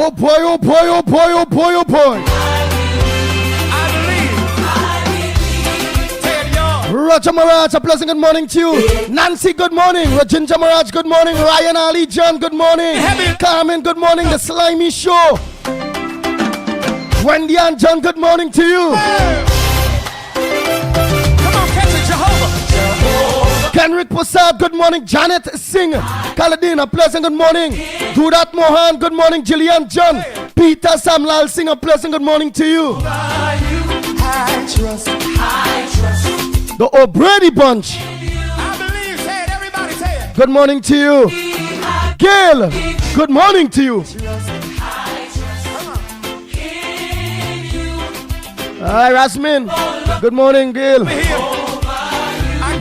Oh boy, oh boy, oh boy, oh boy, oh boy. Roger Maraj, a pleasant good morning to you. Nancy, good morning. Rajinja Maraj, good morning. Ryan Ali John, good morning. Carmen, good morning. The Slimy Show. Wendy and John, good morning to you. Come on, catch it, Jehovah. Kenrick Prasad, good morning. Janet Singh. Kaladin, a pleasant good morning. Durat Mohan, good morning. Jillian John. Peter Samlal Singh, a pleasant good morning to you. I trust. The O'Brady Bunch. I believe, say it, everybody say it. Good morning to you. Gail, good morning to you. Hi, Rasmin. Good morning, Gail.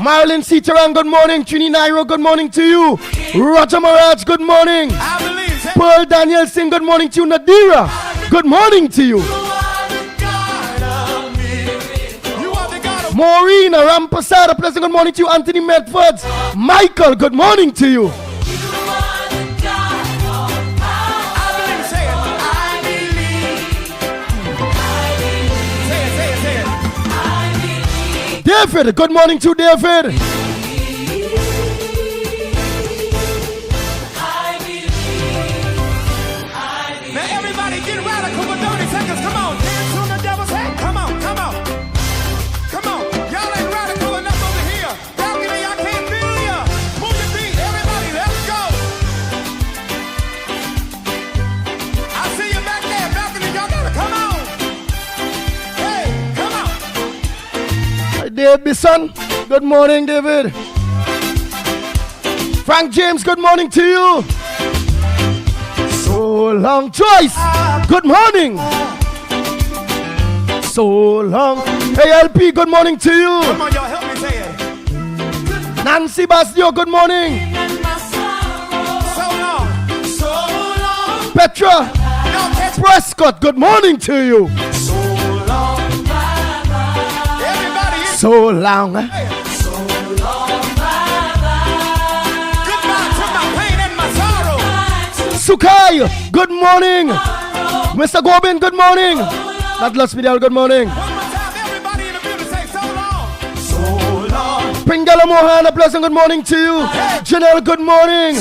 Marilyn Sitaran, good morning. Trini Nairo, good morning to you. Roger Maraj, good morning. I believe, say it. Pearl Daniel Singh, good morning to you. Nadira, good morning to you. Maureen Rampasad, a pleasant good morning to you. Anthony Medford. Michael, good morning to you. David, good morning to David. Now everybody get radical for 30 seconds. Come on, dance on the devil's head. Come on, come on. Come on. Y'all ain't radical enough over here. Balcony, I can't feel ya. Move your feet. Everybody, let's go. I see you back there. Balcony, y'all gotta come on. Hey, come on. Hi, David, son. Good morning, David. Frank James, good morning to you. So long, Joyce. Good morning. So long. Hey, LP, good morning to you. Come on, y'all, help me say it. Nancy Bastio, good morning. So long. So long. Petra Y'all catch me. Prescott, good morning to you. So long. Everybody is So long. goodbye to my pain and my sorrow. Sukai, good morning. Mr. Gobin, good morning. Atlas Medial, good morning. One more time, everybody in the building say so long. So long. Pingala Mohan, a pleasant good morning to you. Janelle, good morning.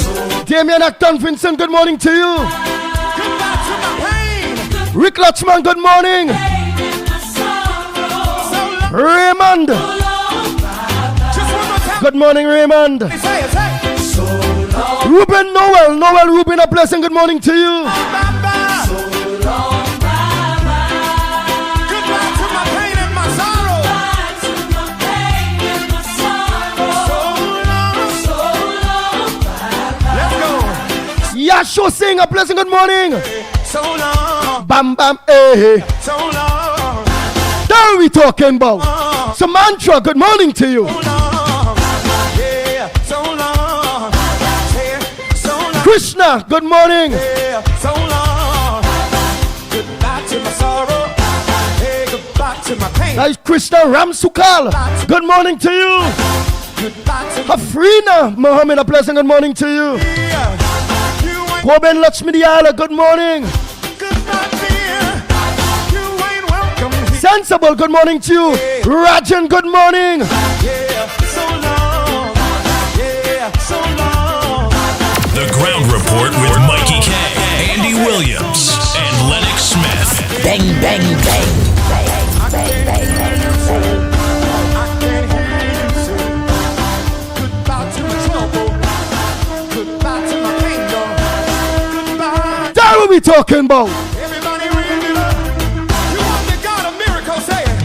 Damian Acton Vincent, good morning to you. Goodbye to my pain. Rick Lachman, good morning. So long. Raymond, Just one more time. good morning, Raymond. Say it, say it. So long. Ruben Noel Ruben, a pleasant good morning to you. Bye-bye. So long. Goodbye to my pain and my sorrow. So long. Let's go. Yasho Singh, a pleasant good morning. So long. Bam Bam, eh. So long. That are we talking about? Samantha, good morning to you. So long. Yeah. So long. Yeah. So long. Krishna, good morning. Yeah. So long. Goodbye to my sorrow. Hey, goodbye to my pain. That is Krishna Ramsukal. Good morning to you. Goodbye to my Afrina Mohammed, a pleasant good morning to you. fear. You ain't Goben Lachmidiala, good morning. goodbye fear. You ain't welcome here. Sensible, good morning to you. Rajan, good morning. Yeah. So long. Yeah. So long. The Ground Report with Mikey K, Andy Williams, and Lennox Smith. Bang, bang, bang. Bang, bang, bang, bang. I can't hear you say goodbye to my trouble. Goodbye to my pain, dog. Goodbye. That what we talking about? Everybody ring it up. You want the God of miracles, say it.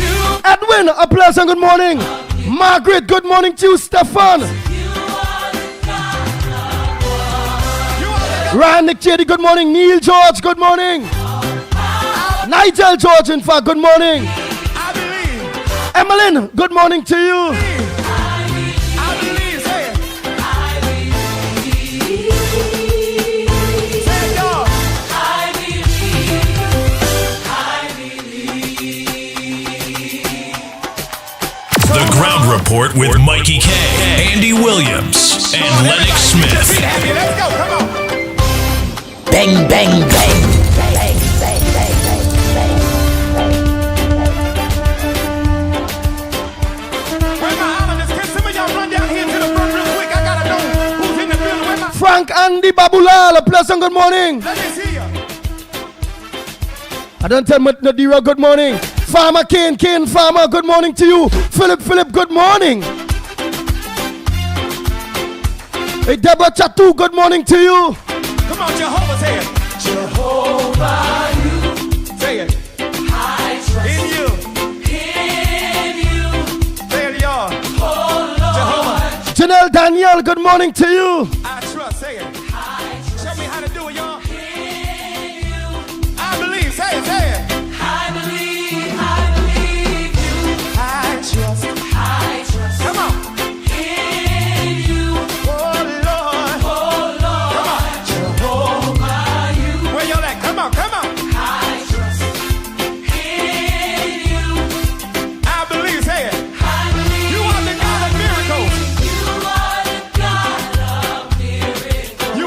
You Edwin, a pleasant good morning. Margaret, good morning to you. Stefan, are the God. Ryan Nick Chedi, good morning. Neil George, good morning. Nigel George, in fact, good morning. I believe. Emmeline, good morning to you. I believe, say it. Say it, y'all. The Ground Report with Mikey K, Andy Williams, and Lennox Smith. Let's go, come on. bang, bang, bang. Where my islanders? Can some of y'all run down here to the front real quick? I gotta know who's in the building. Where my Frank Andy Babulal, a pleasant good morning. Let me see ya. I don't tell Nadira good morning. Farmer Kane Farmer, good morning to you. Philip, good morning. Hey, Deborah Chatu, good morning to you. Come on, Jehovah, say it. Jehovah, you. Say it. I trust in you. In you. Say it, y'all. Oh, Lord. Jehovah. Janelle Danielle, good morning to you. I trust, say it. I trust. Show me how to do it, y'all. In you. I believe, say it, say it. I believe you. I trust. Come on. In you. Oh, Lord. Come on. Jehovah, you. Where y'all at? Come on, come on. I trust in you. I believe, say it. I believe. You are the God of miracles. You are the God of miracles. You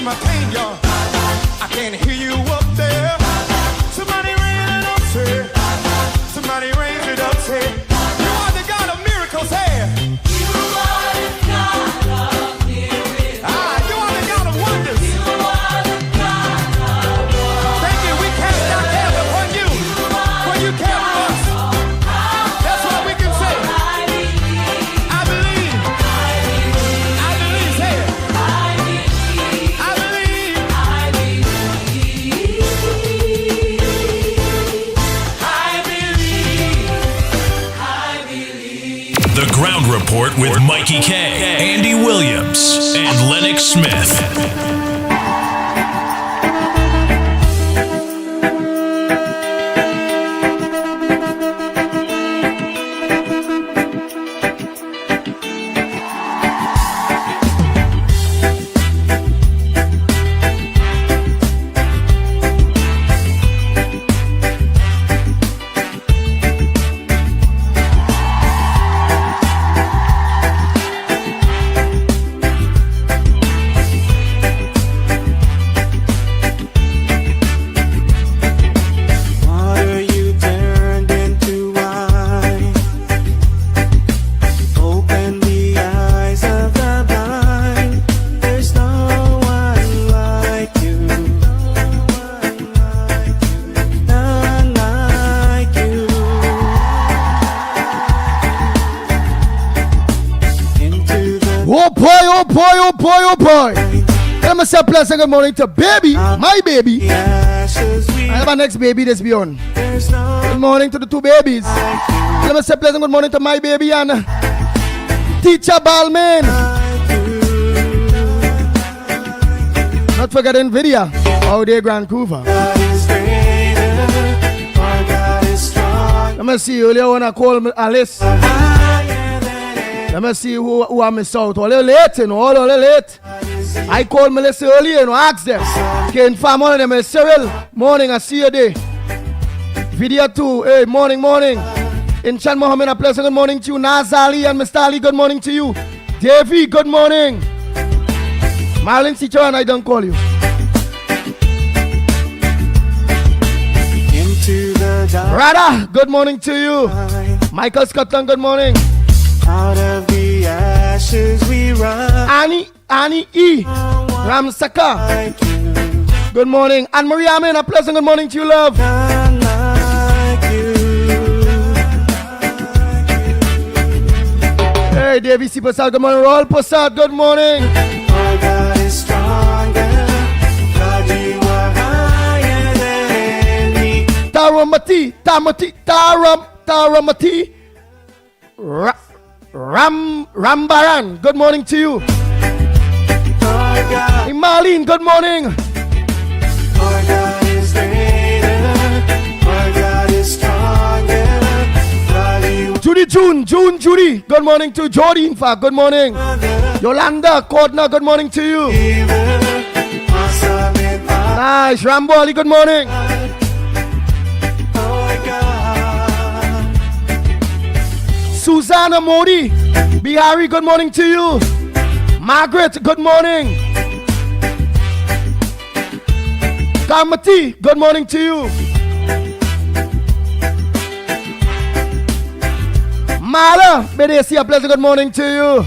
to my cane, y'all. I can't hear you up there. Somebody raise it up, say. Somebody raise it up, say. You are the God of miracles, hey. You are the God of miracles. You are the God of wonders. You are the God of wonders. Thank you. We cast our cares upon you. For you care for us. That's what we can say. I believe. I believe. Say it. I believe. The Ground Report with Mikey K, Andy Williams, and Lennox Smith. Oh boy. Let me say a pleasant good morning to baby, my baby. I have a next baby that's beyond. Good morning to the two babies. Let me say a pleasant good morning to my baby and teacher Balmain. Not forgetting Vidya out there, Vancouver. Let me see, earlier when I call Alice. Let me see who I miss out. All late, you know, all late. I called Melissa earlier, you know, ask them. Can inform one of them, Cyril, morning, I see you there. Video 2, hey, morning. Inchan Mohammed, a pleasant good morning to you. Nazali and Mr. Ali, good morning to you. Davey, good morning. Marlon Citroen, I don't call you. Into the dark. Rada, good morning to you. Michael Scotland, good morning. Out of the ashes we rise. Annie E. Ramsaka. Like you, Good morning. Anne Marie Amen, a pleasant good morning to you, love. none like you. Hey, Davey C. Passad, good morning. Roll Passad, good morning. Our God is stronger. God, you are higher than me. Taramati. Rambaran, good morning to you. Our God, Hey, Marlene, good morning. our God is greater. Our God is stronger. God, you Judy, good morning to Jody, in fact, good morning. Yolanda, Cordner, good morning to you. awesome in power. Nice, Rambo Ali, good morning. Our God, Susanna Modi, Bihari, good morning to you. Margaret, good morning. Kamati, good morning to you. Mala, Bedesi, a pleasant good morning to you.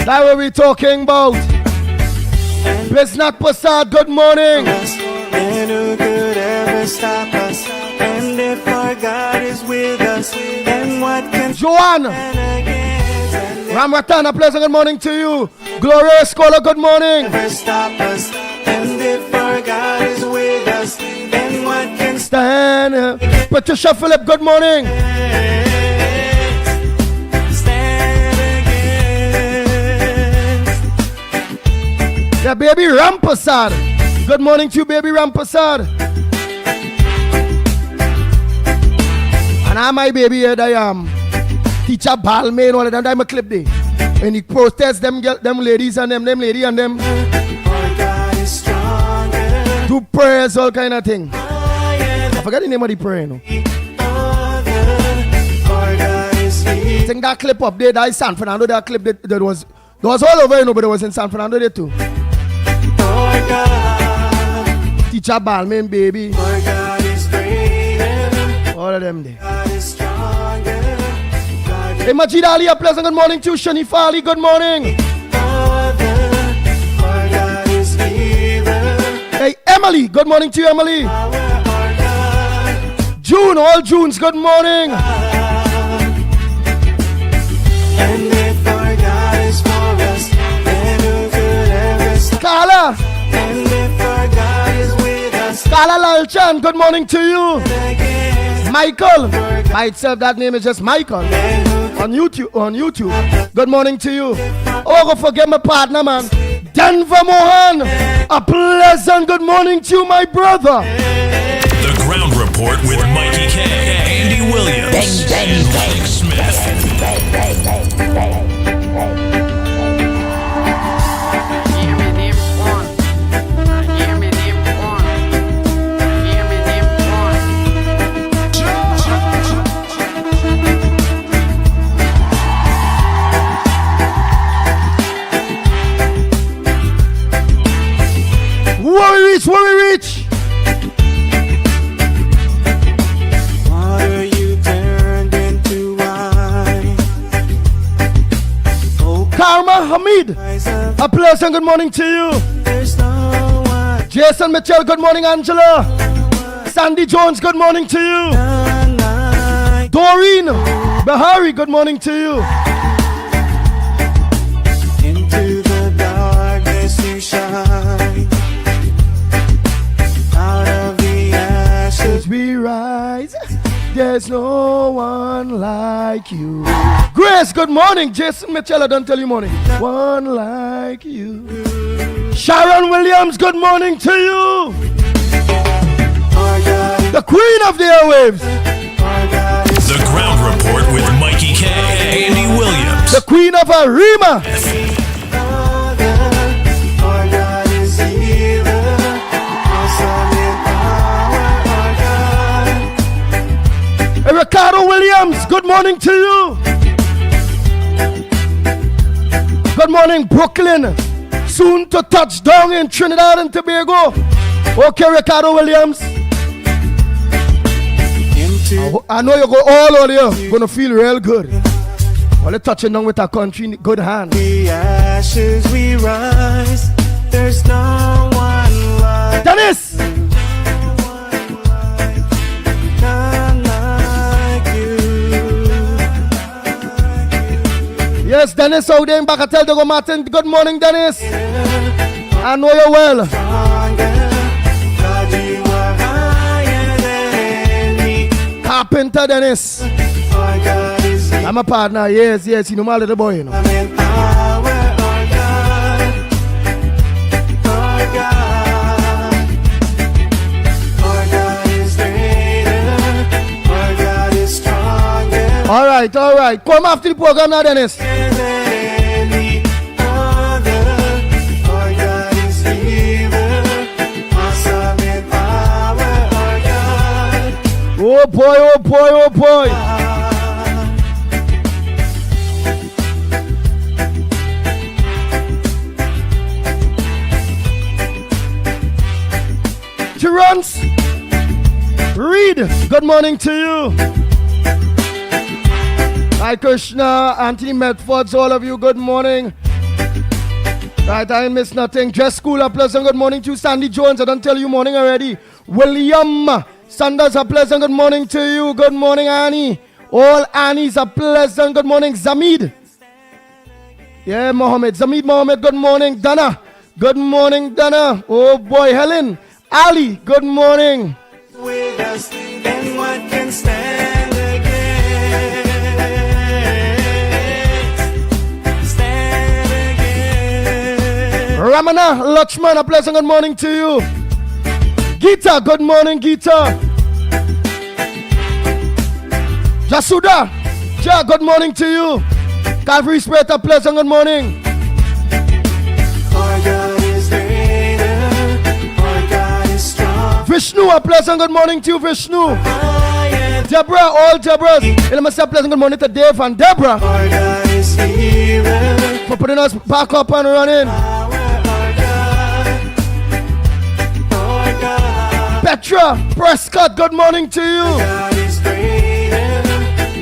That's what we're talking about. Besnat Passad, good morning. and who could ever stop us? And if our God is with us, then what can Joanne, stand against? And Ramratan, a pleasant good morning to you. Gloria Scholar, good morning. never stop us. And if our God is with us, then what can Stan, Patricia Phillip, good morning. stand against? Yeah, baby Rampasad. Good morning to you, baby Rampasad. And I'm my baby here, I am. Teacher Balmain, all of them, I'm a clip day. And he protests them ladies and them lady and them. Our God is stronger. Do prayers, all kind of thing. I forgot the name of the prayer, no. Our God is here. I think that clip up there, that is San Fernando, that clip that was all over, you know, but it was in San Fernando there too. God. Teacher Balmain, baby. Our God is greater. All of them there. God is stronger. God is Hey, Majid Ali, a pleasant good morning to you. Shani Fali, good morning. Father. Our God is healer. Hey, Emily, good morning to you, Emily. Our God. June, all Junes, good morning. And if our God is for us, then who could ever stop? Carla, And if our God is with us, Carla Lalchan, good morning to you. again, Michael, by itself that name is just Michael. On YouTube, good morning to you. Oh, I go forget my partner, man. Denver Mohan, a pleasant good morning to you, my brother. The Ground Report with Mikey K, Andy Williams, Bang, bang, and bang. Lennox Smith. Where we reach? water you turned into wine. Oh, Karma Hamid, eyes of a pleasant good morning to you. there's no one Jason Mitchell, good morning, Angela. Sandy Jones, good morning to you. like Doreen Bahari, good morning to you. into the darkness you shine. Out of the ashes, As we rise, there's no one like you. Grace, good morning. Jason Mitchell, I don't tell you morning. One like you. Sharon Williams, good morning to you. our God, The queen of the airwaves. our God is The Ground Report with Mikey K, Andy Williams. The queen of Arima. Father. Our God is healer. Awesome in power, our God. Ricardo Williams, good morning to you. Good morning, Brooklyn. Soon to touch down in Trinidad and Tobago. Okay, Ricardo Williams. Into I know you go all over there. Gonna feel real good. While you're touching down with a country in good hand. the ashes we rise. There's no one like, Dennis! none like you. Yes, Dennis out there in Bacatel de Martin. Good morning, Dennis. I know you well. Stronger. God, you are higher than any. Carpenter Dennis. Our God is I'm a partner. Yes, you know my little boy, you know. in power, our God. Our God. Our God is greater. Our God is stronger All right. Come after the program now, Dennis. than any other. Our God is healer. Awesome in power, our God. Oh boy. Chirons, Reed, good morning to you. Hi Krishna, Anthony Medfords, all of you, good morning. Right, I ain't miss nothing. Dress School, a pleasant good morning to Sandy Jones. I don't tell you morning already. William Sanders, a pleasant good morning to you. Good morning, Annie. All Annies, a pleasant good morning. Zamid. Yeah, Mohammed. Zamid Mohammed, good morning. Dana. Good morning, Dana. Oh boy, Helen. Ali, good morning. With us, and what can stand against? Stand against. Ramana Lakshman, a pleasant good morning to you. Gita, good morning, Gita. Jasuda, Ja, good morning to you. Calvary Spirit, a pleasant good morning. Our God is greater. Our God is strong. Vishnu, a pleasant good morning to you, Vishnu. Higher. Deborah, all Deborahs. And I must say a pleasant good morning to Dave and Deborah Our God is healer. for putting us back up and running. Our God. Petra Prescott, good morning to you. God is greater.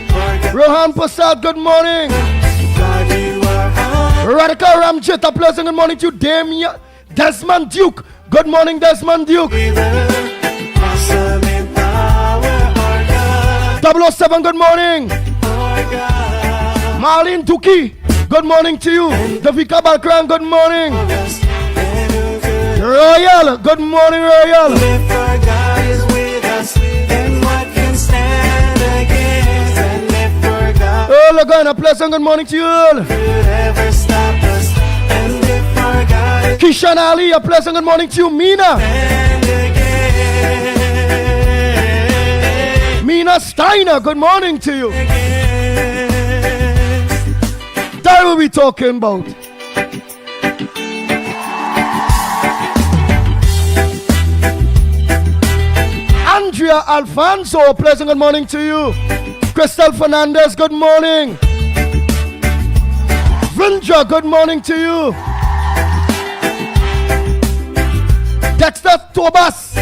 For Rohan Prasad, good morning. God you are high. Radhika Ramjit, a pleasant good morning to you. Damien Desmond Duke, good morning Desmond Duke. Awesome in power, our God. 007, good morning. Our God. Marlene Tuki, good morning to you. Davika Balkran, good morning. Royal, good morning Royal. If our God is with us, then what can stand against? And if our God Oh, Lagan, a pleasant good morning to you all. could ever stop us, and if our God is Kishan Ali, a pleasant good morning to you. Mina, stand against, Mina Steiner, good morning to you. That will we talking about. Andrea Alfonso, pleasant good morning to you. Crystal Fernandez, good morning. Vindra, good morning to you. Dexter Tobas,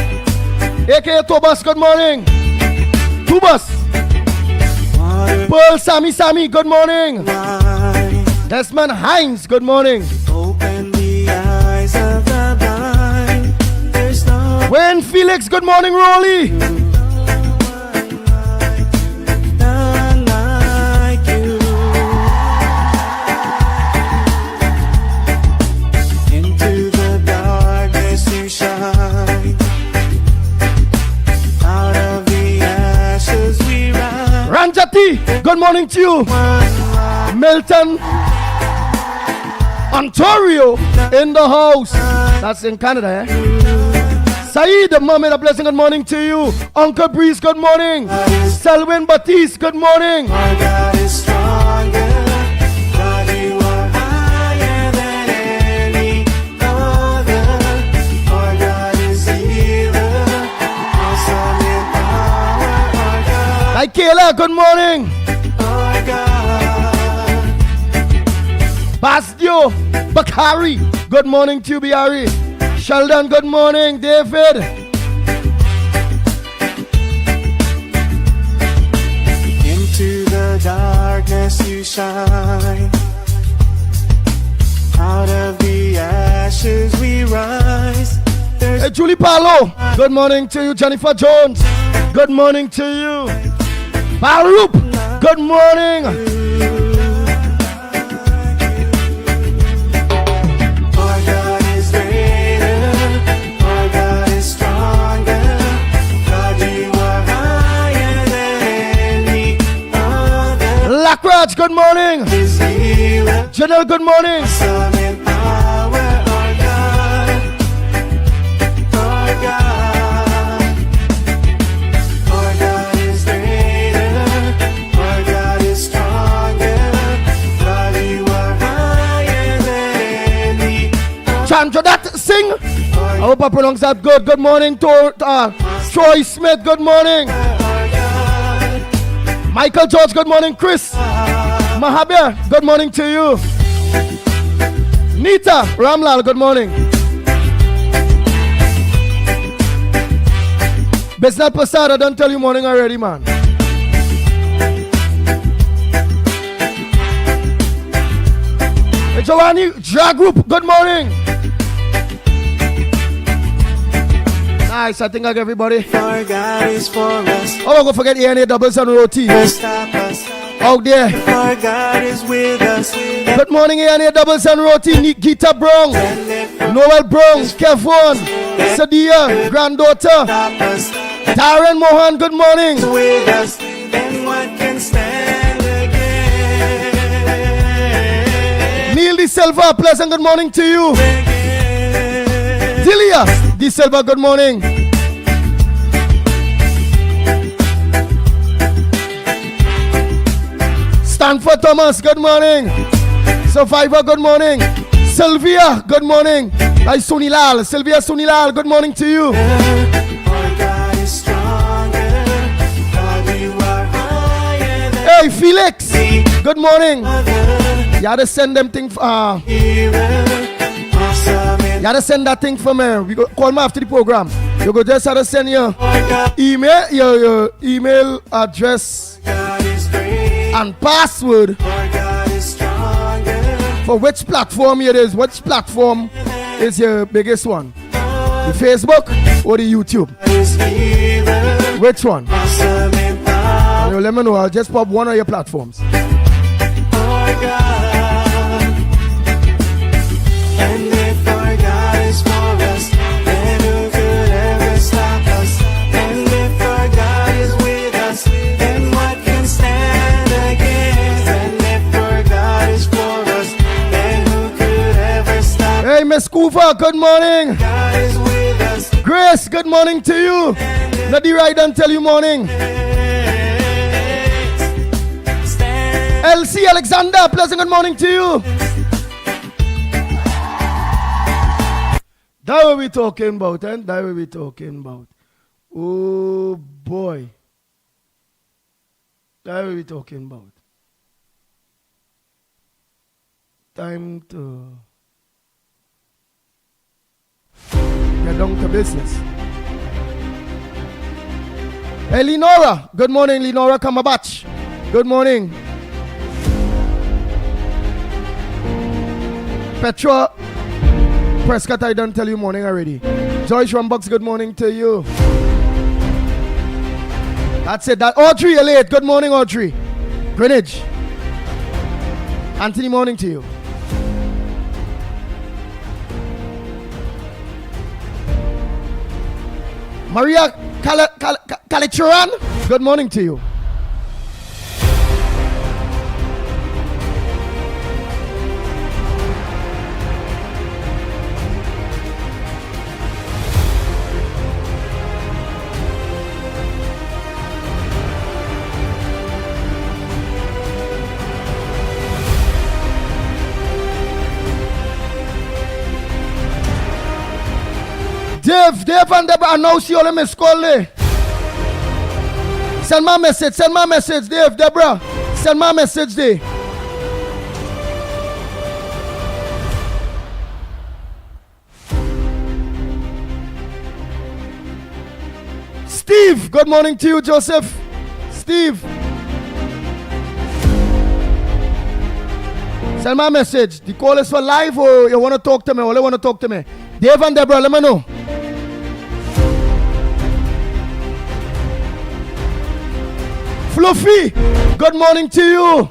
aka Tobas, good morning. Tubas. Pearl Sammy, good morning. Desmond Hines, good morning. open the eyes of the blind. There's no Wayne Felix, good morning, Rolly. one like you. Into the darkness you shine. Out of the ashes we rise. Ranjati, good morning to you. Milton, Ontario, in the house. That's in Canada, eh? Saeed, Mohammed, a blessing, good morning to you. Uncle Breeze, good morning. Selwyn Batiste, good morning. Our God is stronger. God, you are higher than any other. Our God is healer. Awesome in power. Our God. Michaela, good morning. Our God. Basdio, Bakari, good morning to you, Biari. Sheldon, good morning. David, Into the darkness you shine. Out of the ashes we rise. There's hey, Julie Palo, good morning to you. Jennifer Jones, good morning to you. Barup, good morning. Our God is greater. Our God is stronger. God, you are higher than any other. Lackraj, good morning. Is healer. Janelle, good morning. Some in power. Our God. Our God. Our God is greater. Our God is stronger. God, you are higher than any other. Chandra, that sing. I hope I pronounce that good. Good morning to Troy Smith, good morning. Michael George, good morning. Chris Mahabir, good morning to you. Nita Ramlal, good morning. Besnat Prasad, I don't tell you morning already, man. Hey, Giovanni Drag Group, good morning. Nice, I think I got everybody. Our God is for us. Oh, don't go forget ANA doubles and roti Stop us. out there. Our God is with us. Good morning, ANA doubles and roti. Gita Brown, Noel Brown, Kevon, Sadia, granddaughter, Stop us. Darren Mohan, good morning. With us. Then what can stand against? Neil De Silva, pleasant good morning to you. Delia De Silva, good morning. Stanford Thomas, good morning. Survivor, good morning. Sylvia, good morning. Hi, Sunilal. Sylvia Sunilal, good morning to you. Our God is stronger. God, you are higher than Hey, Felix, good morning. You had to send them thing. healer. Awesome in You had to send that thing for me. We go call me after the program. You go just have to send your your email address God is great, and password our God is stronger. for which platform it is. Which platform is your biggest one? The Facebook or the YouTube? Is healer, Which one? awesome in power, You let me know. I'll just pop one of your platforms. our God. And if our God is for us, then who could ever stop us? And if our God is with us, then what can stand against? And if our God is for us, then who could ever stop? Hey, Miss Kufa, good morning. God is with us. Grace, good morning to you. Let the ride and tell you morning. LC Alexander, pleasant good morning to you. That what we talking about, and that what we talking about. Oh boy. That what we talking about. Time to get down to business. Hey, Lenora. Good morning, Lenora Kamabach. Good morning. Petra Prescott, I don't tell you morning already. Joyce Rumbox, good morning to you. That's it. That Audrey, you're late. Good morning, Audrey. Greenwich. Anthony, morning to you. Maria Kalichuran, good morning to you. Dave and Deborah, announce you all miss call there. Send my message, Dave, Deborah. Send my message there. Steve, good morning to you, Joseph. Steve. Send my message. The call is for live or you want to talk to me or you want to talk to me. Dave and Deborah, let me know. Fluffy, good morning to you.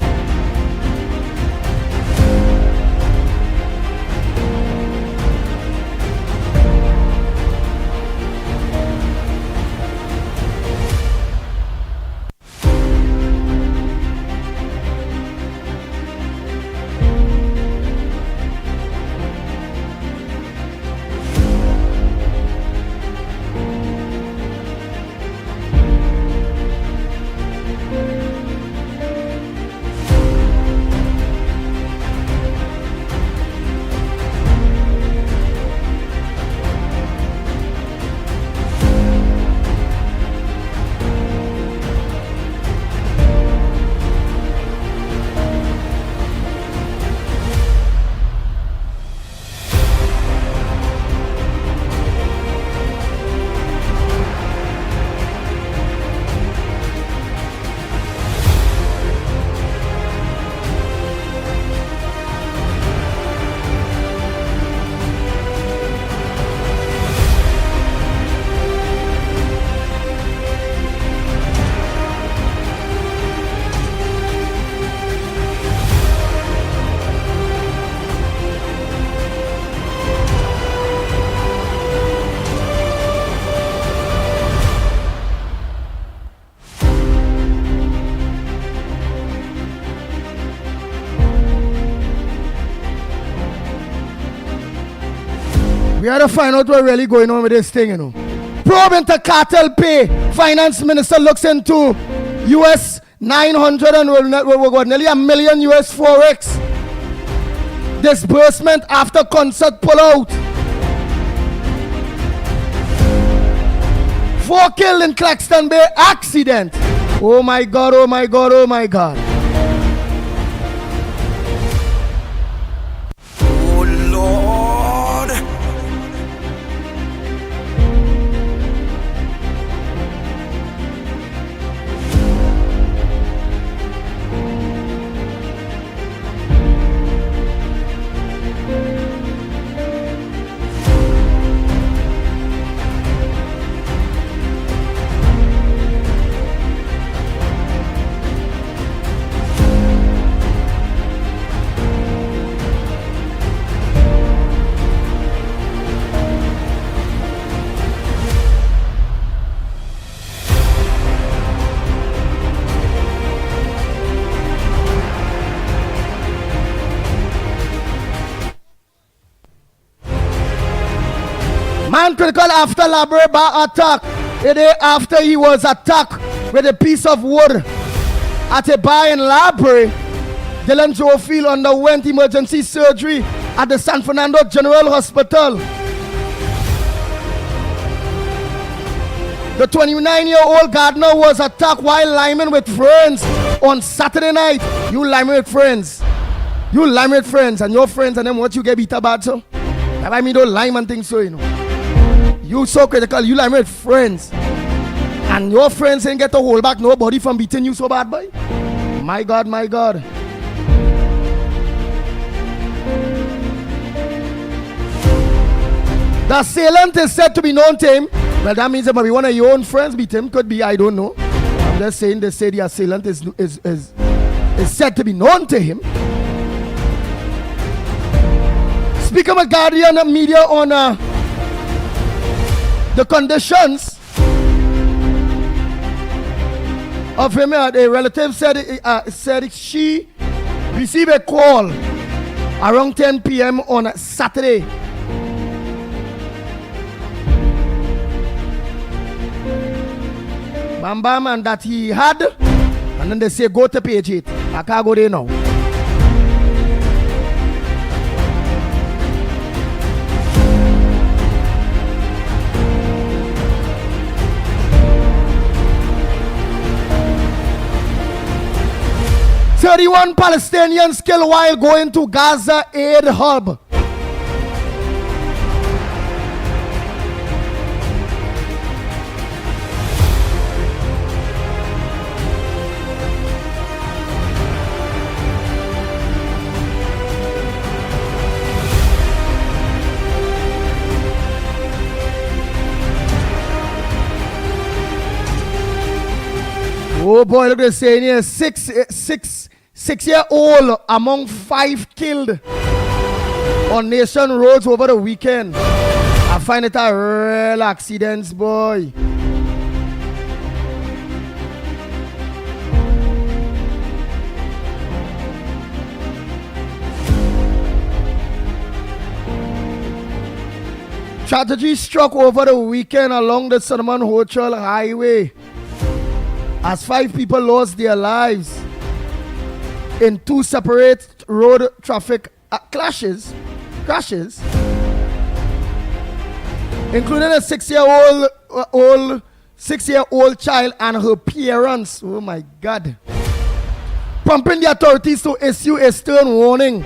We had to find out what's really going on with this thing, you know. Probe into cartel pay. Finance minister looks into US 900 and we'll got nearly $1 million US Forex. Disbursement after concert pull out. 4 killed in Claxton Bay accident. Oh my God, oh my God, oh my God. Oh Lord. Man critical after library bar attack. A day after he was attacked with a piece of wood at a bar in library, Dylan Joefield underwent emergency surgery at the San Fernando General Hospital. The 29-year-old gardener was attacked while liming with friends on Saturday night. You liming with friends. You liming with friends and your friends and then what you get beat about, so? That I mean don't lime and things so, you know. You so critical, you liming with friends. And your friends ain't get to hold back nobody from beating you so bad, boy. My God, my God. The assailant is said to be known to him. Well, that means that maybe one of your own friends beat him. Could be, I don't know. I'm just saying they say the assailant is said to be known to him. Speaking of Guardian media on the conditions of him, a relative said she received a call around 10 p.m. on Saturday. Bam bam, and that he had, and then they say go to page 8. I can't go there now. "31 Palestinians killed while going to Gaza aid hub." Oh boy, look at this saying here. Six-year-old among 5 killed on nation roads over the weekend. I find it a real accident, boy. Tragedy struck over the weekend along the Solomon Hochul Highway as 5 people lost their lives in 2 separate road traffic crashes, including a 6-year-old child and her parents. Oh my God! Prompting the authorities to issue a stern warning.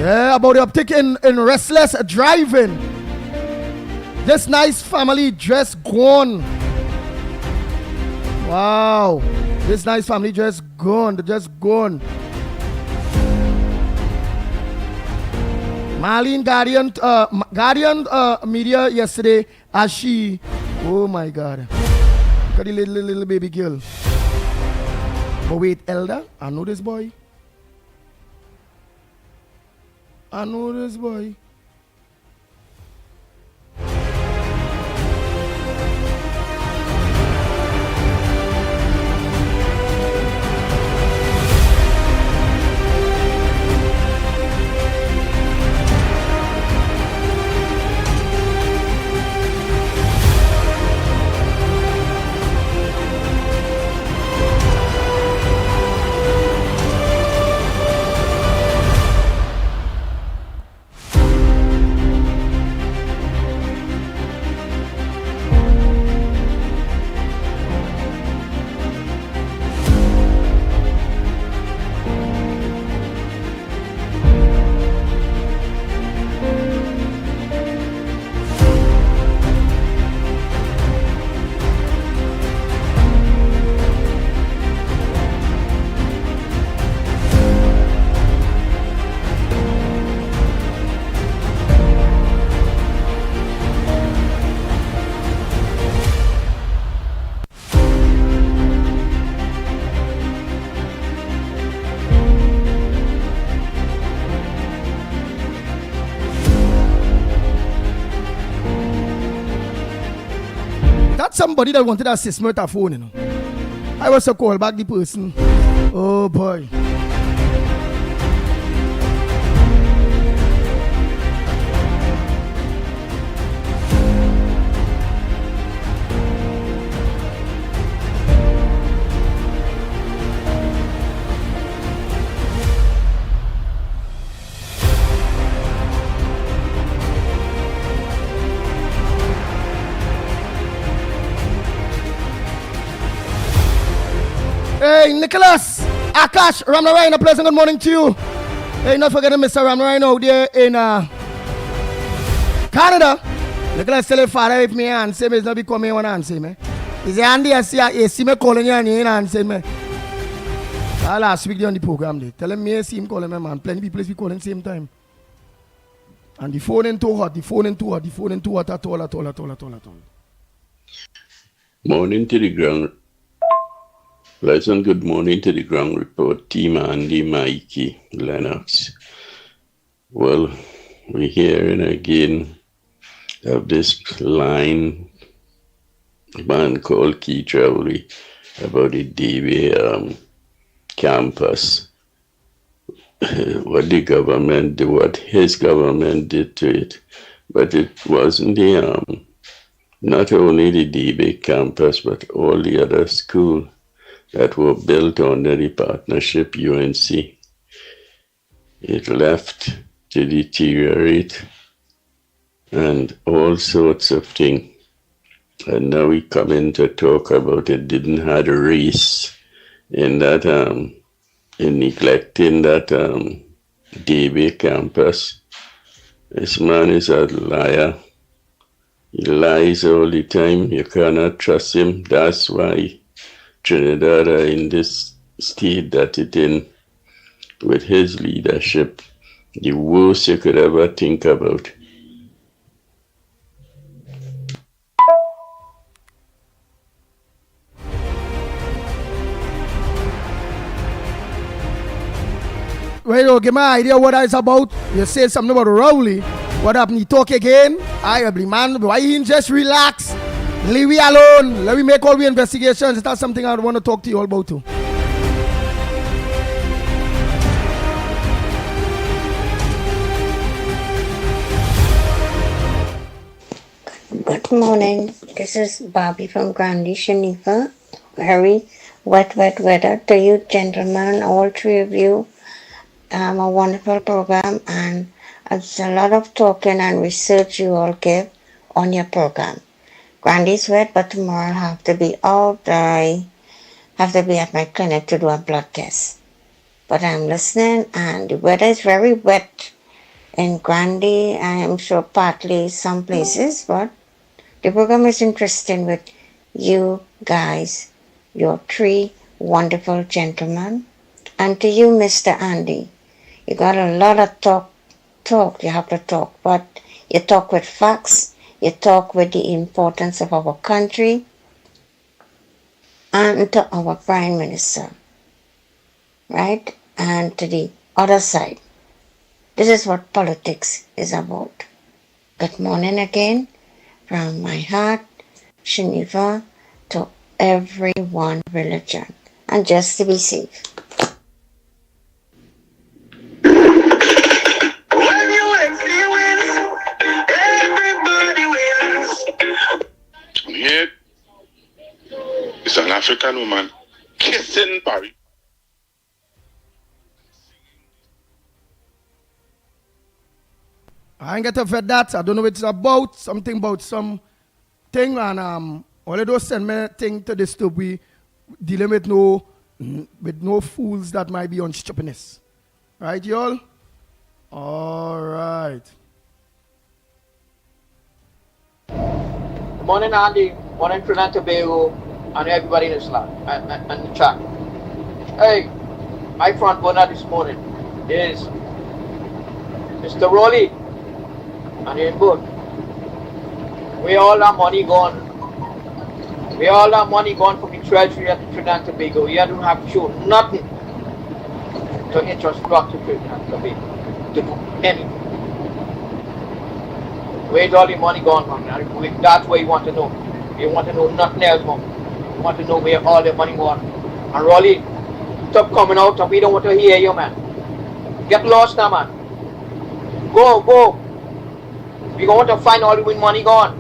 Yeah, about the uptick in restless driving. This nice family just gone. Wow. This nice family just gone. They're just gone. Marlene Guardian media yesterday as she, oh my God. Look at the little baby girl. But wait, Elder, I know this boy. I know this boy. That's somebody that wanted to assist me with a phone, you know. I was to call back the person. Oh boy. Hey, Nicholas, Akash, Ramnarine, a pleasant good morning to you. Hey, not forgetting Mr. Ramnarine out there in Canada. Nicholas tell your father if me answer me, it's not become me one answer me. Is the Andy I see me calling you and you ain't answer me. Last week they on the program there. Tell him me I see him calling me, man. Plenty people be calling same time. And the phone ain't too hot, the phone ain't too hot at all. Morning to the ground. Pleasant good morning to the ground report team, Andy, Mickie, Lennox. Well, we're hearing again of this line man called Keith Rowley about the DB campus. What the government did, what his government did to it. But it wasn't the not only the DB campus, but all the other schools that were built under the partnership UNC. It left to deteriorate and all sorts of things. And now we come in to talk about it didn't have a race in that, in neglecting that DB campus. This man is a liar. He lies all the time. You cannot trust him. That's why Trinidad are in this state that it in with his leadership, the worst you could ever think about. Well, you give me an idea what it's about. You say something about Rowley. What happened? You talk again? I have man. Why you just relax? Leave me alone. Let me make all the investigations. That's something I want to talk to you all about too. Good morning. This is Bobby from Grandi, Shanifa. Very wet weather to you gentlemen, all three of you. A wonderful program, and it's a lot of talking and research you all give on your program. Grandy's wet, but tomorrow I'll have to be out. I have to be at my clinic to do a blood test. But I'm listening, and the weather is very wet in Grandy. I am sure partly some places, but the program is interesting with you guys, your three wonderful gentlemen. And to you, Mr. Andy, you got a lot of talk. You have to talk, but you talk with facts. You talk with the importance of our country and to our Prime Minister, right? And to the other side. This is what politics is about. Good morning again from my heart, Shanifa, to every one religion. And just to be safe. Here is an African woman kissing Barry. I ain't get to vet that. I don't know what it's about. Something about some thing, and all of those send me thing to disturb we dealing with no fools that might be on stupidness. Right, y'all? All right. Good morning, Andy. Morning, Trinidad and Tobago, and everybody in Islam and the chat. Hey, my front burner this morning is Mr. Rowley, and he's good. We all that money gone. We all that money gone from the treasury at Trinidad and Tobago. You don't have to show nothing to infrastructure Trinidad and Tobago to do anything. Where's all the money gone from? That's what you want to know. You want to know nothing else, mom. We want to know where all the money gone. And Rolly, stop coming out and we don't want to hear you, man. Get lost now, man. Go, go. We want to find all the money gone.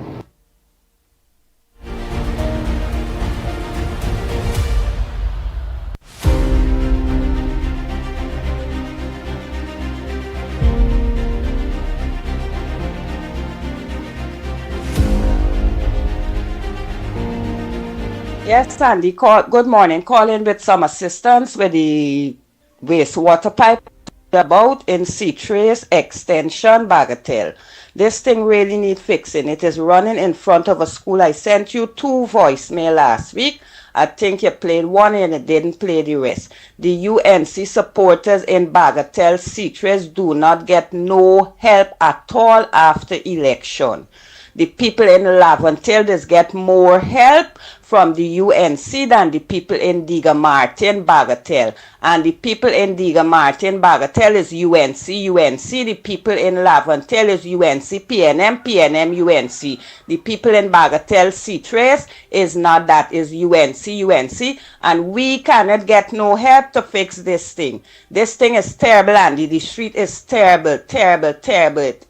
Yes, Sandy, good morning. Calling with some assistance with the wastewater pipe about in C-Trace Extension, Bagatelle. This thing really needs fixing. It is running in front of a school. I sent you 2 voicemail last week. I think you played one and it didn't play the rest. The UNC supporters in Bagatelle, C-Trace do not get no help at all after election. The people in Laventille just get more help from the UNC than the people in Diga Martin, Bagatelle. And the people in Diga Martin, Bagatelle is UNC. The people in Laventille is UNC, PNM, UNC. The people in Bagatelle, C-Trace is not that, is UNC. And we cannot get no help to fix this thing. This thing is terrible, Andy. The street is terrible,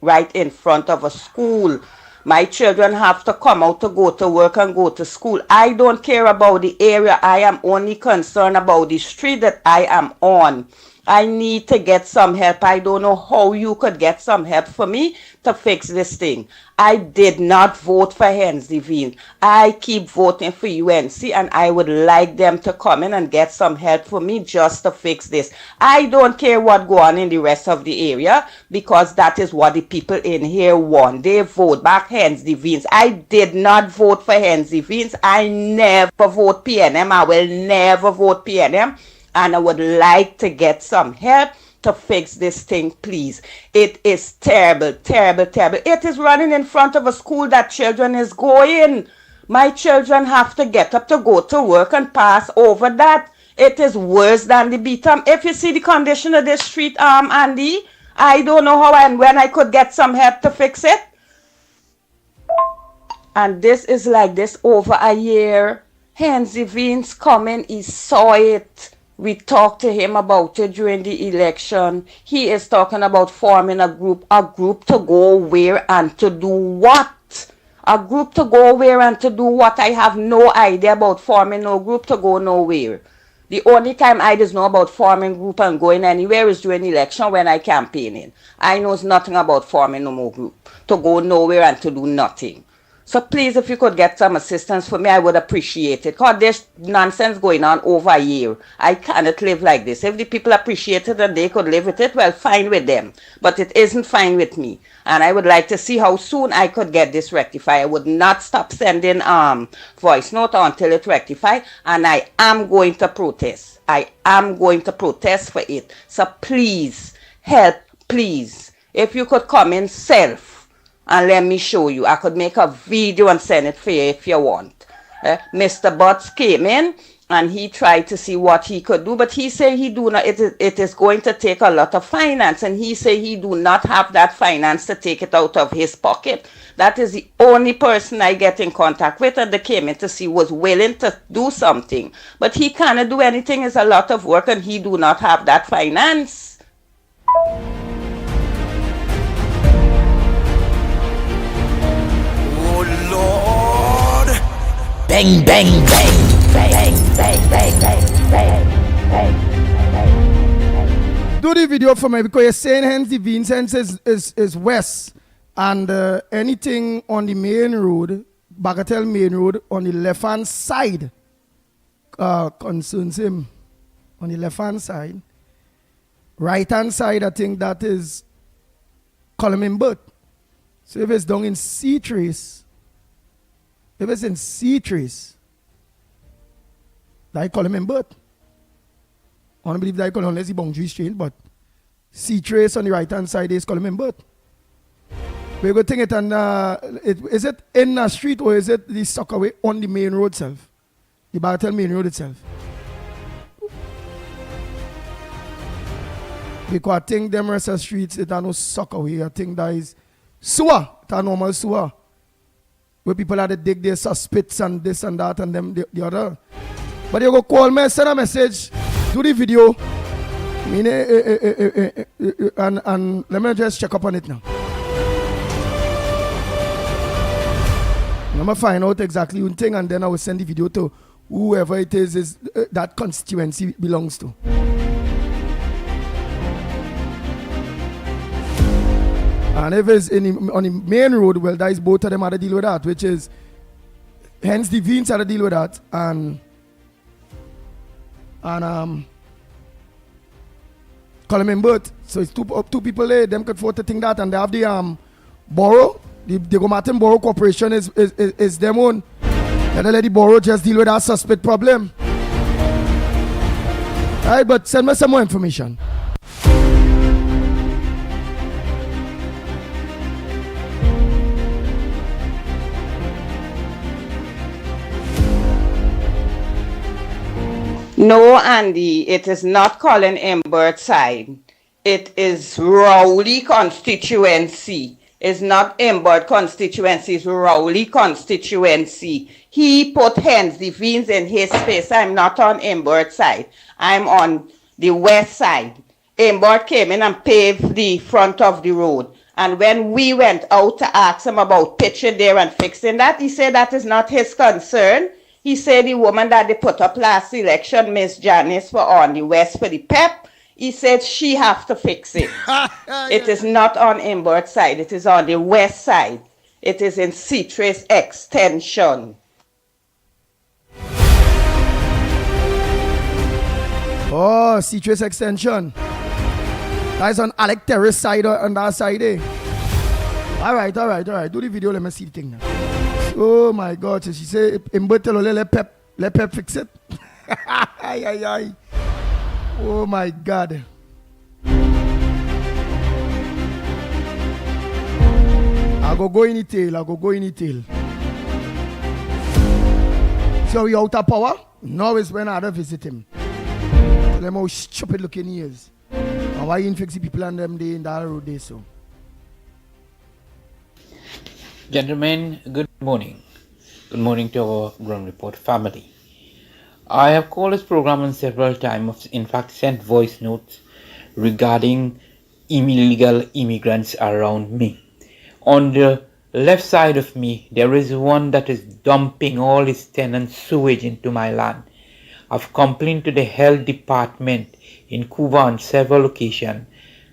right in front of a school. My children have to come out to go to work and go to school. I don't care about the area. I am only concerned about the street that I am on. I need to get some help. I don't know how you could get some help for me to fix this thing. I did not vote for Hensley Veen. I keep voting for UNC and I would like them to come in and get some help for me just to fix this. I don't care what go on in the rest of the area because that is what the people in here want. They vote back Hensley Veens. I did not vote for Hensley Veens. I never vote PNM. I will never vote PNM. And I would like to get some help to fix this thing, please. It is terrible. It is running in front of a school that children is going. My children have to get up to go to work and pass over that. It is worse than the beat-up. If you see the condition of this street, Andy, I don't know how and when I could get some help to fix it. And this is like this over a year. Hensley Veens coming, he saw it. We talked to him about it during the election. He is talking about forming a group to go where and to do what? A group to go where and to do what? I have no idea about forming no group to go nowhere. The only time I just know about forming group and going anywhere is during election when I campaigning. I knows nothing about forming no more group to go nowhere and to do nothing. So please, if you could get some assistance for me, I would appreciate it. Because there's nonsense going on over a year. I cannot live like this. If the people appreciate it and they could live with it, well, fine with them. But it isn't fine with me. And I would like to see how soon I could get this rectified. I would not stop sending voice note until it rectified. And I am going to protest. I am going to protest for it. So please, help, please. If you could come in self. And let me show you. I could make a video and send it for you if you want. Mr. Butts came in and he tried to see what he could do. But he said he do not. It is going to take a lot of finance. And he said he do not have that finance to take it out of his pocket. That is the only person I get in contact with. And they came in to see was willing to do something. But he cannot do anything. It's a lot of work and he do not have that finance. Lord. Bang, bang, bang, bang, bang, bang, bang, bang. Do the video for me because you're saying hence the Vincent is west and anything on the main road, Bagatelle main road on the left hand side concerns him. On the left hand side. Right hand side, I think that is Coleman Burt. So if it's down in C-Trace, if it's in C-Trace, I call him in Burt. I don't believe that I call him unless he boundary strange, but C-Trace on the right hand side is call him in Burt. We're going to think it on, is it in the street or is it the Suckaway on the main road itself? The Bagatelle main road itself? Because I think them rest of streets, it are no Suckaway. I think that is sewer, it's a normal sewer. where people had to dig their suspects and this and that and them the other. But you go call me, send a message, do the video, and let me just check up on it now. I'm going to find out exactly one thing, and then I will send the video to whoever it is that constituency belongs to. And if it's on the main road, well, that is both of them had to deal with that, which is, hence the Veens had to deal with that, and Coleman Burt. So it's two people there, them could afford to think that, and they have the borough, the Go Martin Borough Corporation is them own. Then they let the borough just deal with that suspect problem. Alright, but send me some more information. No, Andy, it is not Colin Imbert side. It is Rowley constituency. It's not Imbert constituency, it's Rowley constituency. He put hens, the Veens in his space. I'm not on Imbert side. I'm on the west side. Imbert came in and paved the front of the road. And when we went out to ask him about pitching there and fixing that, he said that is not his concern. He said the woman that they put up last election, Miss Janice, for on the west for the PEP, he said she have to fix it. It is not on Imbert's side. It is on the west side. It is in Citrus Extension. Oh, Citrus Extension. That is on Alec Terrace side or on that side, eh? All right. Do the video, let me see the thing now. Oh my God, so she said, let Pep fix it. Ay. Oh my God. I go in detail. So we out of power? Now is when I visit him. Tell them how stupid looking he is. And why he fix the people and them day in that road day so. Gentlemen, good morning. Good morning to our Ground Report family. I have called this program on several times, in fact sent voice notes regarding illegal immigrants around me. On the left side of me, there is one that is dumping all his tenant sewage into my land. I've complained to the health department in Cuba on several occasions,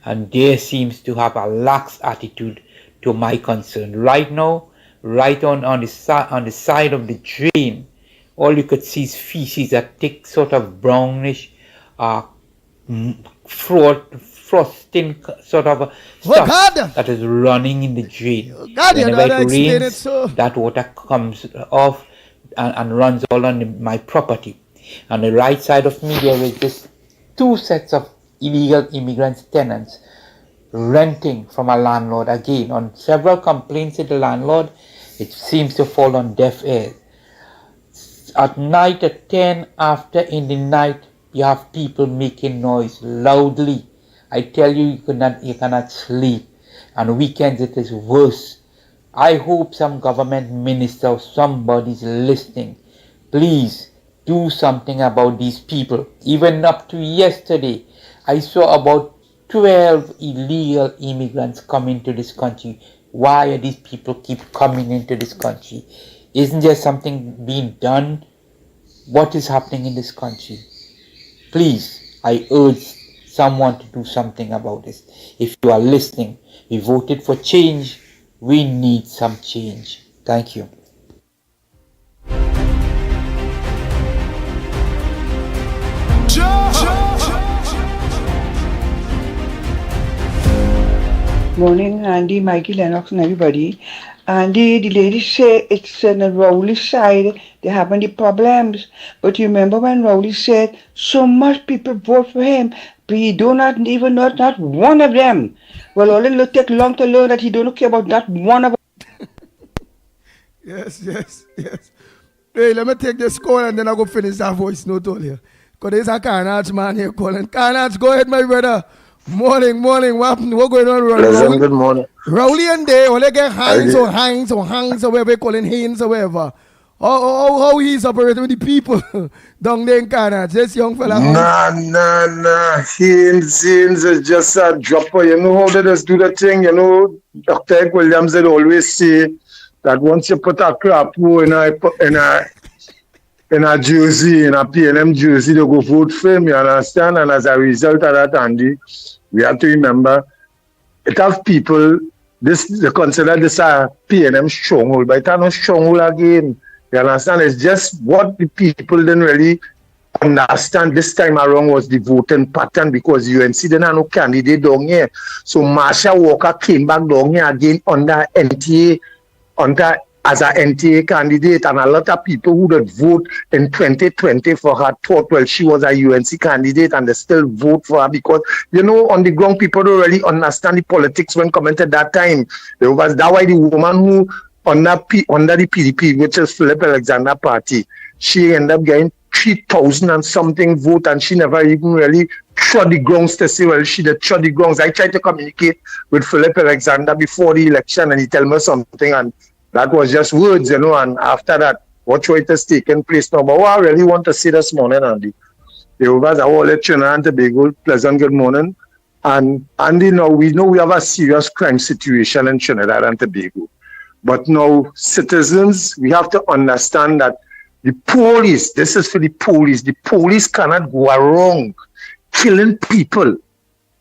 and they seems to have a lax attitude to my concern. Right now, right on the side of the drain, all you could see is feces, a thick sort of brownish frosting sort of stuff that is running in the drain. Whenever it rains, that water comes off and runs all on my property. On the right side of me, there is just two sets of illegal immigrants tenants renting from a landlord. Again, on several complaints to the landlord, it seems to fall on deaf ears. At night, at 10 after in the night, you have people making noise loudly. I tell you, you cannot sleep. On weekends, it is worse. I hope some government minister or somebody's listening. Please do something about these people. Even up to yesterday, I saw about 12 illegal immigrants coming to this country. Why are these people keep coming into this country? Isn't there something being done? What is happening in this country? Please, I urge someone to do something about this. If you are listening, we voted for change. We need some change. Thank you. Morning, Andy, Mickie, Lennox, and everybody. Andy, the lady say it's on the Rowley side they having the problems. But you remember when Rowley said so much people vote for him, but he do not even know not one of them. Well, all it take long to learn that he don't care about that one of them. Yes. Hey, let me take this call and then I'll go finish that voice note all here. Because there's a Carnage man here calling. Carnage, go ahead, my brother. Morning. What going on, Pleasant good morning. Rowley and they only get hangs or whatever they calling hands or whatever. How he's operating with the people down there in Canada. This young fella. Nah. Hands is just a dropper. You know how they just do the thing. You know, Dr. Williams would always say that once you put a crapo in a jersey, in a PNM jersey, they go vote for him, you understand? And as a result of that, Andy, we have to remember, it have people, they consider this a PNM stronghold, but it's not stronghold again. You understand? It's just what the people didn't really understand this time around was the voting pattern, because UNC didn't have no candidate down here. So Marsha Walker came back down here again under NTA, as an NTA candidate, and a lot of people who would vote in 2020 for her thought, well, she was a UNC candidate, and they still vote for her because, you know, on the ground, people don't really understand the politics when commented that time. That's why the woman who, under the PDP, which is Philip Alexander Party, she ended up getting 3,000 and something vote, and she never even really trod the grounds to say, well, she did trod the grounds. I tried to communicate with Philip Alexander before the election, and he told me something, and that was just words, you know, and after that, what choice has taken place now. But what I really want to say this morning, Andy, the overs are all at Trinidad and Tobago. Pleasant good morning. And Andy, now we know we have a serious crime situation in Trinidad and Tobago. But now, citizens, we have to understand that the police, this is for the police cannot go around killing people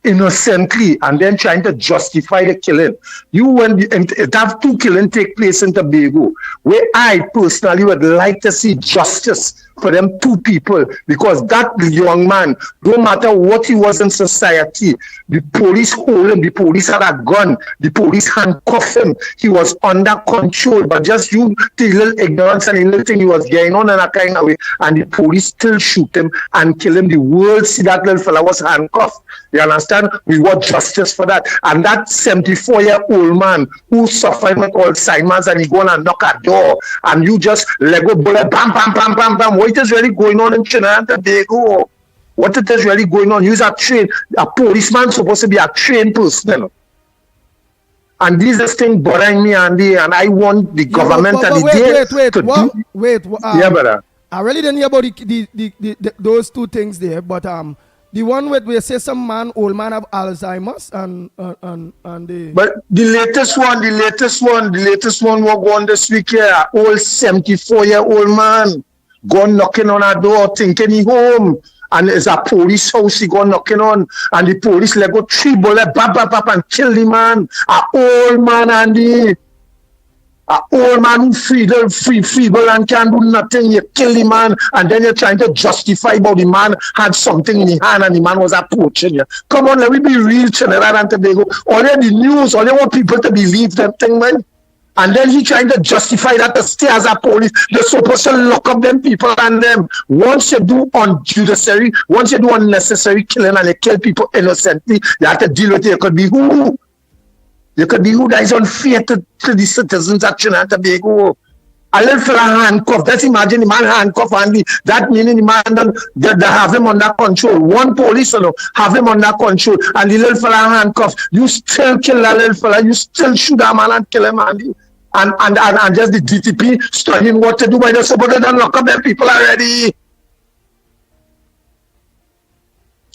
innocently and then trying to justify the killing. It have two killings take place in Tobago, where I personally would like to see justice for them two people, because that young man, no matter what he was in society, the police hold him, the police had a gun, the police handcuffed him, he was under control, but just the little ignorance and the little thing he was getting on in a kind of way, and the police still shoot him and kill him. The world see that little fella was handcuffed. You understand? We want justice for that. And that 74-year-old man who suffered with Alzheimer's, and he go and knock a door, and you just Lego bullet, bam, bam, bam, bam, bam. What is really going on in Trinidad and Tobago? What it is really going on? He's a policeman supposed to be a trained person, you know? And this is thing bothering me, Andy, and I want the government and the yeah, brother. I really didn't hear about those two things there, but the one where we say some old man have Alzheimer's and the. But the latest one will go on this week here. Old 74-year-old man gone knocking on a door, thinking he home, and there's a police house he go knocking on, and the police let go 3 bullets, and kill the man. A old man, Andy. An old man who feeble and can't do nothing, you kill the man, and then you're trying to justify about the man had something in his hand and the man was approaching you. Come on, let me be real, Trinidad and Tobago. All the news, all they want people to believe that thing, man. And then he trying to justify that to stay as a police. They're supposed to lock up them people and them. Once you do unjudiciary, once you do unnecessary killing and you kill people innocently, you have to deal with it. You could be who? You could be who that is unfair to the citizens of Trinidad and Tobago. A little fella handcuffed. Let's imagine the man handcuffed, and that meaning the man they have him under control. One police fellow have him under control, and the little fella handcuffed. You still kill that little fella. You still shoot that man and kill him, Andy. And just the DTP studying what to do by the support and lock up them people already.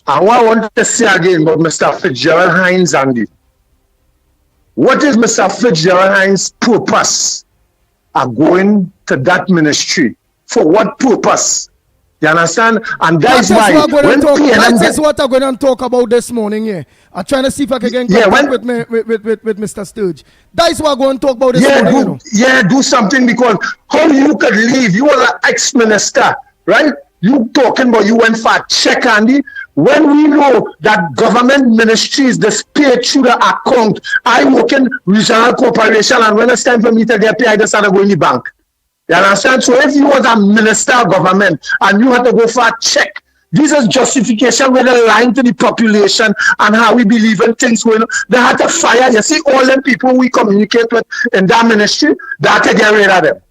And what I want to say again about Mr. Fitzgerald Hines, Andy. What is Mr. Fitzgerald Hines' purpose of going to that ministry? For what purpose? You understand? And that is why that is what I'm going to talk about this morning. Yeah, I'm trying to see if I can get in contact with Mr. Sturge. That is what I'm going to talk about this morning. Do something, because how you could leave? You were an ex-minister, right? You talking about you went for a check, Andy. When we know that government ministries pay through the account, I work in regional corporation, and when it's time for me to get paid, I just have to go in the bank. You understand? So if you was a minister of government and you had to go for a check, this is justification where they lying to the population and how we believe in things going on. They had to fire. You see, all the people we communicate with in that ministry, they had to get rid of them.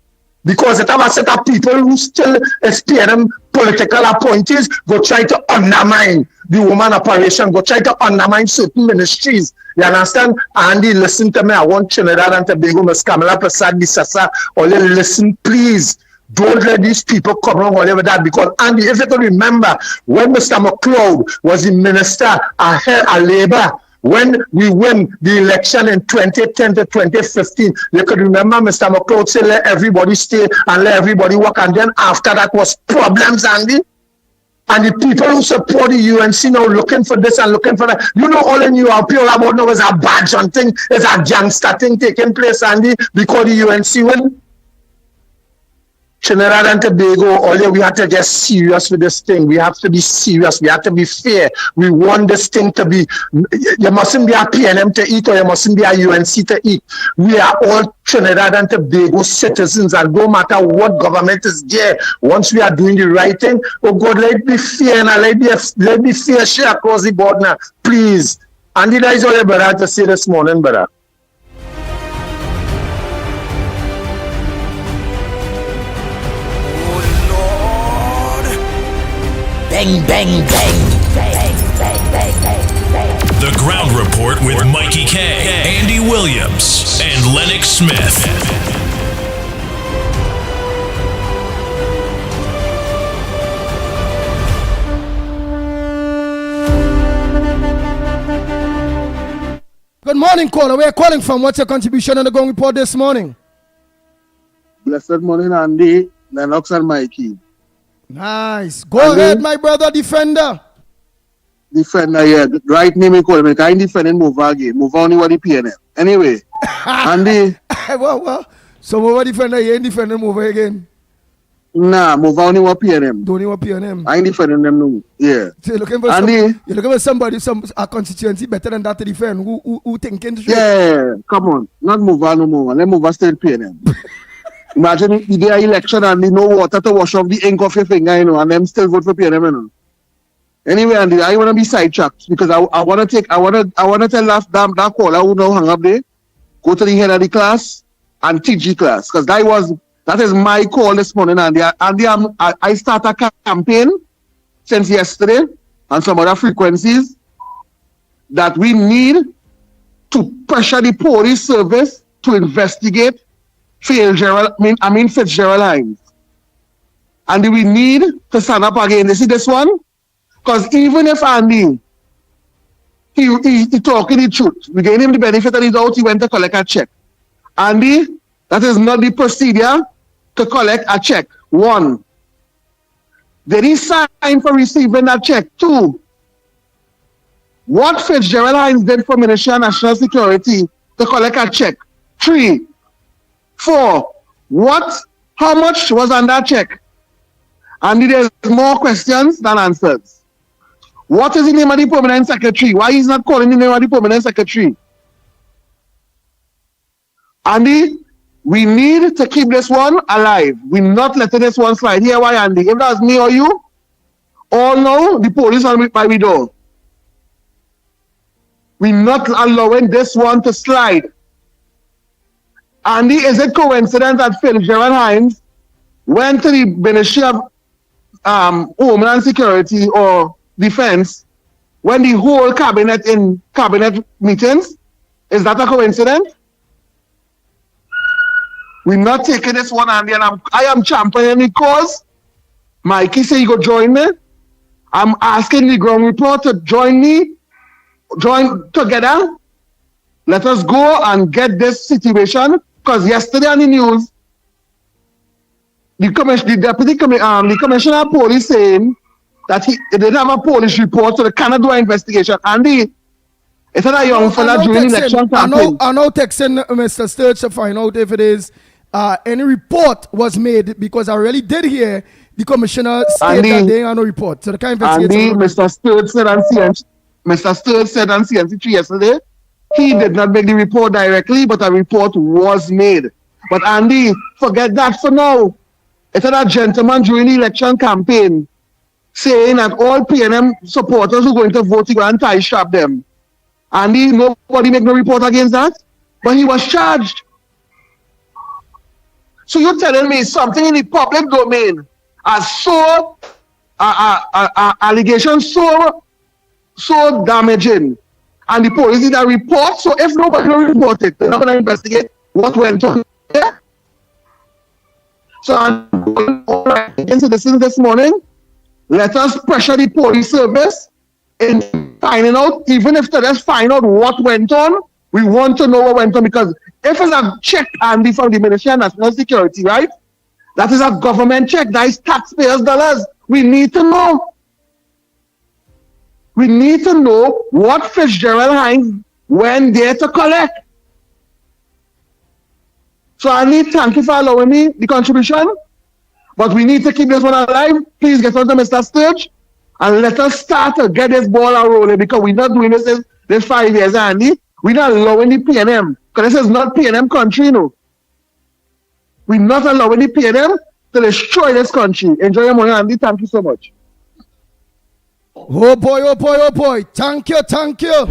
Because it have a set of people who still SPNM political appointees go try to undermine the woman operation, go try to undermine certain ministries. You understand? Andy, listen to me. I want Trinidad and Tobago, Ms. Kamala Prasad, Bisasa, all you listen, please. Don't let these people come wrong whatever that, because Andy, if you can remember, when Mr. McLeod was the minister of labor, when we win the election in 2010 to 2015, you could remember Mr. McLeod said, let everybody stay and let everybody work. And then after that was problems, Andy. And the people who support the UNC now looking for this and looking for that. You know, all in you are pure about now is a badge on thing, is a gangster thing taking place, Andy, because the UNC win. Trinidad and Tobago, all we have to get serious with this thing. We have to be serious. We have to be fair. We want this thing to be, you mustn't be a PNM to eat or you mustn't be a UNC to eat. We are all Trinidad and Tobago citizens, and no matter what government is there, once we are doing the right thing, oh God, let it be fair and let be fair share across the board now, please. Andy, that is all your brother to say this morning, brother. Bang, bang, bang, bang, bang, bang, bang, bang. The Ground Report with Mickie K, Andy Williams, and Lennox Smith. Good morning, caller. Where are you calling from? What's your contribution on the Ground Report this morning? Blessed morning, Andy, Lennox, and Mickie. Nice. Go ahead, my brother, defender. Defender, yeah. Right name you call me. I ain't defending move again. Move on with the PNM. Anyway, Andy. well. So move defender, you ain't defending move again. Nah, move on with PNM. Don't want PNM. I ain't defending them no. Yeah. So you're looking for Andy. You're looking for somebody, a constituency better than that to defend. Who thinking to Yeah, come on. Not move on no more. Let move on stay in PNM. Imagine the day election and no water to wash off the ink off your finger, you know, and them still vote for PNM, you know. Anyway, Andy, I want to be sidetracked because I want to tell that caller who now hung up there, go to the head of the class and teach the class, because that is my call this morning, Andy. Andy, I start a campaign since yesterday on some other frequencies that we need to pressure the police service to investigate Fitzgerald Hines. And we need to stand up again. You see this one? Because even if Andy, he talking the truth, we gave him the benefit of the doubt, he went to collect a check. Andy, that is not the procedure to collect a check. 1. Did he sign for receiving that check? 2. What Fitzgerald Hines did for Ministry of National Security to collect a check? 3. 4. How much was on that check? And there's more questions than answers. What is the name of the permanent secretary? Why is not calling the name of the permanent secretary? Andy, we need to keep this one alive. We're not letting this one slide. Here, why, Andy? If that's me or you, all know the police are by the door. We're not allowing this one to slide. Andy, is it coincidence that Fitzgerald Hines went to the Ministry of Homeland Security or Defense when the whole cabinet in cabinet meetings? Is that a coincidence? We're not taking this one, Andy, and I am championing the cause. Mickie say you go join me. I'm asking the Ground Report to join together. Let us go and get this situation. Because yesterday on the news, the commissioner of police saying that they didn't have a police report, so they cannot do an investigation. Andy, it's not a young fella during election campaign. I know texting Mr. Sturge to find out if it is any report was made, because I really did hear the commissioner say that they had no report. So they can't investigate. Andy, Mr. Sturge said on CNC3 yesterday, he did not make the report directly, but a report was made. But Andy, forget that for now. It's a gentleman during the election campaign saying that all PNM supporters who are going to vote, he going to tie strap them. Andy, nobody make no report against that, but he was charged. So you're telling me something in the public domain as so allegations so so damaging. And the police did a report, so if nobody will report it, they're not going to investigate what went on there. So I'm going on against this morning. Let us pressure the police service in finding out, even if they just find out what went on, we want to know what went on, because if it's a check, Andy, from the Ministry of National Security, right? That is a government check. That is taxpayers' dollars. We need to know. We need to know what Fitzgerald Hines went there to collect. So I need thank you for allowing me the contribution. But we need to keep this one alive. Please get on to Mr. Sturge and let us start to get this ball rolling, because we're not doing this 5 years, Andy. We're not allowing the PNM, because this is not PNM country, you know. We're not allowing the PNM to destroy this country. Enjoy your morning, Andy. Thank you so much. Oh boy, oh boy, oh boy. Thank you, thank you.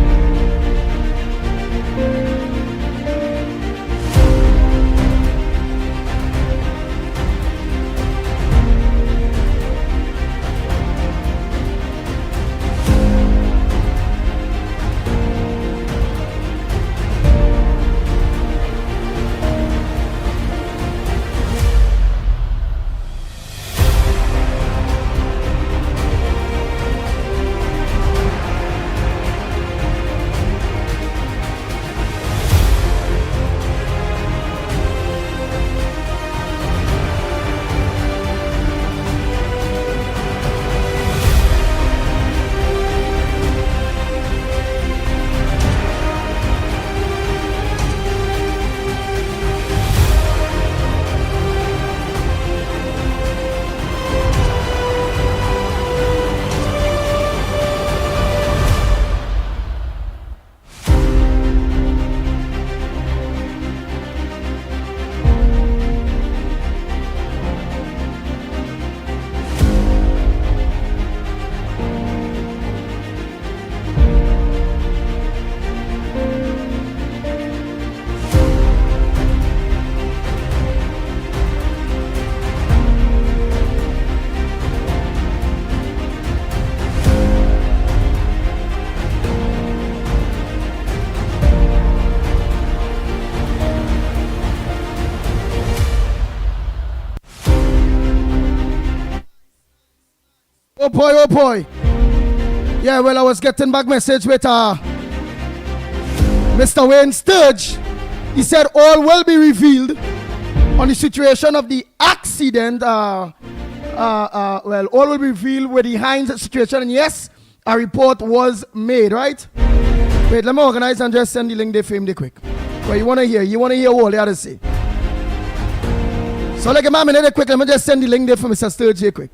Oh boy, oh boy. Yeah, well, I was getting back message with Mr. Wayne Sturge. He said all will be revealed on the situation of the accident. Well, all will be revealed with the Hines situation. And yes, a report was made, right? Wait, let me organize and just send the link there for him there quick. Well, you want to hear what they have to say. So like a minute quick, let me just send the link there for Mr. Sturge here quick.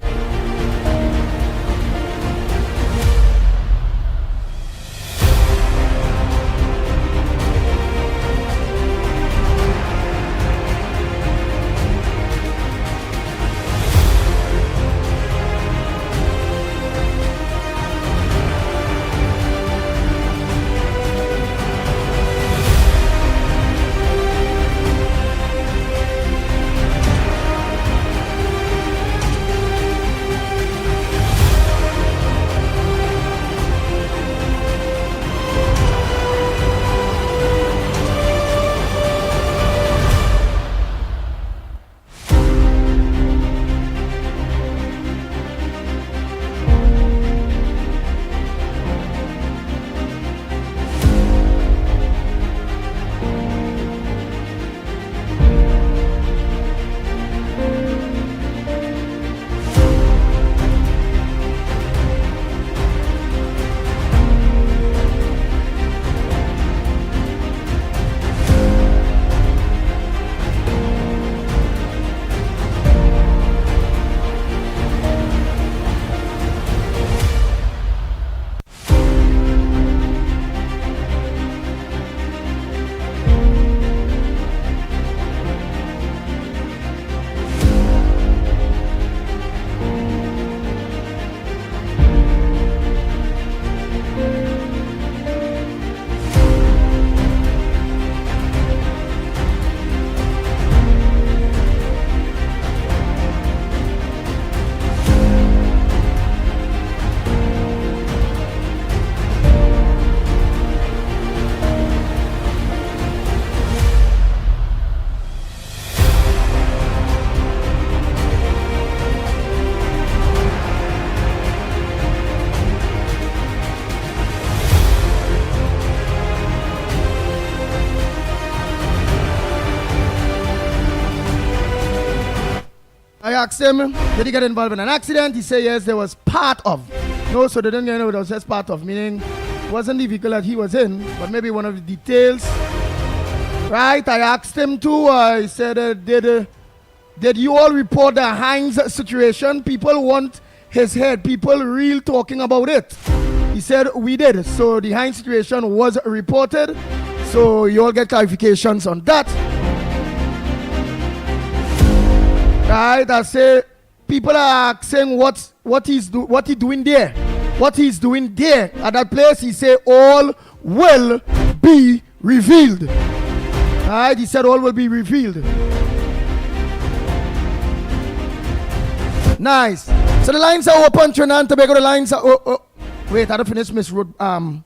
asked him, did he get involved in an accident? He said yes, there was part of. No, so they didn't get it was just part of, meaning it wasn't the vehicle that he was in, but maybe one of the details. Right, I asked him too, I said, did you all report the Heinz situation? People want his head, people real talking about it. He said, we did. So the Heinz situation was reported. So you all get clarifications on that. Right, I say, people are asking what he's doing there. What he's doing there at that place, he say all will be revealed. Right, he said all will be revealed. Nice. So the lines are open, Trinidad and Tobago. The lines are wait, I don't finish Miss Road. I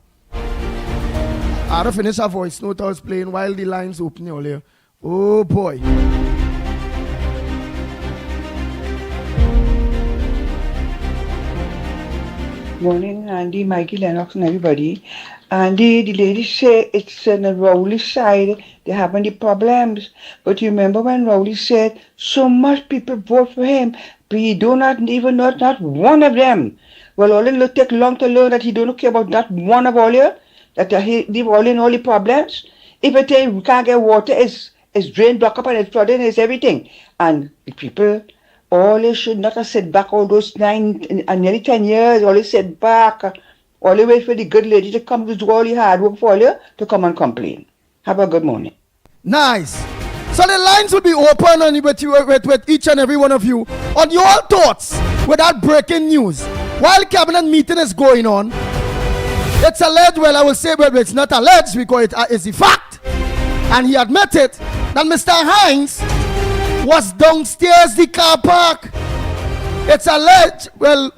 don't finish her voice note I was playing while the lines open earlier. Oh boy. Morning, Andy, Mickie, Lennox, and everybody. Andy, the lady say it's on the Rowley side they having the problems. But you remember when Rowley said so much people vote for him, but he do not even know not one of them. Well, all it take long to learn that he don't care about not one of all you, that he leave all in all the problems. If it ain't, we can't get water, it's drained back up and it's flooding, it's everything. And the people, all they should not have sit back all those 9 and nearly 10 years, all they sit back, all they wait for the good lady to come to do all the hard work for you to come and complain. Have a good morning. Nice. So the lines will be open on with each and every one of you on your thoughts with that breaking news. While cabinet meeting is going on, it's alleged, well I will say, but it's not alleged because it is a fact. And he admitted that Mr. Heinz was downstairs the car park. It's alleged, well,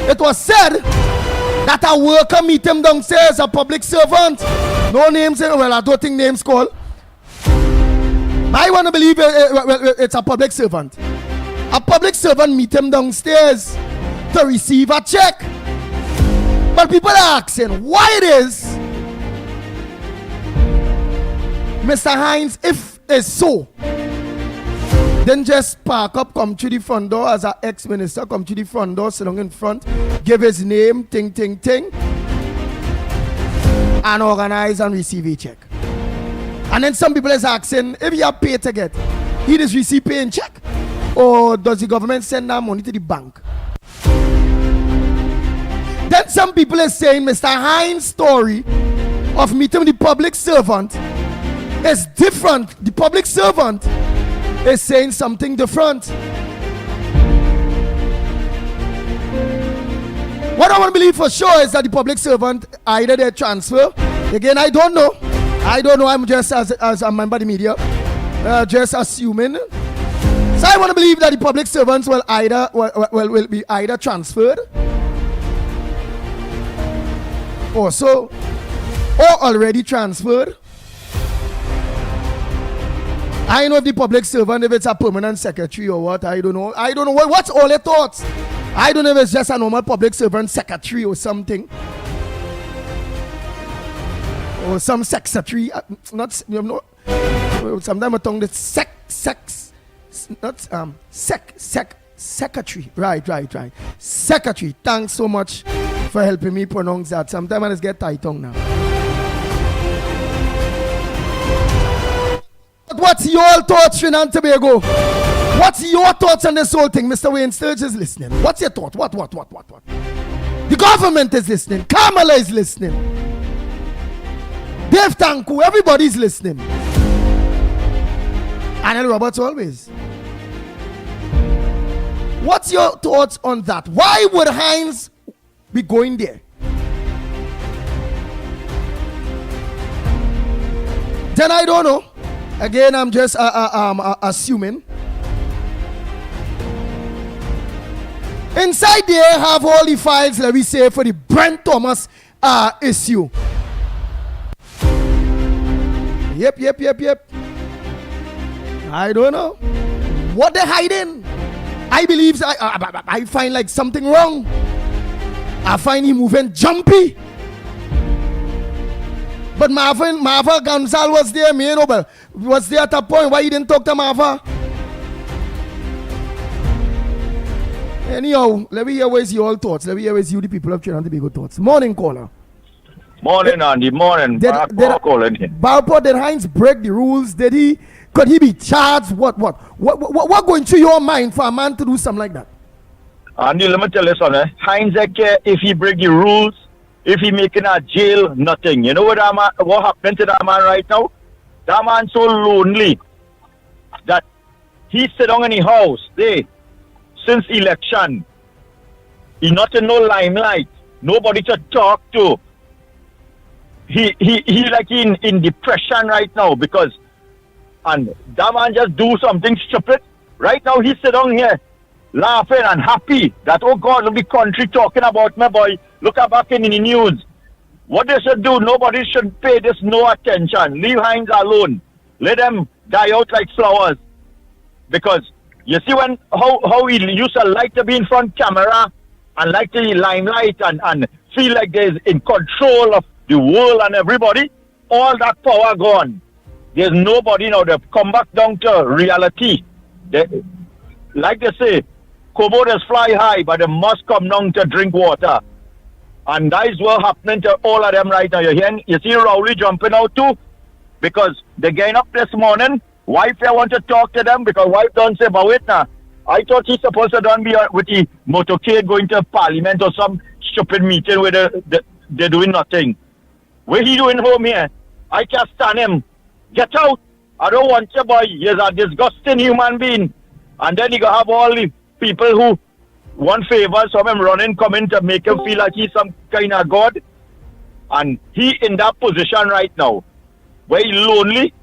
it was said that a worker meet him downstairs, a public servant. No names, well, I don't think names called. I want to believe it's a public servant. A public servant meet him downstairs to receive a check. But people are asking why it is Mr. Heinz, if it's so, then just park up, come to the front door as an ex-minister, come to the front door, sit down in front, give his name, ting, and organize and receive a check. And then some people is asking, if you have paid to get, he just receive pay and check? Or does the government send that money to the bank? Then some people is saying Mr. Heinz' story of meeting the public servant is different. The public servant is saying something different. What I want to believe for sure is that the public servant either they transfer. Again, I don't know. I'm just as a member of the media, just assuming. So I want to believe that the public servants will be either transferred or already transferred. I know if the public servant, if it's a permanent secretary or what, I don't know. What's all your thoughts? I don't know if it's just a normal public servant secretary or something. Or some secretary. Sometimes I tongue the secretary. Right. Secretary. Thanks so much for helping me pronounce that. Sometimes I just get tight tongue now. What's your thoughts, Trinidad and Tobago? What's your thoughts on this whole thing? Mr. Wayne Sturge is listening. What's your thought? What? The government is listening. Kamala is listening. Dave Tanku, everybody's listening. Anel Roberts always. What's your thoughts on that? Why would Heinz be going there? Then I don't know. Again, I'm just assuming. Inside there have all the files, let me say, for the Brent Thomas issue. Yep. I don't know. What they're hiding? I believe I find like something wrong. I find him moving jumpy. But Marva Gonzalez was there, was there at a point why he didn't talk to Marva? Anyhow, let me hear where's your thoughts. Let me hear where's you, the people of Trinidad and Tobago thoughts. Morning, caller. Morning, Andy. Morning. Barpo, did Hines break the rules? Could he be charged? What going through your mind for a man to do something like that? Andy, let me tell you something. Hines, if he break the rules, if he making a jail, nothing. You know what happened to that man right now? That man so lonely that he sit down in his house there since election. He not in no limelight. Nobody to talk to. He like in depression right now because and that man just do something stupid. Right now he sit down here laughing and happy that oh God, look the country talking about my boy. Look back in the news. What they should do, nobody should pay this no attention. Leave Hines alone. Let them die out like flowers. Because you see when how he used to like to be in front camera and like the limelight and feel like they're in control of the world and everybody, all that power gone. There's nobody now. They've come back down to reality. Like they say, commoders fly high, but they must come down to drink water. And that is what's happening to all of them right now. You see Rowley jumping out too? Because they're getting up this morning. Wife, I want to talk to them because wife don't say about it now. I thought he's supposed to don't be with the motorcade going to parliament or some stupid meeting where they're doing nothing. What he doing home here? I can't stand him. Get out. I don't want you, boy. He's a disgusting human being. And then you gonna have all the people who want favors from him coming to make him feel like he's some kind of god. And he in that position right now, where he lonely,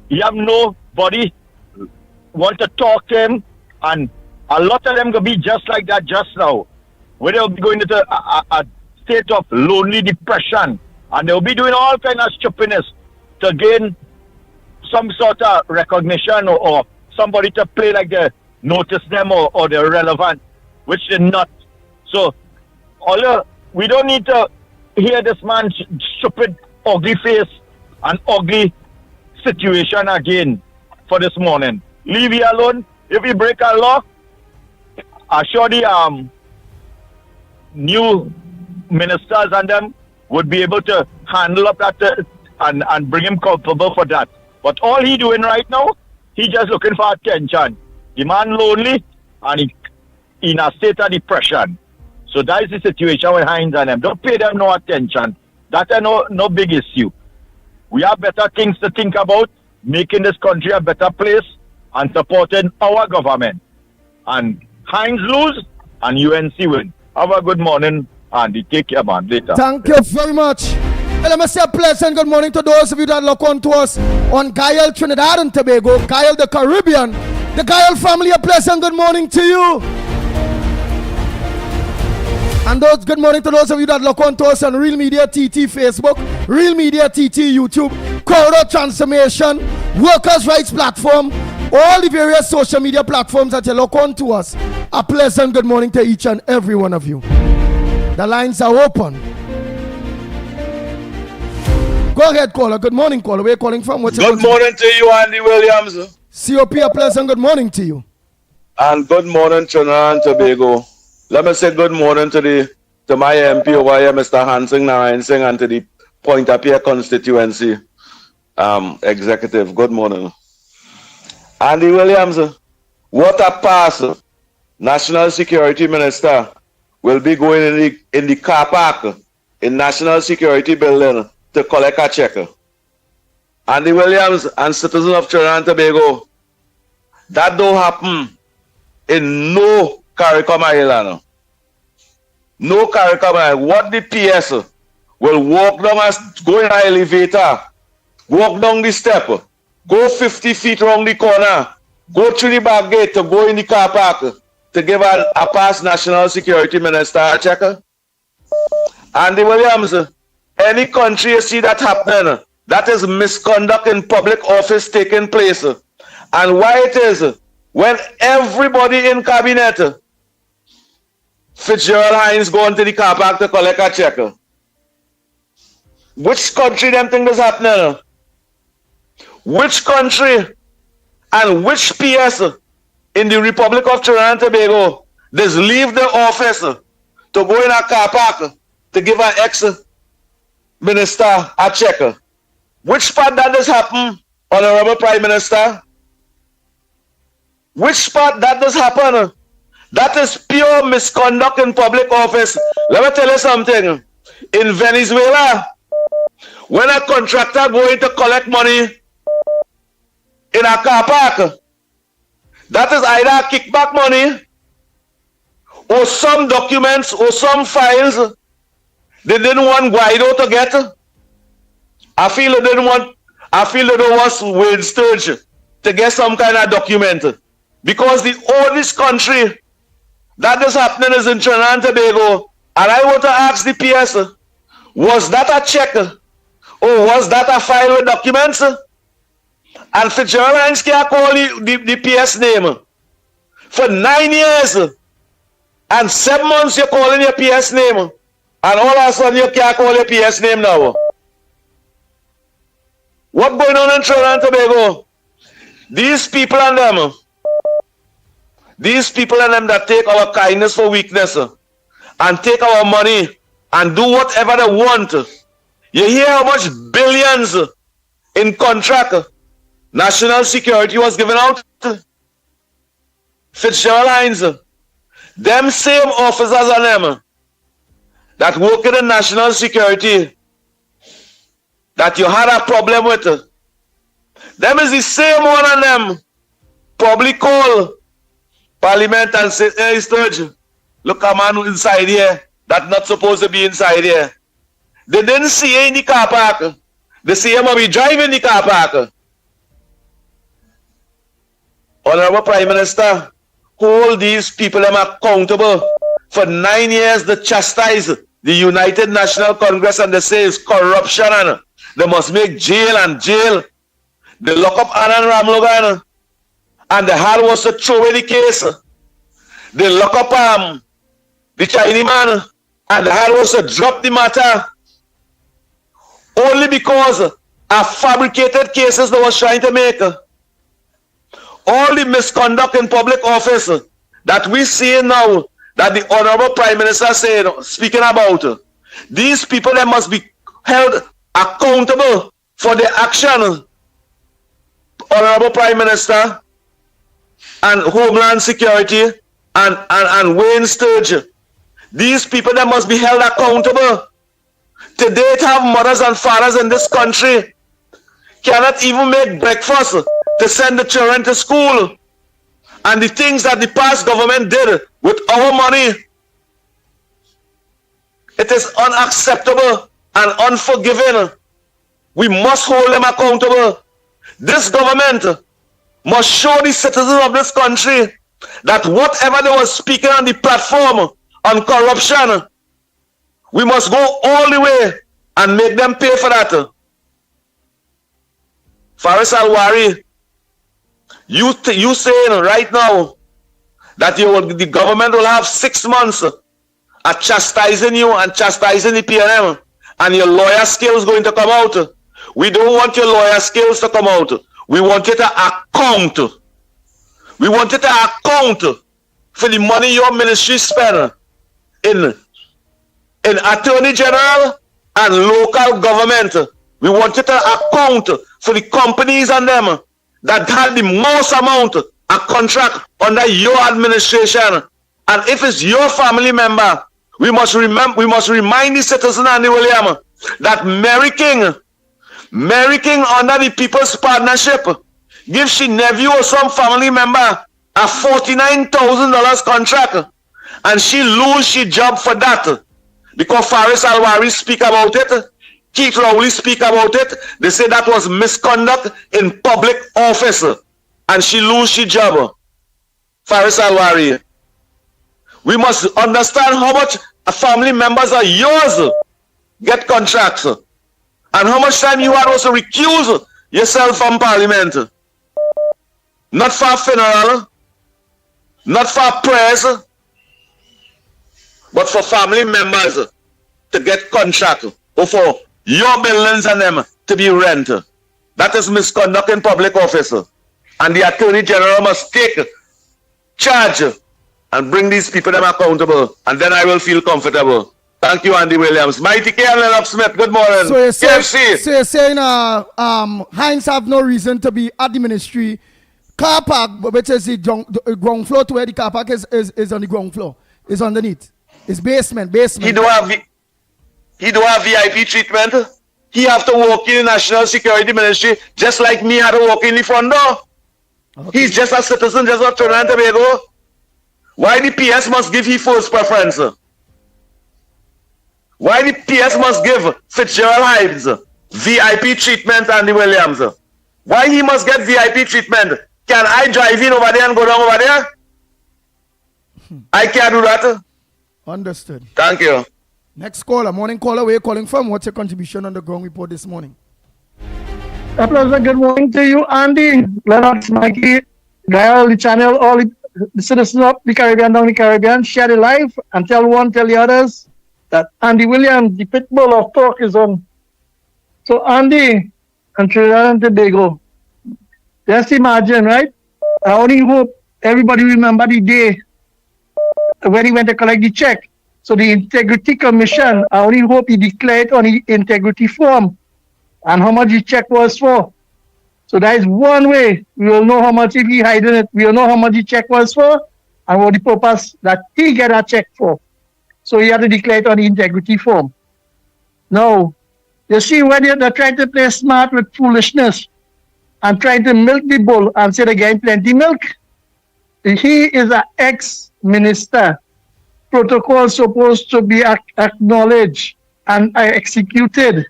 he have nobody want to talk to him, and a lot of them gonna be just like that just now, where they'll be going into a state of lonely depression, and they'll be doing all kind of stupidness to gain some sort of recognition or somebody to play like they notice them or they're relevant, which they're not. So, we don't need to hear this man's stupid, ugly face and ugly situation again for this morning. Leave you alone. If you break a law, I'm sure the new ministers and them would be able to handle up that and bring him culpable for that. But all he doing right now, he just looking for attention. The man lonely and he in a state of depression. So that is the situation with Hines and them. Don't pay them no attention. That's no big issue. We have better things to think about, making this country a better place and supporting our government. And Hines lose and UNC win. Have a good morning, Andy. Take care, man. Later. Thank you very much. Well, let me say a pleasant good morning to those of you that look on to us on Gael, Trinidad and Tobago, Gael the Caribbean. The Gael family, a pleasant good morning to you. And those good morning to those of you that look on to us on Real Media TT Facebook, Real Media TT YouTube, Corridor Transformation, Workers' Rights Platform, all the various social media platforms that you look on to us. A pleasant good morning to each and every one of you. The lines are open. Go ahead, caller. Good morning, caller. Where are you calling from? Good morning to you, Andy Williams. COP, a pleasant good morning to you. And good morning, Trinidad and Tobago. Let me say good morning to my MP over here, Mr. Hansing Narayan Singh, and to the Point of Pierre constituency executive. Good morning. Andy Williams, what a pass National Security Minister will be going in the car park in National Security Building to collect a check. Andy Williams and citizens of Trinidad and Tobago, that don't happen in no CARICOM Island. No CARICOM Island. What the PS will walk down, go in an elevator, walk down the step, go 50 feet around the corner, go through the back gate to go in the car park to give a past National Security Minister a check. Andy Williams, any country you see that happening, that is misconduct in public office taking place. And why it is, when everybody in cabinet, Fitzgerald Hines going to the car park to collect a check. Which country them think is happening? Which country and which PS in the Republic of Trinidad and Tobago Just leave the office to go in a car park to give an ex-minister a check. Which part that does happen, Honorable Prime Minister? Which part that does happen? That is pure misconduct in public office. Let me tell you something. In Venezuela, when a contractor going to collect money in a car park, that is either kickback money or some documents or some files they didn't want Guaido to get. I feel they don't want Wayne Sturge to get some kind of document. Because the oldest country that is happening is in Trinidad and Tobago. And I want to ask the PS, was that a check or was that a file with documents? And Fitzgerald Hines can't call the PS name. For 9 years and 7 months you're calling your PS name. And all of a sudden you can't call your PS name now. What going on in Trinidad and Tobago? These people and them that take our kindness for weakness and take our money and do whatever they want. You hear how much billions in contract national security was given out? Fitzgerald Hines, them same officers and them that work in the national security that you had a problem with, them is the same one of them probably call Parliament and say, hey Sturge, look a man inside here that's not supposed to be inside here. They didn't see him in the car park. They see him be driving the car park. Honorable Prime Minister, hold these people them accountable. For 9 years they chastise the United National Congress and they say it's corruption and they must make jail and jail. They lock up Anand Ramlogan and the hard was to throw away the case. They lock up the Chinese man and the hard was to drop the matter. Only because of fabricated cases they was trying to make. All the misconduct in public office that we see now, that the Honorable Prime Minister said, speaking about, these people they must be held accountable for their action. Honorable Prime Minister and Homeland Security and Wayne Sturge, these people they must be held accountable. To date, have mothers and fathers in this country cannot even make breakfast to send the children to school. And the things that the past government did with our money, it is unacceptable and unforgiving. We must hold them accountable. This government must show the citizens of this country that whatever they were speaking on the platform on corruption, we must go all the way and make them pay for that. Faris Alwari, you saying right now that the government will have 6 months at chastising you and chastising the PNM and your lawyer skills going to come out. We don't want your lawyer skills to come out. We want you to account. We want you to account for the money your ministry spent in Attorney General and local government. We want you to account for the companies and them that had the most amount of contract under your administration. And if it's your family member, we must remind the citizen Andy William that Mary King under the People's Partnership give she nephew or some family member a $49,000 contract and she lose she job for that. Because Faris Alwari speak about it, Keith Rowley speak about it, they say that was misconduct in public office and she lose she job. Faris Alwari. We must understand how much family members of yours get contracts and how much time you had also recuse yourself from Parliament. Not for funeral, not for prayers, but for family members to get contract or for your buildings and them to be rent. That is misconduct in public office. And the Attorney General must take charge and bring these people them accountable, and then I will feel comfortable. Thank you, Andy Williams. Mighty K and Lennox Smith, good morning. So you're KFC. saying Heinz have no reason to be at the ministry. Car park, which is the ground floor to where the car park is on the ground floor. It's underneath. It's basement. He do have VIP treatment. He have to walk in the National Security Ministry just like me had to walk in the front door. Okay. He's just a citizen, just like Trinidad and Tobago. Why the PS must give he first preference? Why the PS must give Fitzgerald Hives VIP treatment and the Williams? Why he must get VIP treatment? Can I drive in over there and go down over there? I can't do that. Understood. Thank you. Next caller, morning caller, where you calling from? What's your contribution on the ground report this morning? A pleasant good morning to you, Andy, Lennox, Mickie, Gael, the channel, all the citizens of the Caribbean, down the Caribbean. Share the live and tell the others that Andy Williams, the pit bull of talk, is on. So Andy and Trinidad and Tobago, just imagine, right? I only hope everybody remember the day when he went to collect the check. So the Integrity Commission, I only hope he declared on the integrity form and how much the check was for. So that is one way we will know how much, if he hiding it, we will know how much the check was for and what the purpose that he get a check for. So he had to declare it on the integrity form. Now, you see when they're trying to play smart with foolishness and trying to milk the bull and say they're getting plenty milk, he is an ex-minister. Protocol supposed to be acknowledged and executed.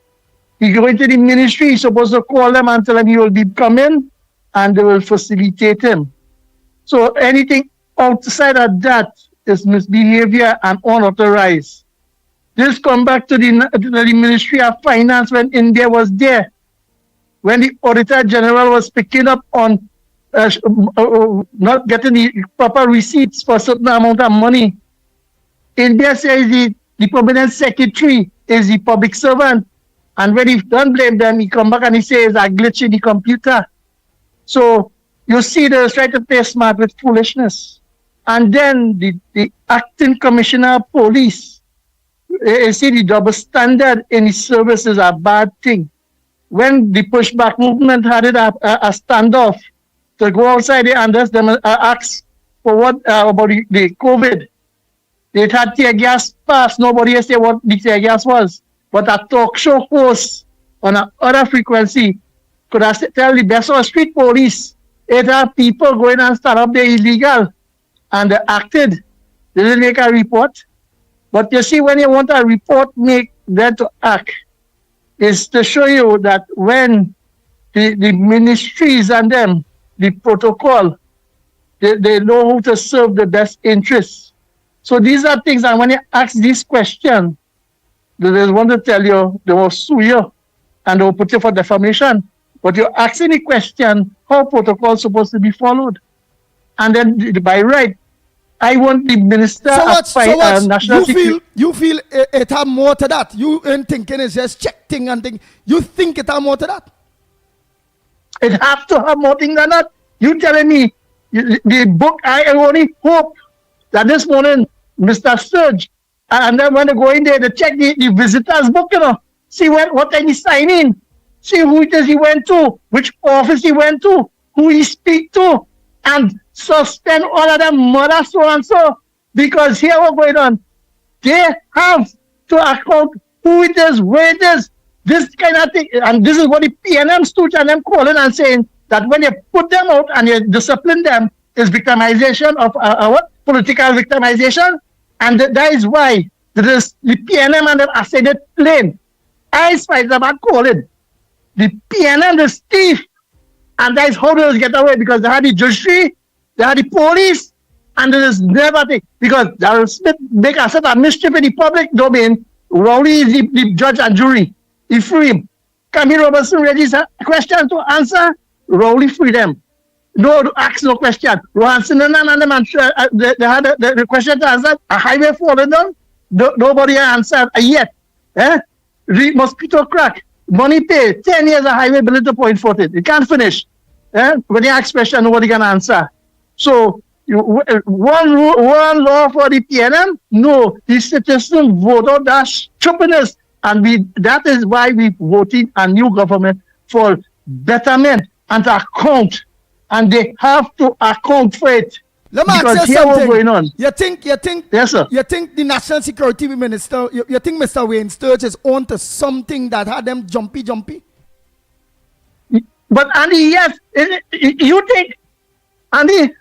He go into the ministry, he's supposed to call them and tell them he will be coming and they will facilitate him. So anything outside of that is misbehavior and unauthorized. This come back to the Ministry of Finance when India was there. When the Auditor General was picking up on not getting the proper receipts for a certain amount of money. India says the permanent secretary is the public servant. And when he don't blame them, he come back and he says a glitch in the computer. So you see they're trying to play smart with foolishness. And then the acting commissioner of police, you see the double standard in his service is a bad thing. When the pushback movement had it a standoff to go outside and ask for what about the COVID. They had tear gas pass. Nobody has said what the tear gas was. But a talk show host on another frequency could have tell the best of street police. It had people going and stand up there illegal. And they acted. They didn't make a report. But you see, when you want a report make them to act, is to show you that when the ministries and them, the protocol, they know how to serve the best interests. So these are things, and when you ask this question, they want to tell you, they will sue you, and they will put you for defamation. But you're asking the question, how protocol is supposed to be followed? And then by right, I want the Minister of National Security. You feel it have more to that? You ain't thinking it's just check thing and thing. You think it have more to that? It have to have more thing than that. You telling me the book, I only hope that this morning, Mr. Surge, and then when they go in there, they check the visitor's book, see what time he sign in, see who it is he went to, which office he went to, who he speak to, and suspend all of them mother so and so, because here what's going on. They have to account who it is, where it is, this kind of thing, and this is what the PNM stooge and them calling and saying that when you put them out and you discipline them, is victimization of what? Political victimization, and that is why the PNM and them are saying it plain. I spice about calling the PNM the thief, and that is how they get away, because they had the judiciary, they had the police, and there is never thing, because Darrell Smith make a set of mischief in the public domain. Rowley is the judge and jury. He free him. Camille Robertson raises a question to answer. Rowley free them. No, ask no question. Rohanson and them, they had the question to answer. A highway falling down. Nobody answered yet. Mosquito crack. Money paid. 10 years of highway building to point 14. It can't finish. When you ask question, nobody can answer. So one law for the PNM? No, the citizens vote out that stupidness. And that is why we voted a new government for betterment and account. And they have to account for it. Let me because ask you here something. What's going on. You think, yes, sir. You think the National Security Minister, you think Mr. Wayne Sturge is on to something that had them jumpy? But Andy, yes, you think, Andy,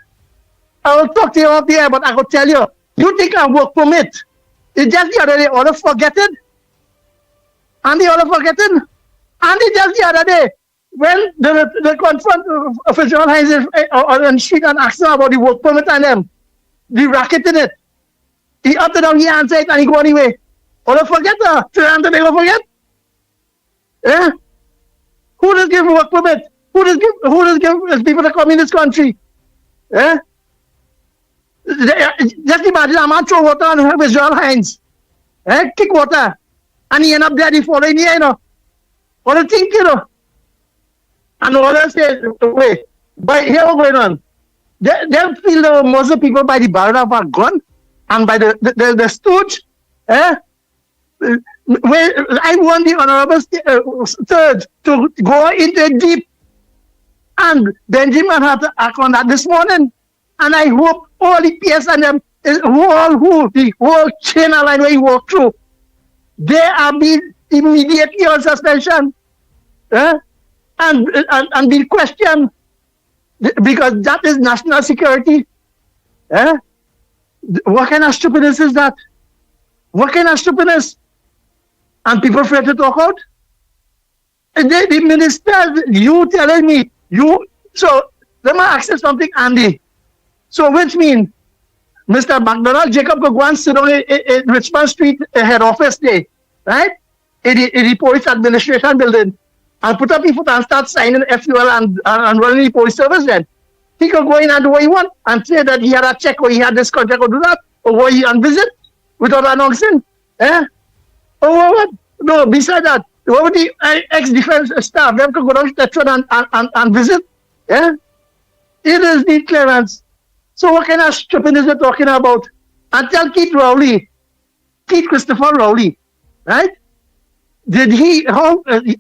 I will talk to you off the air, but I will tell you, you think a work permit, it's just the other day, all forgetting? Andy, all forgetting? Andy, just the other day, when they confront official Heinz on the street and ask them about the work permit and them, the racket in it, he up and down, he answer it and he go anyway. All forget, Trinidad and Tobago forget? Eh? Who does give work permit? Who does give people to come in this country? Eh? Just imagine a man throw water on visual Heinz. Eh? Kick water. And he end up there the following year, you know. What do you think, you know? And all that say, wait, but here what's going on? They feel most of the people by the barrel of a gun and by the stooge. Eh? I want the Honorable Third to go into deep, and Benjamin had to act on that this morning. And I hope all the PS and them, the whole chain of line where he walk through, they are being immediately on suspension, and be questioned because that is national security. What kind of stupidness is that? What kind of stupidness? And people afraid to talk out? The minister, you telling me, so let me ask you something, Andy. So which means, Mr. McDonald, Jacob could go and sit down in Richmond Street head office day, right? In the police administration building, and put up his foot and start signing FUL and running the police service then. He could go in and do what he want and say that he had a check or he had this contract or do that, or go and visit without announcing. Oh, what? No, besides that, what would the ex-defense staff, they could go down to the and visit? Yeah? It is need clearance. So what kind of stupidness are talking about? And tell Keith Christopher Rowley, right? Did he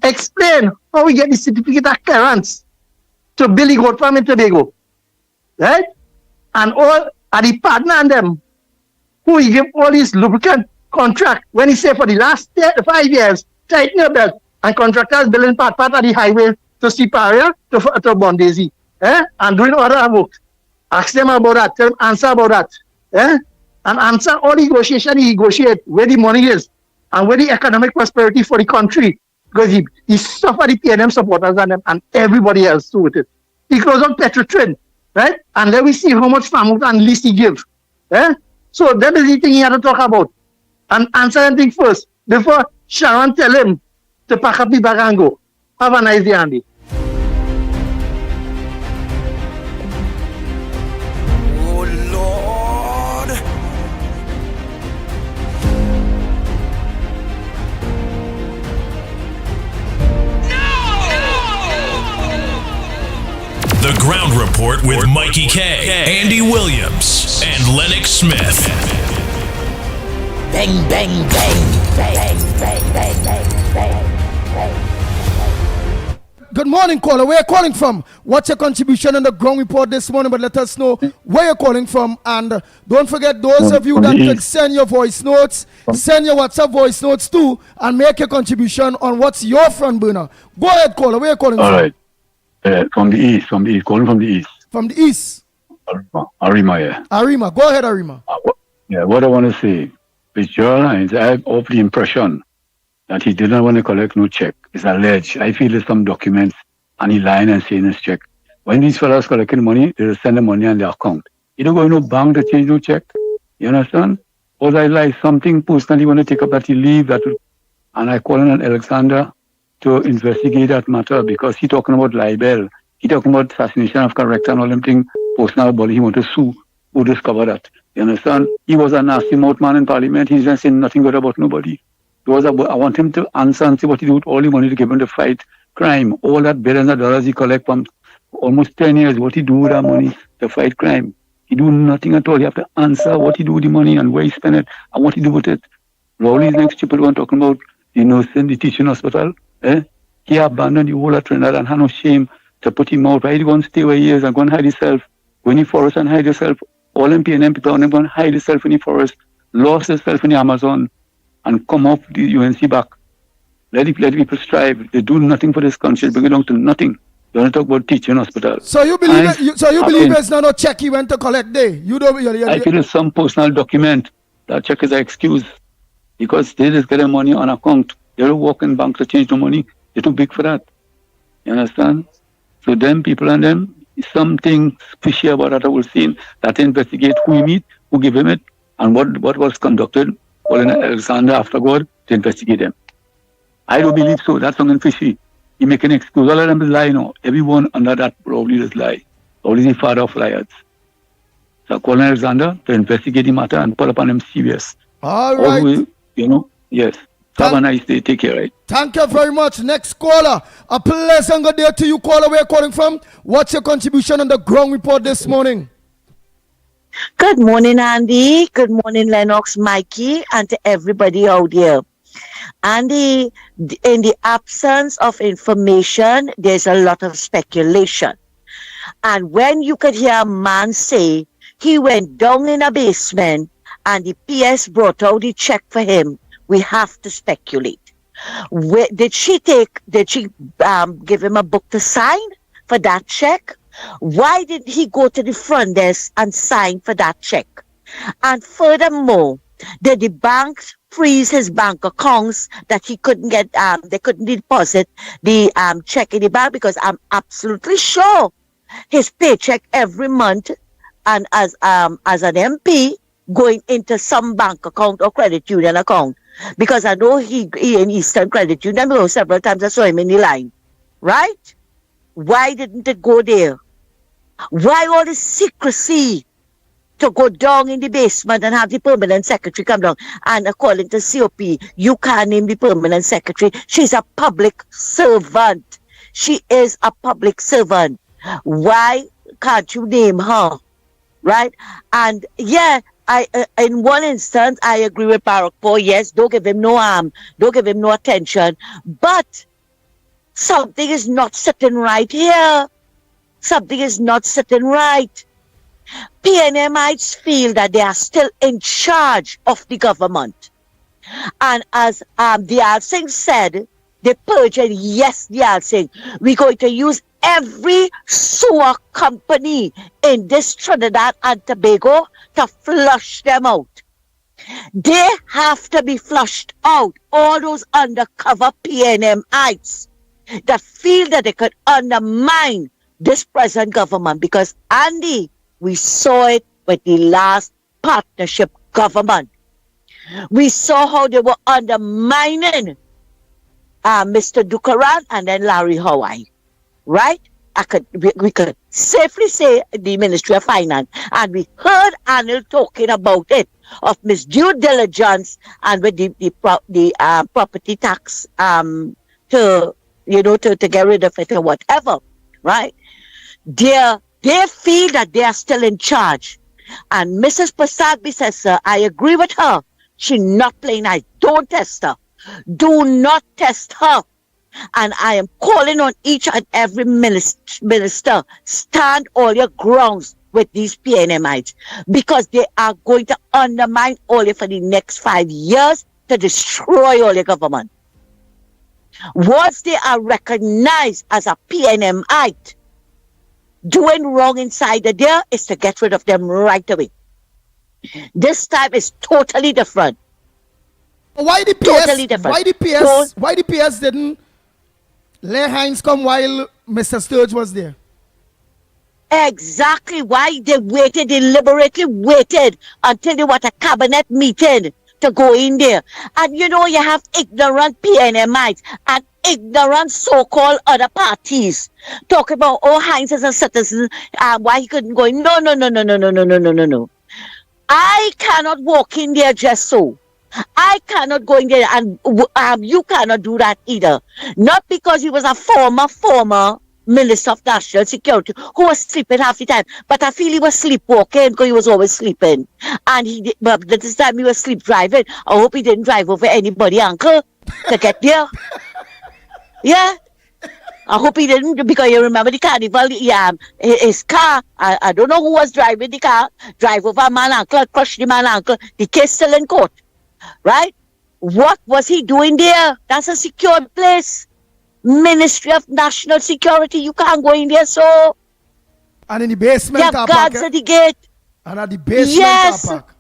explain how he get the certificate of clearance to Billy Goat Farm in Tobago? Right? And all are the partner and them who he give all these lubricant contract when he say for the last 5 years, tighten your belt, and contractors building part of the highway to Siparia to Bondesi, and doing other work. Ask them about that, tell them answer about that, and answer all the negotiation he negotiate where the money is and where the economic prosperity for the country, because he suffered the PNM supporters and everybody else too with it. He closed on Petrotrin, right? And let we see how much farm and lease he give. So that is the thing he had to talk about. And answer anything first before Sharon tell him to pack up the bag and go. Have a nice day, Andy. Oh Lord. The Ground Report with Mickie K, Andy Williams, and Lennox Smith. Bang, bang, bang, bang, bang, bang, bang, bang. Good morning, caller. Where are you calling from? What's your contribution on the Ground Report this morning? But let us know where you're calling from. And don't forget, those of you that can send your voice notes, send your WhatsApp voice notes too, and make your contribution on what's your front burner. Go ahead, caller. Where are you calling from? All right. From the east, calling from the east. From the east? Arima, yeah. Arima. Go ahead, Arima. What I want to say, with Joel Hines, I have of the impression that he didn't want to collect no check. It's alleged. I feel there's some documents and he lying and saying his check. When these fellas collecting money, they just send the money on their account. You don't go in no bank to change no check. You understand? Or I like something personally want to take up that he leave that, and I call on Alexander to investigate that matter because he talking about libel. He talking about assassination of character and all them things, personal body. He want to sue who discover that. You understand? He was a nasty mouth man in Parliament. He's just saying nothing good about nobody. I want him to answer and say what he do with all the money to give him to fight crime. All that billions of dollars he collect from almost 10 years, what he do with that money to fight crime. He do nothing at all. You have to answer what he do with the money and where he spend it and what he do with it. Rowley's next stupid one talking about the nursing, the teaching hospital. He abandoned the whole of Trinidad and had no shame to put him out. Why he go and stay where he is and go and hide himself? Go in the forest and hide yourself. All them PNM people on them go and hide himself in the forest, lost himself in the Amazon and come up the UNC back. Let the people strive. They do nothing for this country. They bring it down to nothing. You want to talk about teaching hospital. So you believe believe it's not a check he went to collect there? You don't. I feel it's some personal document. That check is an excuse because they just get their money on account. They don't walk in bank to change the money. They're too big for that. You understand? So them people and them, something fishy about that whole scene. That investigate who he meet, who give him it, and what was conducted. Well, Alexander afterward to investigate them. I don't believe so. That's something fishy. He make an excuse. All of them is lying now. Everyone under that probably is lie. Probably the father of liars. So call Alexander to investigate the matter and put upon him serious. All right. Always, yes. Have a nice day. Take care, right? Thank you very much. Next caller. A pleasant good day to you, caller. Where you calling from? What's your contribution on the ground report this morning? Good morning, Andy. Good morning, Lennox, Mikey, and to everybody out there. Andy, in the absence of information, there's a lot of speculation. And when you could hear a man say he went down in a basement and the PS brought out the check for him, we have to speculate. Did she give him a book to sign for that check? Why did he go to the front desk and sign for that check? And furthermore, did the bank freeze his bank accounts that he couldn't get, they couldn't deposit the check in the bank? Because I'm absolutely sure his paycheck every month and as an MP going into some bank account or credit union account. Because I know he in Eastern Credit Union, because several times I saw him in the line. Right? Why didn't it go there? Why all the secrecy to go down in the basement and have the permanent secretary come down? And according to COP, you can't name the permanent secretary. She's a public servant. She is a public servant. Why can't you name her? Right? And yeah, in one instance, I agree with Barack Poe. Yes, don't give him no arm, don't give him no attention. But something is not sitting right here. Something is not sitting right. PNMites feel that they are still in charge of the government. And as Diyal Singh said, they purged, and yes, Diyal Singh, we're going to use every sewer company in this Trinidad and Tobago to flush them out. They have to be flushed out. All those undercover PNMites that feel that they could undermine this present government. Because, Andy, we saw it with the last partnership government. We saw how they were undermining Mr. Dukaran and then Larry Hawaii. Right? We could safely say the Ministry of Finance. And we heard Anil talking about it, of Miss Due Diligence and with the property tax to get rid of it or whatever. Right? They feel that they are still in charge. And Mrs. Pasagbi says, sir, I agree with her. She's not playing nice. Don't test her. Do not test her. And I am calling on each and every minister, stand all your grounds with these PNMites, because they are going to undermine all you for the next 5 years to destroy all your government. Once they are recognized as a PNMite, doing wrong inside the there is to get rid of them right away. This time is totally different. Why the PS? Totally different. Why the PS didn't let Hines come while Mr. Sturge was there? Exactly why they deliberately waited until they were at a cabinet meeting to go in there. And you have ignorant PNMites and ignorant so-called other parties talking about, Hines is a citizen, why he couldn't go in. No. I cannot walk in there just so. I cannot go in there, and you cannot do that either. Not because he was a former Minister of National Security, who was sleeping half the time. But I feel he was sleepwalking because he was always sleeping. And but this time he was sleep driving. I hope he didn't drive over anybody, uncle, to get there. Yeah. I hope he didn't, because you remember the carnival, his car, I don't know who was driving the car, drive over a man uncle, crush the man uncle, the case still in court, right? What was he doing there? That's a secured place. Ministry of National Security, you can't go in there, so. And in the basement car park. Guards at the gate. And at the basement car park.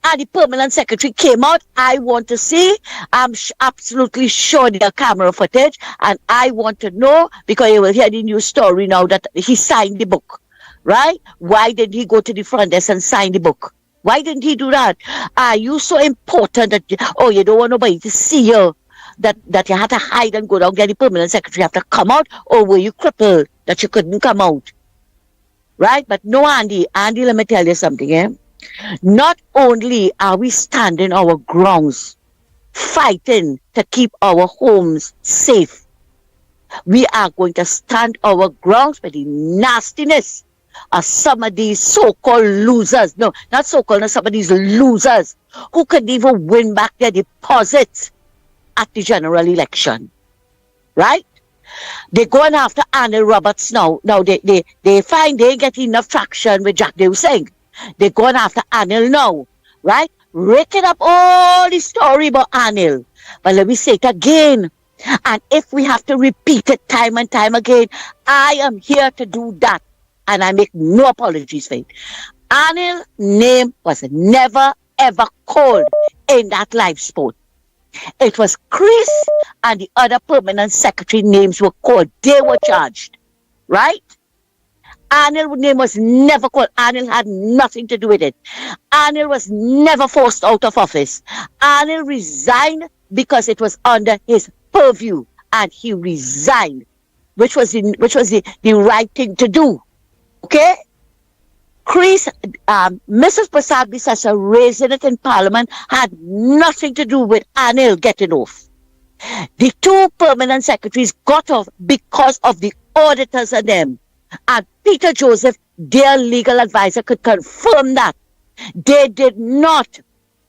And the permanent secretary came out. I want to see. I'm absolutely sure there are camera footage. And I want to know, because you will hear the news story now, that he signed the book. Right? Why did he go to the front desk and sign the book? Why didn't he do that? Are you so important that, you don't want nobody to see you? That you had to hide and go down there, the permanent secretary have to come out? Or were you crippled that you couldn't come out? Right? But no, Andy, let me tell you something, eh? Not only are we standing our grounds, fighting to keep our homes safe, we are going to stand our grounds with the nastiness of some of these so-called losers. No, not so-called, no, some of these losers who could even win back their deposits at the general election. Right? They're going after Anil Roberts now. Now they find they get enough traction with Jack Dew Singh. They're going after Anil now, right? Raking up all the story about Anil. But let me say it again. And if we have to repeat it time and time again, I am here to do that. And I make no apologies for it. Anil's name was never, ever called in that live sport. It was Chris and the other permanent secretary names were called. They were charged, right? Anil's name was never called. Anil had nothing to do with it. Anil was never forced out of office. Anil resigned because it was under his purview, and he resigned, which was the right thing to do. Okay? Chris, Mrs. Prasad Bisasa raising it in Parliament had nothing to do with Anil getting off. The two permanent secretaries got off because of the auditors and them. And Peter Joseph, their legal advisor, could confirm that. They did not.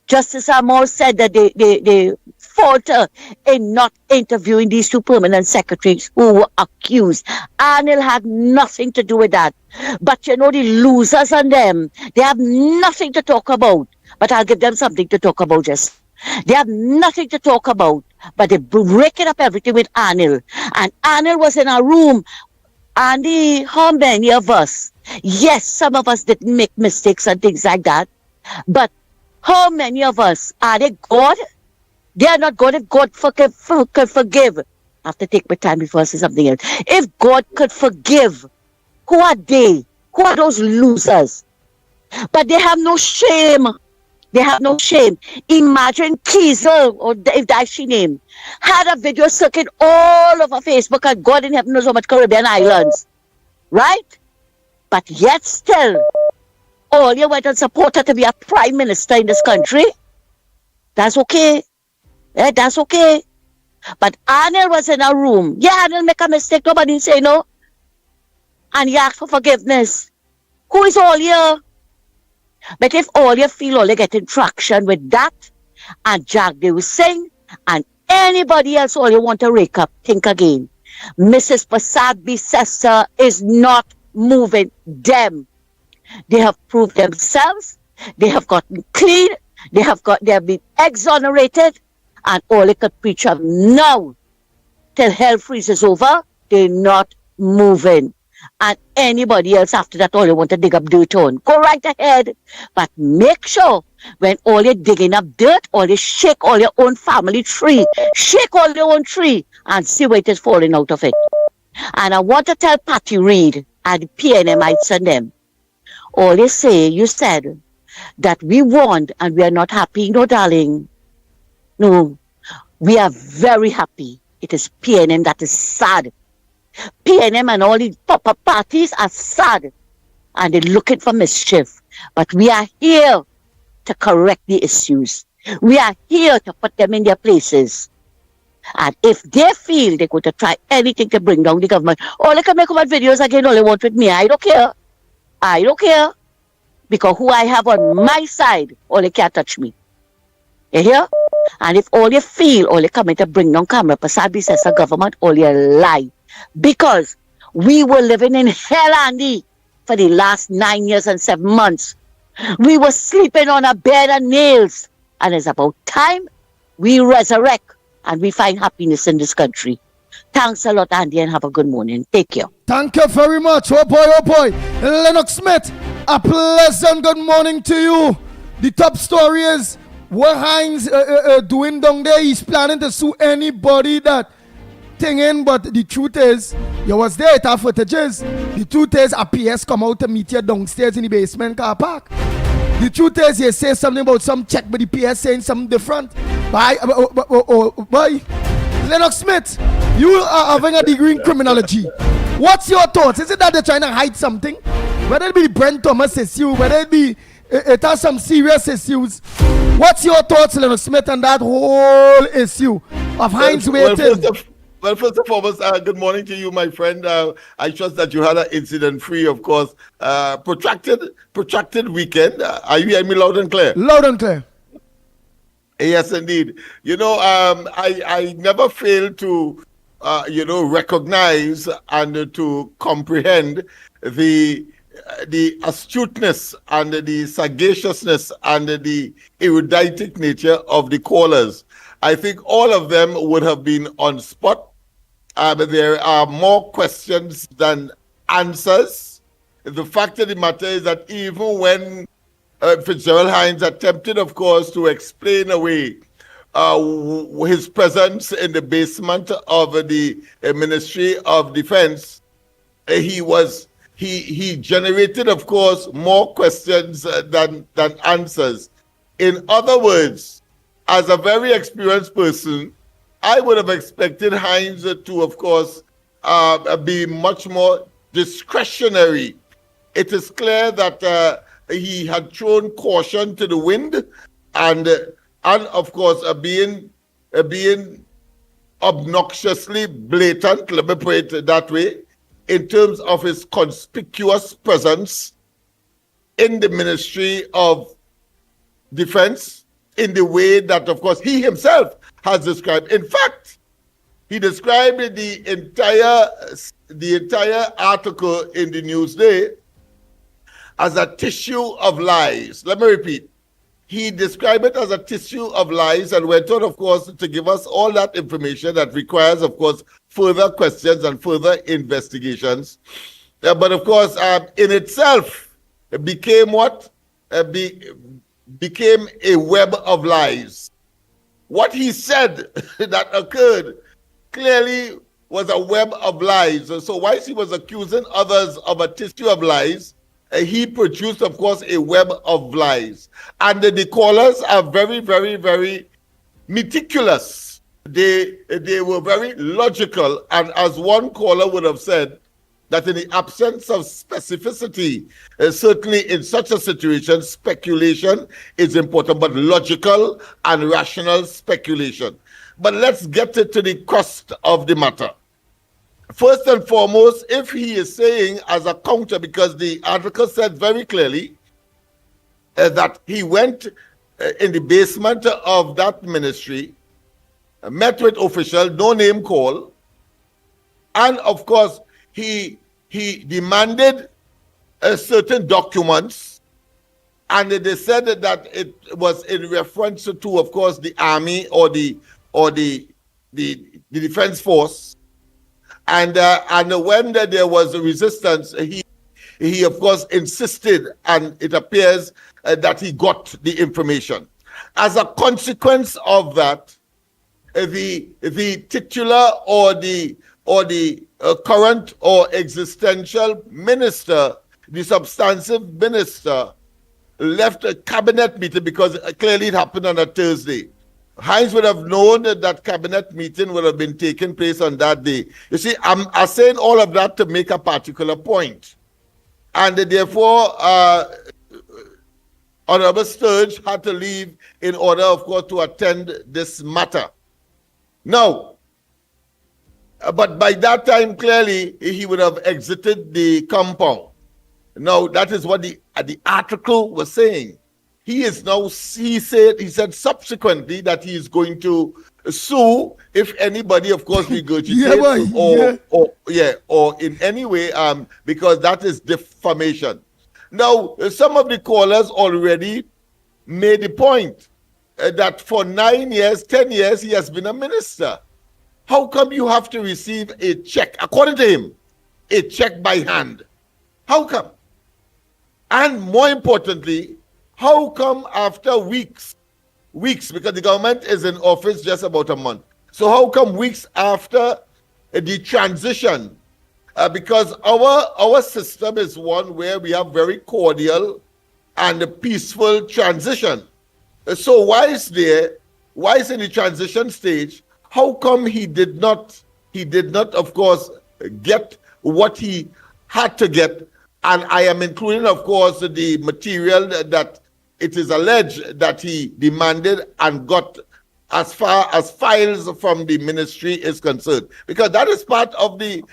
Justice Amor said that they falter in not interviewing these two permanent secretaries who were accused. Anil had nothing to do with that. But the losers on them, they have nothing to talk about. But I'll give them something to talk about just. They have nothing to talk about. But they're breaking up everything with Anil. And Anil was in a room. Andy, how many of us? Yes, some of us didn't make mistakes and things like that. But how many of us? Are they God? They are not God. If God could forgive. I have to take my time before I say something else. If God could forgive, who are they? Who are those losers? But they have no shame. They have no shame. Imagine Kiesel, or if that's she name, had a video circuit all over Facebook, and God in heaven knows how much Caribbean islands. Right? But yet still, all you went and supported to be a prime minister in this country. That's okay. Yeah, that's okay. But Anil was in a room. Yeah, Anil make a mistake. Nobody say no. And he asked for forgiveness. Who is all here? But if all you feel all you getting traction with that, and Jack Dew Singh, and anybody else all you want to rake up, think again. Mrs. Prasad Bisasa is not moving them. They have proved themselves. They have gotten clean. They have been exonerated. And all they could preach of now, till hell freezes over, they're not moving. And anybody else after that, all you want to dig up dirt on, go right ahead. But make sure when all you're digging up dirt, all you shake all your own family tree, shake all your own tree, and see where it is falling out of it. And I want to tell Patty Reid and the PNMites and them, all you said that we warned and we are not happy. No, darling. No, we are very happy. It is PNM that is sad. PNM and all the pop-up parties are sad. And they're looking for mischief. But we are here to correct the issues. We are here to put them in their places. And if they feel they're going to try anything to bring down the government, all they can make about videos again, all they want with me. I don't care. I don't care. Because who I have on my side, all they can't touch me. You hear? And if all you feel, all you come in to bring down camera, Pasabi says the government, all you lie. Because we were living in hell, Andy, for the last 9 years and 7 months. We were sleeping on a bed of nails. And it's about time we resurrect and we find happiness in this country. Thanks a lot, Andy, and have a good morning. Take care. Thank you very much. Oh boy. Lennox Smith, a pleasant good morning to you. The top story is what Hines doing down there. He's planning to sue anybody that thing in, but the truth is, you was there, it have footages. The truth is, a PS come out to meet you downstairs in the basement car park. The truth is, you say something about some check, but the PS saying something different. Bye. Lennox Smith, you are having a degree in criminology. What's your thoughts? Is it that they're trying to hide something? Whether it be Brent Thomas issue, whether it be it has some serious issues. What's your thoughts, Lennox Smith, on that whole issue of Hines waiting? Well, first and foremost, good morning to you, my friend. I trust that you had an incident-free, of course, protracted weekend. Are you hearing me loud and clear? Loud and clear. Yes, indeed. You know, I never fail to, recognize and to comprehend the astuteness and the sagaciousness and the eruditic nature of the callers. I think all of them would have been on spot. But there are more questions than answers. The fact of the matter is that even when Fitzgerald Hines attempted, of course, to explain away his presence in the basement of the Ministry of Defense, he generated, of course, more questions than answers. In other words, as a very experienced person, I would have expected Hines to, of course, be much more discretionary. It is clear that he had thrown caution to the wind, and of course, being obnoxiously blatant, let me put it that way, in terms of his conspicuous presence in the Ministry of Defense, in the way that, of course, he himself has described. In fact, he described the entire article in the Newsday as a tissue of lies. Let me repeat. He described it as a tissue of lies and went on, of course, to give us all that information that requires, of course, further questions and further investigations. But, of course, in itself, it became what? Became a web of lies. What he said that occurred clearly was a web of lies. So whilst he was accusing others of a tissue of lies, he produced, of course, a web of lies. And the callers are very, very, very meticulous. They were very logical. And as one caller would have said, that in the absence of specificity, certainly in such a situation, speculation is important, but logical and rational speculation. But let's get to the crust of the matter. First and foremost, if he is saying as a counter, because the article said very clearly that he went in the basement of that ministry, met with officials, no name call, and of course, he demanded certain documents, and they said that it was in reference to, of course, the army or the defense force. And when there was a resistance, he of course insisted, and it appears that he got the information. As a consequence of that, the titular or the current or existential minister, the substantive minister, left a cabinet meeting because clearly it happened on a Thursday. Hines would have known that cabinet meeting would have been taking place on that day. You see, I'm saying all of that to make a particular point. And therefore, Honorable Sturge had to leave in order, of course, to attend this matter. Now, But by that time, clearly, he would have exited the compound. Now, that is what the article was saying. He said subsequently that he is going to sue if anybody, of course, regurgitates or in any way, because that is defamation. Now, some of the callers already made the point that for 9 years, 10 years, he has been a minister. How come you have to receive a check, according to him, a check by hand? How come? And more importantly, how come after weeks, because the government is in office just about a month. So how come weeks after the transition? Because our system is one where we have very cordial and a peaceful transition. So why is in the transition stage, how come he did not, of course, get what he had to get? And I am including, of course, the material that it is alleged that he demanded and got as far as files from the ministry is concerned. Because that is part of the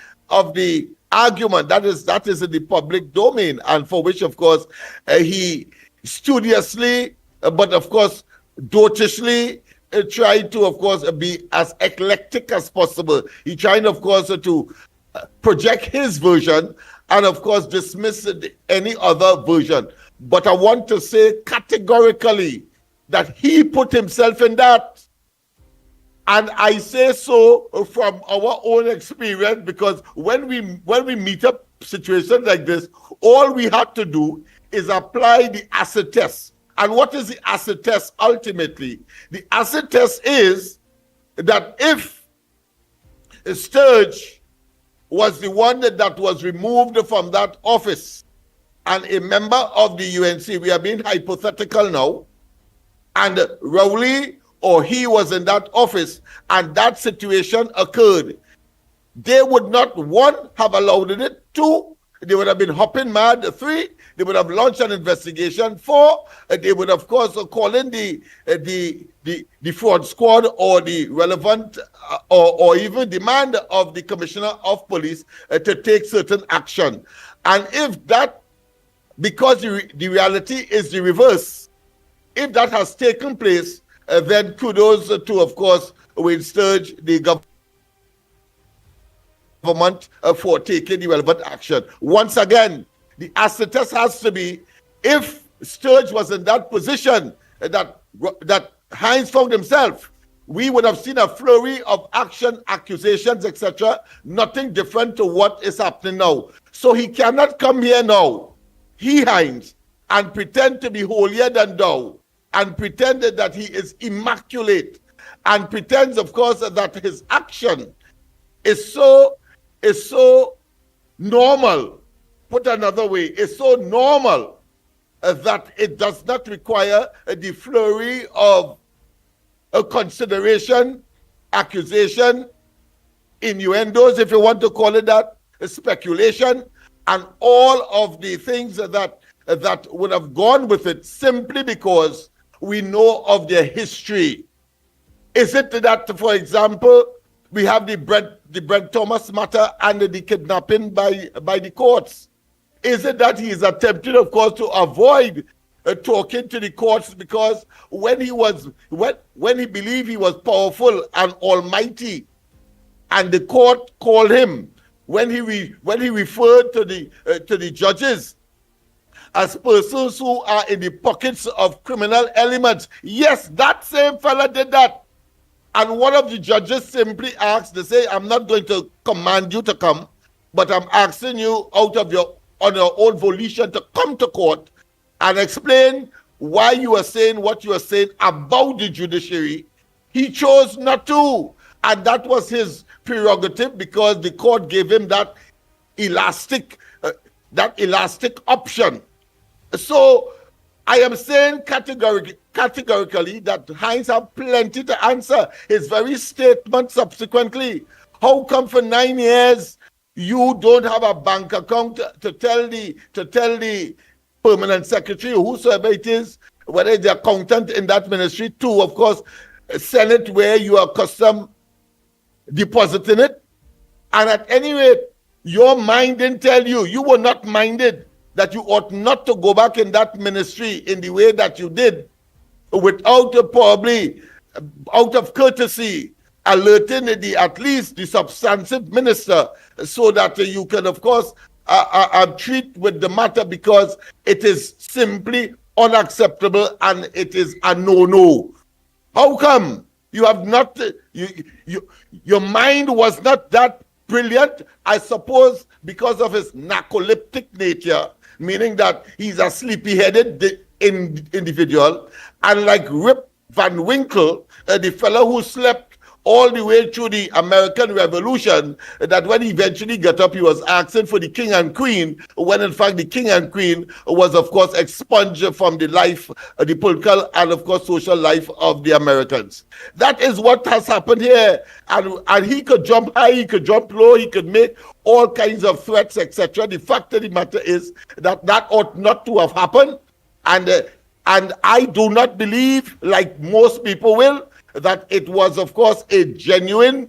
argument that is in the public domain, and for which, of course, he studiously, but of course, doughtishly, tried to, of course, be as eclectic as possible. He tried, of course, to project his version and, of course, dismiss any other version. But I want to say categorically that he put himself in that. And I say so from our own experience, because when we meet up situations like this, all we have to do is apply the acid test. And what is the acid test ultimately? The acid test is that if Sturge was the one that was removed from that office and a member of the UNC, we are being hypothetical now, and Rowley or he was in that office and that situation occurred, they would not, one, have allowed it, two, they would have been hopping mad, three, they would have launched an investigation, four, they would, of course, call in the fraud squad or the relevant or even demand of the commissioner of police to take certain action. And if that, because the reality is the reverse, if that has taken place, then kudos to, of course, Wayne Sturge, the government for taking the relevant action. Once again, the acid test has to be, if Sturge was in that position that Hines found himself, we would have seen a flurry of action, accusations, etc. Nothing different to what is happening now. So he cannot come here now, he Hines, and pretend to be holier than thou, and pretend that he is immaculate, and pretends, of course, that his action is so normal. Put another way, it's so normal that it does not require the flurry of a consideration, accusation, innuendos, if you want to call it that, speculation, and all of the things that would have gone with it, simply because we know of their history. Is it that, for example, we have the Brett Thomas matter and the kidnapping by the courts? Is it that he is attempting, of course, to avoid talking to the courts because when he believed he was powerful and almighty, and the court called him, when he referred to the judges as persons who are in the pockets of criminal elements? Yes, that same fella did that. And one of the judges simply asked, they say, I'm not going to command you to come, but I'm asking you on your own volition to come to court and explain why you are saying what you are saying about the judiciary. He chose not to. And that was his prerogative, because the court gave him that elastic option. So I am saying categorically that Hines have plenty to answer. His very statement subsequently, how come for 9 years you don't have a bank account to tell the permanent secretary, whosoever it is, whether it's the accountant in that ministry, to, of course, send it where you are accustomed depositing it? And at any rate, your mind didn't tell you, you were not minded that you ought not to go back in that ministry in the way that you did, without probably, out of courtesy, alerting at least the substantive minister, so that you can, of course, treat with the matter, because it is simply unacceptable and it is a no-no. How come you have not, your mind was not that brilliant? I suppose because of his narcoleptic nature, meaning that he's a sleepy-headed individual, and like Rip Van Winkle, the fellow who slept all the way through the American Revolution, that when he eventually got up, he was asking for the king and queen, when in fact the king and queen was, of course, expunged from the life, the political and, of course, social life of the Americans. That is what has happened here. And he could jump high, he could jump low, he could make all kinds of threats, etc. The fact of the matter is that that ought not to have happened. And I do not believe, like most people will, that it was, of course, a genuine,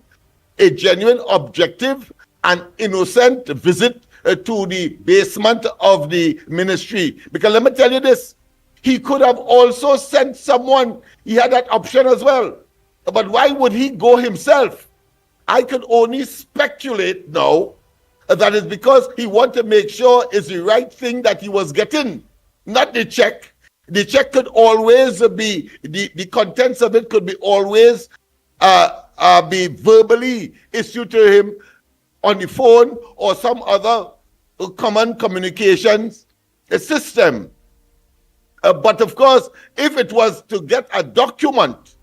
objective and innocent visit to the basement of the ministry. Because let me tell you this, he could have also sent someone. He had that option as well. But why would he go himself? I could only speculate now that is because he wanted to make sure it's the right thing that he was getting, not the check. The check could always be, the contents of it could be always be verbally issued to him on the phone or some other common communications system. But of course, if it was to get a document,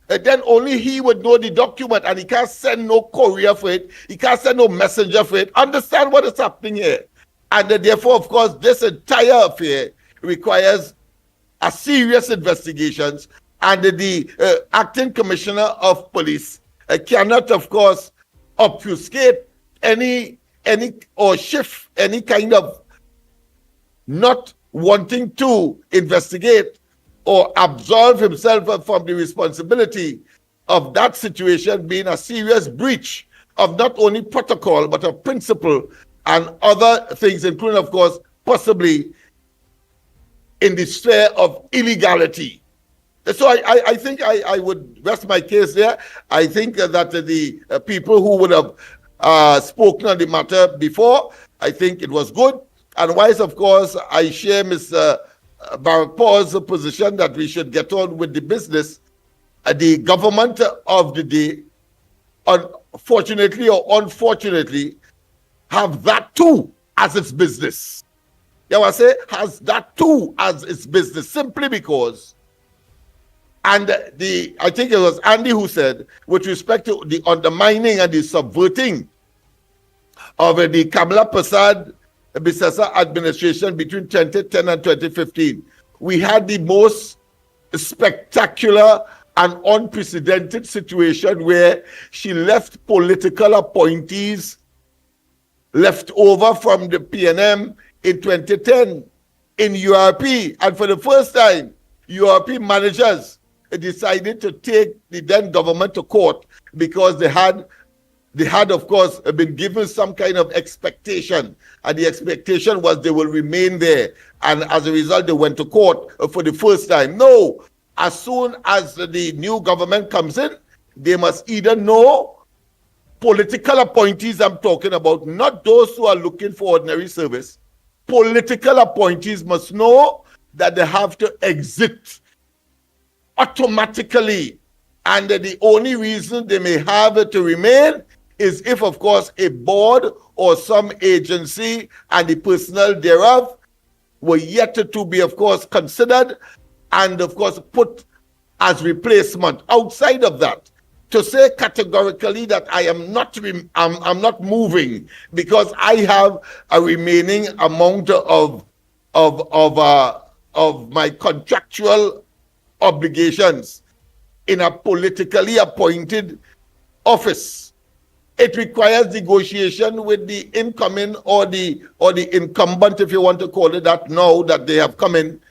then only he would know the document, and he can't send no courier for it. He can't send no messenger for it. Understand what is happening here. And therefore, of course, this entire affair requires a serious investigations, and the acting commissioner of police cannot, of course, obfuscate any or shift any kind of not wanting to investigate or absolve himself from the responsibility of that situation being a serious breach of not only protocol but of principle and other things, including, of course, possibly in the sphere of illegality. So I think I would rest my case there. I think that the people who would have spoken on the matter before, I think it was good. And whilst, of course, I share Mr. Barack Paul's position that we should get on with the business, the government of the day, unfortunately or unfortunately, have that too as its business. Yawase has that too as its business, simply because, and I think it was Andy who said, with respect to the undermining and the subverting of the Kamala Prasad Bisesa administration between 2010 and 2015, we had the most spectacular and unprecedented situation where she left political appointees left over from the PNM in 2010 in URP, and for the first time, URP managers decided to take the then government to court because they had, of course, been given some kind of expectation, and the expectation was they will remain there, and as a result, they went to court for the first time. No, as soon as the new government comes in, they must either know political appointees I'm talking about, not those who are looking for ordinary service. Political appointees must know that they have to exit automatically, and the only reason they may have to remain is if, of course, a board or some agency and the personnel thereof were yet to be, of course, considered and, of course, put as replacement. Outside of that, to say categorically that I am not, I'm not moving because I have a remaining amount of my contractual obligations in a politically appointed office. It requires negotiation with the incoming or the incumbent, if you want to call it that, now that they have come in,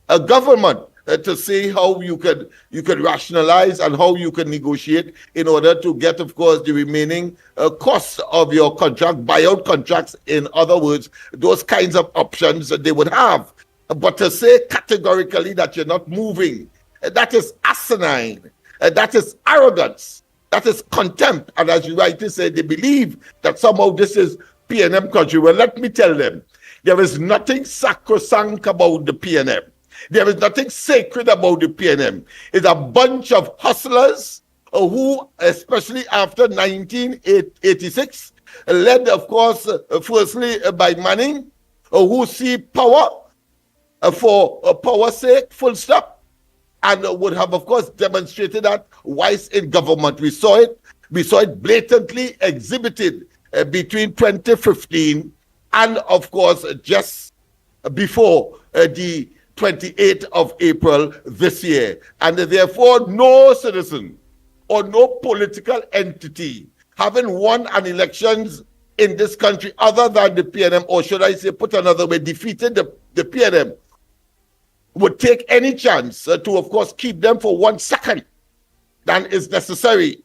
a government. to see how you could rationalize and how you can negotiate in order to get, of course, the remaining costs of your contract, buyout contracts, in other words, those kinds of options that they would have. But to say categorically that you're not moving, that is asinine, that is arrogance, that is contempt. And as you rightly say, they believe that somehow this is PNM country. Well, let me tell them, there is nothing sacrosanct about the PNM. There is nothing sacred about the PNM. It's a bunch of hustlers who, especially after 1986, led, of course, firstly by Manning, who see power for power's sake, full stop, and would have, of course, demonstrated that whilst in government. We saw it blatantly exhibited between 2015 and, of course, just before the 28th of April this year. And therefore, no citizen or no political entity having won an elections in this country other than the PNM, or should I say, put another way, defeated the PNM, would take any chance to, of course, keep them for 1 second than is necessary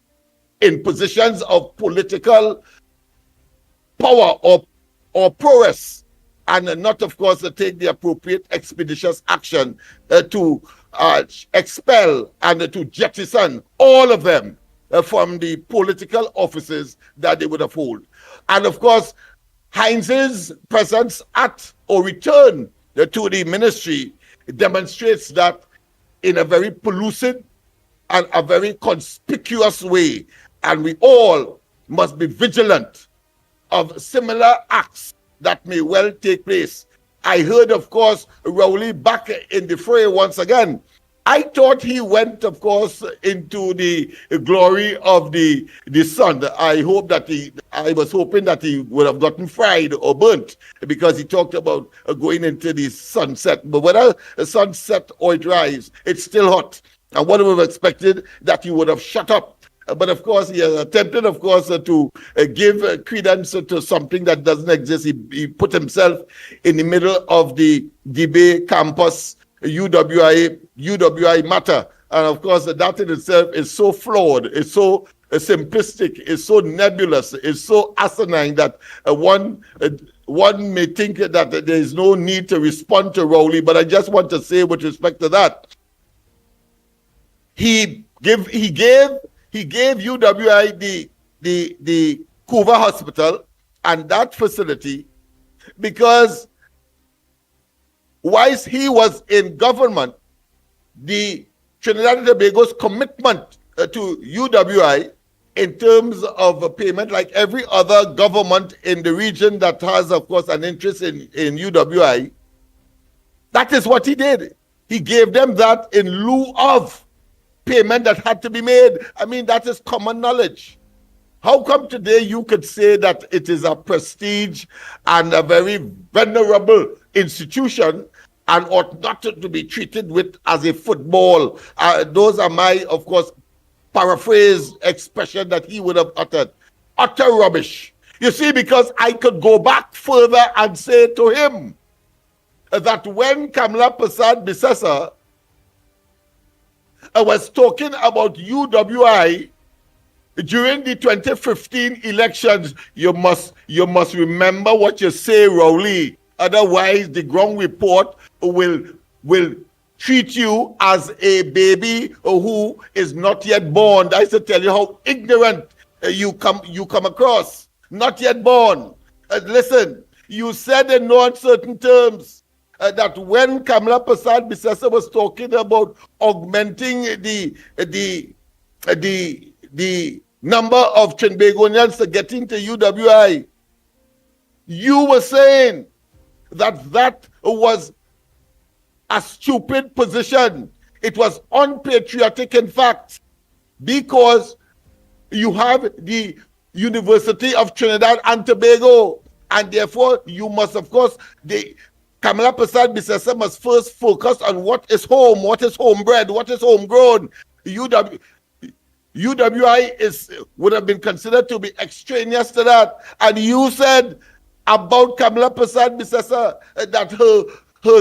in positions of political power or prowess, and not, of course, to take the appropriate expeditious action to expel and to jettison all of them from the political offices that they would have held. And, of course, Heinz's presence at or return to the ministry demonstrates that in a very pellucid and a very conspicuous way. And we all must be vigilant of similar acts that may well take place. I heard, of course, Rowley back in the fray once again. I thought he went, of course, into the glory of the sun. I was hoping that he would have gotten fried or burnt, because he talked about going into the sunset. But whether the sunset or it rise, it's still hot. And one would have expected that he would have shut up. But of course, he attempted, of course, to give credence to something that doesn't exist. He put himself in the middle of the debate campus, UWI matter. And of course, that in itself is so flawed, it's so simplistic, it's so nebulous, it's so asinine that one may think that there is no need to respond to Rowley. But I just want to say, with respect to that, he gave UWI the Couva Hospital and that facility because whilst he was in government, the Trinidad and Tobago's commitment to UWI in terms of payment, like every other government in the region that has, of course, an interest in UWI, that is what he did. He gave them that in lieu of payment that had to be made. I mean, that is common knowledge. How come today you could say that it is a prestige and a very venerable institution and ought not to be treated with as a football? Those are my, of course, paraphrase expression that he would have uttered. Utter rubbish. You see, because I could go back further and say to him that when Kamla Prasad Bisesa was talking about UWI during the 2015 elections, you must remember what you say, Rowley. Otherwise, the ground report will treat you as a baby who is not yet born. I should tell you how ignorant you come across. Not yet born. Listen, you said in no uncertain terms that when Kamla Prasad Bisesa was talking about augmenting the number of Trinbagonians to get into UWI, you were saying that was a stupid position. It was unpatriotic, in fact, because you have the University of Trinidad and Tobago, and therefore you must, of course, Kamla Prasad Bisesa must first focus on what is home, what is homebred, what is homegrown. UWI would have been considered to be extraneous to that. And you said about Kamla Prasad Bisesa that her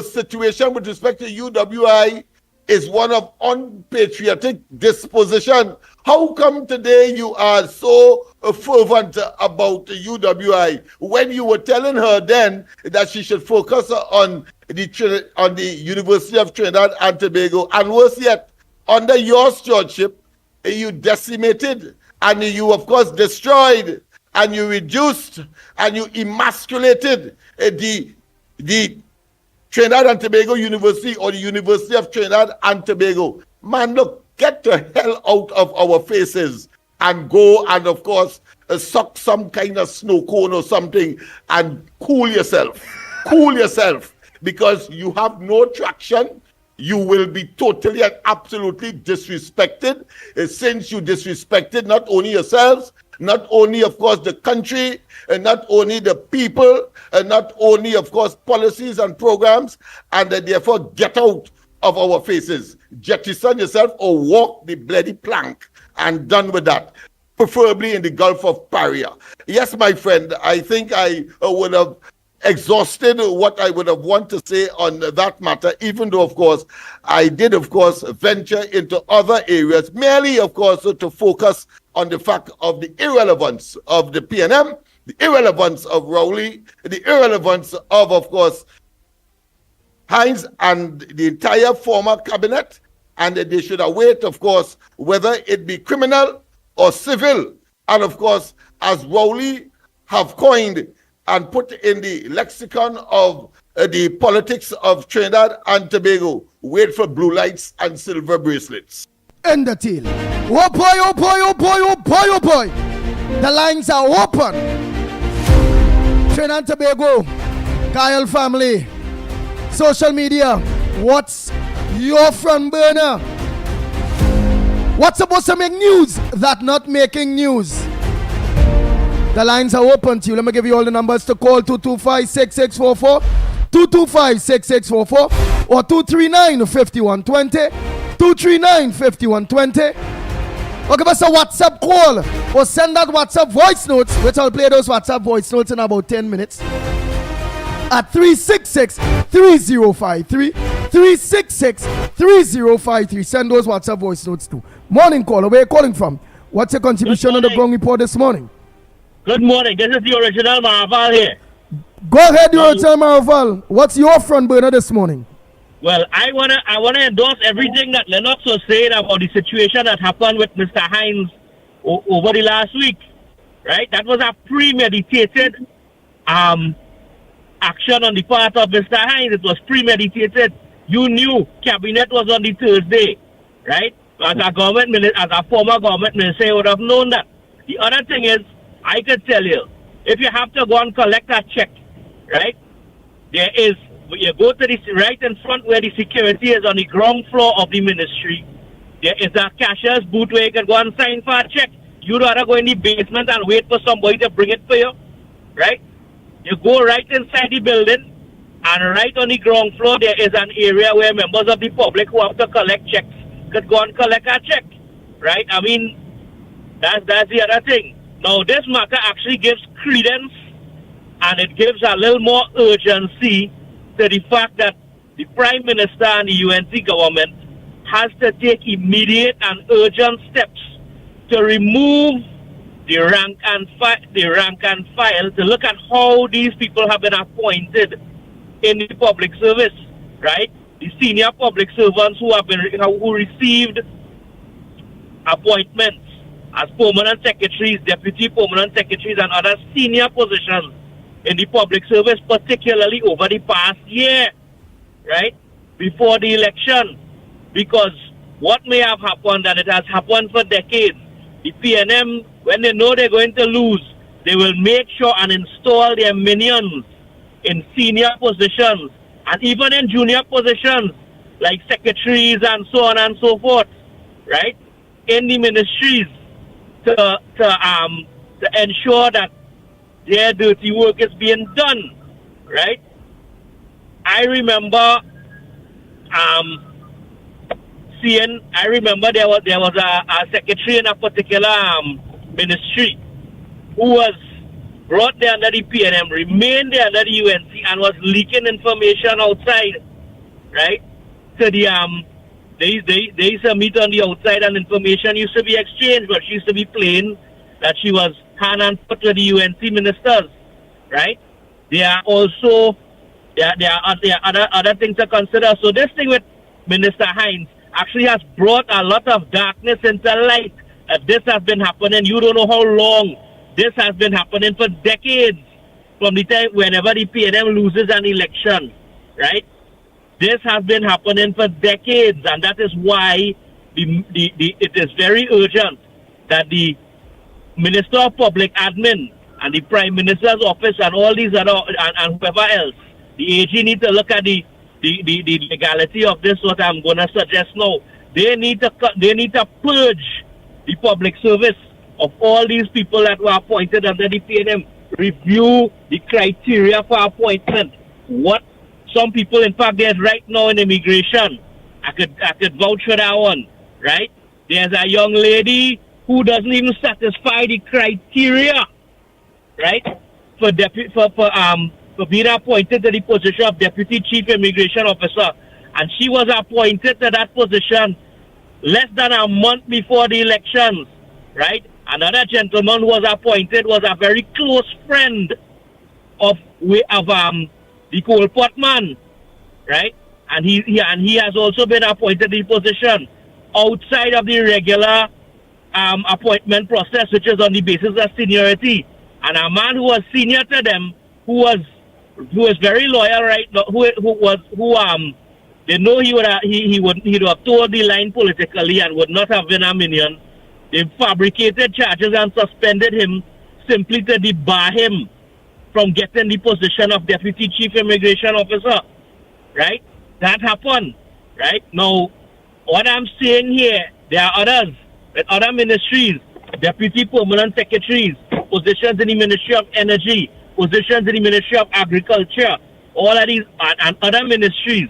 situation with respect to UWI is one of unpatriotic disposition. How come today you are so fervent about the UWI when you were telling her then that she should focus on the University of Trinidad and Tobago? And worse yet, under your stewardship, you decimated and you, of course, destroyed and you reduced and you emasculated the Trinidad and Tobago University, or the University of Trinidad and Tobago. Man, look, get the hell out of our faces and go and, of course, suck some kind of snow cone or something and cool yourself. Cool yourself, because you have no traction. You will be totally and absolutely disrespected, since you disrespected not only yourselves, not only, of course, the country, and not only the people, and not only, of course, policies and programs, and therefore get out of our faces. Jettison yourself or walk the bloody plank, and done with that, preferably in the Gulf of Paria. Yes, my friend, I think I would have exhausted what I would have wanted to say on that matter, even though, of course, I did, of course, venture into other areas, merely, of course, to focus on the fact of the irrelevance of the PNM, the irrelevance of Rowley, the irrelevance of course, Hines and the entire former cabinet, and that they should await, of course, whether it be criminal or civil. And, of course, as Rowley have coined and put in the lexicon of the politics of Trinidad and Tobago, wait for blue lights and silver bracelets. End the deal. Oh boy, oh boy, oh boy, oh boy, oh boy. The lines are open. Trinidad and Tobago, Kyle family, social media, what's your front burner? What's supposed to make news that not making news? The lines are open to you. Let me give you all the numbers to call: 225-6644, 225-6644, or 239-5120, 239-5120. Or give us a WhatsApp call, or send that WhatsApp voice notes, which I'll play those WhatsApp voice notes in about 10 minutes, at 366-3053, 366-3053. Send those WhatsApp voice notes too. Morning caller, where are you calling from? What's your contribution on the ground report this morning? Good morning. This is the original Marval here. Go ahead, the original Marval. What's your front burner this morning? Well, I wanna endorse everything that Lennox was saying about the situation that happened with Mr. Hines over the last week. Right? That was a premeditated action on the part of Mr. Hines. It was premeditated. You knew cabinet was on the Thursday, right? As a former government minister, you would have known that. The other thing is, I could tell you, if you have to go and collect a check, right? There is, you go to this right in front where the security is on the ground floor of the ministry. There is a cashier's booth where you can go and sign for a check. You'd rather go in the basement and wait for somebody to bring it for you, right? You go right inside the building, and right on the ground floor there is an area where members of the public who have to collect checks could go and collect a check, right? I mean, that's the other thing. Now, this matter actually gives credence, and it gives a little more urgency to the fact that the Prime Minister and the UNC government has to take immediate and urgent steps to remove the rank and file to look at how these people have been appointed in the public service, right? The senior public servants who received appointments as permanent secretaries, deputy permanent secretaries, and other senior positions in the public service, particularly over the past year, right, before the election. Because what may have happened, and it has happened for decades, the PNM, when they know they're going to lose, they will make sure and install their minions in senior positions, and even in junior positions, like secretaries and so on and so forth, right, in the ministries, to ensure that their dirty work is being done, right? I remember there was a secretary in a particular ministry who was brought there under the PNM, remained there under the UNC, and was leaking information outside, right, to the they used to meet on the outside and information used to be exchanged, but she used to be plain that she was hand and foot with the UNC ministers, right? There are also there are other things to consider. So this thing with Minister Hines actually has brought a lot of darkness into light. This has been happening. You don't know how long this has been happening, for decades, from the time whenever the PNM loses an election, right? This has been happening for decades, and that is why it is very urgent that the Minister of Public Admin and the Prime Minister's office and all these other and whoever else, the AG need to look at the legality of this. What I'm going to suggest now, they need to purge the public service of all these people that were appointed under the PNM. Review the criteria for appointment. What some people, in fact, there's right now in immigration. I could vouch for that one, right? There's a young lady who doesn't even satisfy the criteria, right, for being appointed to the position of Deputy Chief Immigration Officer, and she was appointed to that position less than a month before the elections, right? Another gentleman who was appointed was a very close friend of the Cole Potman, right? And he has also been appointed to the position outside of the regular appointment process, which is on the basis of seniority. And a man who was senior to them, who was very loyal, right? They know he would have told the line politically and would not have been a minion. They fabricated charges and suspended him simply to debar him from getting the position of Deputy Chief Immigration Officer, right? That happened, right? Now, what I'm saying here, there are others with other ministries, Deputy Permanent Secretaries, positions in the Ministry of Energy, positions in the Ministry of Agriculture, all of these and other ministries,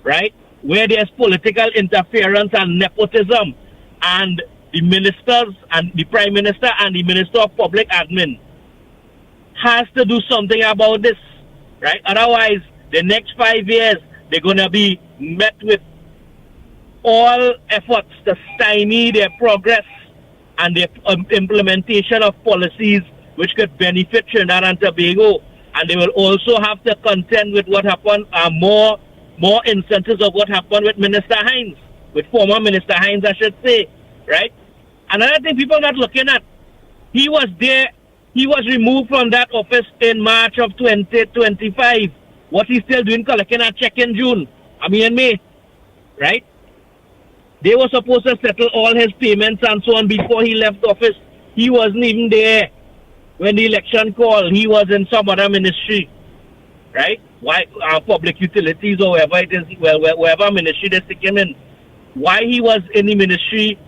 right, where there's political interference and nepotism, and the ministers and the Prime Minister and the Minister of Public Admin has to do something about this, right? Otherwise, the next 5 years, they're going to be met with all efforts to stymie their progress and the implementation of policies which could benefit Trinidad and Tobago. And they will also have to contend with what happened, more instances of what happened with Minister Hines, with former Minister Hines, I should say, right? Another thing people are not looking at, he was removed from that office in March of 2025. What he's still doing, collecting a check in May, right? They were supposed to settle all his payments and so on before he left office. He wasn't even there when the election called. He was in some other ministry, right? Why public utilities or wherever it is, wherever ministry they stick him in. Why he was in the ministry,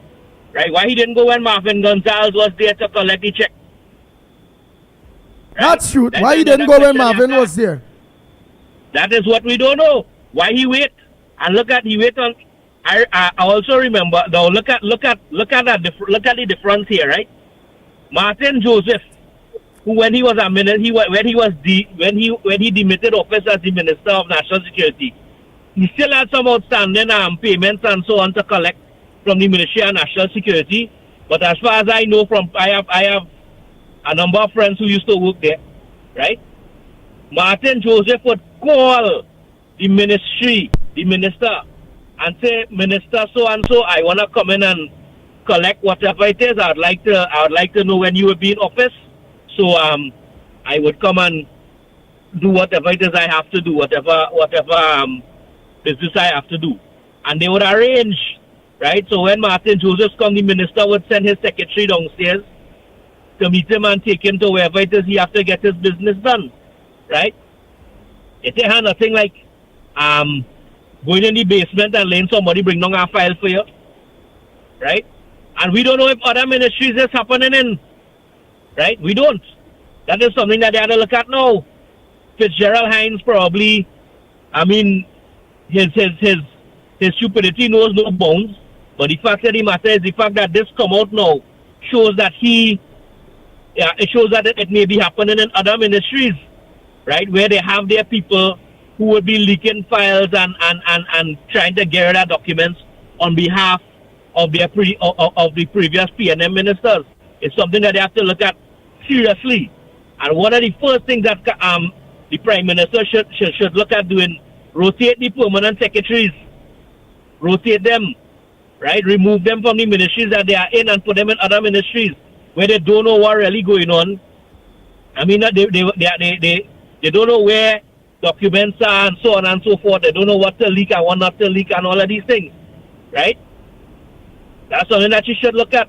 right? Why he didn't go when Marvin Gonzalez was there to collect the check? Right? That's true. Why he didn't go when Marvin was there? That is what we don't know. Why he wait? And he wait on. I also remember though. Look at the difference here, right? Martin Joseph, who when he demitted office as the Minister of National Security, he still had some outstanding payments and so on to collect from the Ministry of National Security. But as far as I know, I have a number of friends who used to work there, right? Martin Joseph would call the minister, and say, Minister so and so, I want to come in and collect whatever it is. I would like to know when you will be in office. So I would come and do whatever it is I have to do, whatever business I have to do. And they would arrange, right? So when Martin Joseph come, the minister would send his secretary downstairs to meet him and take him to wherever it is he have to get his business done, right? It ain't nothing like going in the basement and letting somebody bring down a file for you, right? And we don't know if other ministries is happening in, right? We don't. That is something that they have to look at now. Fitzgerald Hines probably, his stupidity knows no bounds, but the fact of the matter is the fact that this come out now shows that it shows that it may be happening in other ministries, right? Where they have their people who would be leaking files and trying to get rid of documents on behalf of their of the previous PNM ministers. It's something that they have to look at seriously. And one of the first things that the Prime Minister should look at doing, rotate the permanent secretaries, rotate them, right? Remove them from the ministries that they are in and put them in other ministries where they don't know what really going on. I mean, they don't know where documents are and so on and so forth. They don't know what to leak and what not to leak and all of these things, right? That's something that you should look at,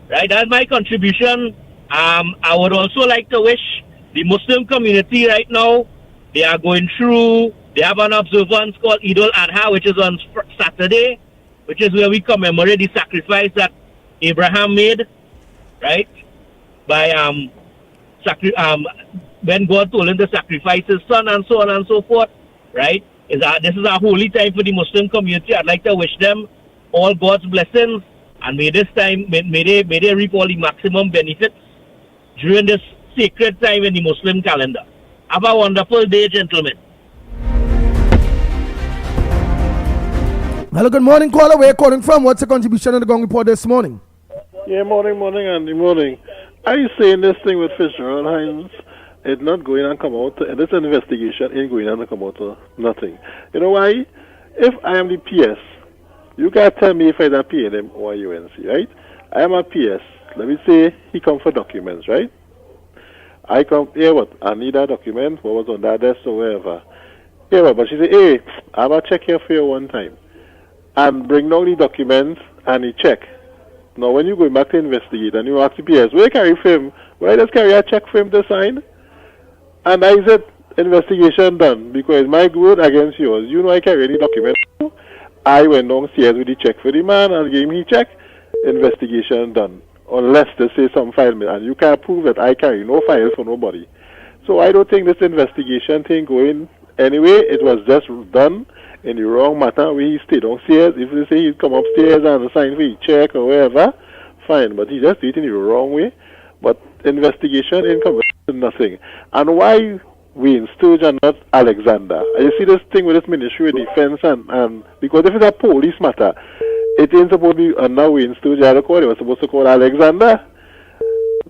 right? That's my contribution. I would also like to wish the Muslim community right now, they are going through, they have an observance called Eid al-Adha, which is on Saturday, which is where we commemorate the sacrifice that Abraham made, right? By when God told him to sacrifice his son and so on and so forth, right? This is a holy time for the Muslim community. I'd like to wish them all God's blessings, and may this time, may they reap all the maximum benefits during this sacred time in the Muslim calendar. Have a wonderful day, gentlemen. Hello, good morning, caller. Where are you calling from? What's the contribution in the Gong Report this morning? Yeah, morning, Andy, morning. Are you saying this thing with Fitzgerald Hines? It's not going to come out, and this investigation ain't going to come out of nothing. You know why? If I am the PS, you can't tell me if I'm a PNM or a UNC, right? I am a PS. Let me say he come for documents, right? I come, yeah, what? I need a document, what was on that desk or wherever. Yeah, what? But she say, hey, I'm going to check here for you one time. And bring down the documents and he check. Now, when you go back to investigate and you ask the PS, where carry film? Why just carry a check for him to sign? And I said, investigation done, because my word against yours. You know I carry any document. I went downstairs with the check for the man and gave him his check. Investigation done. Unless they say some file, and you can't prove that I carry no files for nobody. So I don't think this investigation thing going anyway. It was just done in the wrong matter where he stayed downstairs. If they say he'd come upstairs and sign for his check or whatever, fine. But he just did it in the wrong way. But investigation ain't coming to nothing. And why Wayne Sturge and not Alexander? You see this thing with this Ministry of Defense and because if it's a police matter, it ain't supposed to be under Wayne Sturge. It was supposed to call Alexander.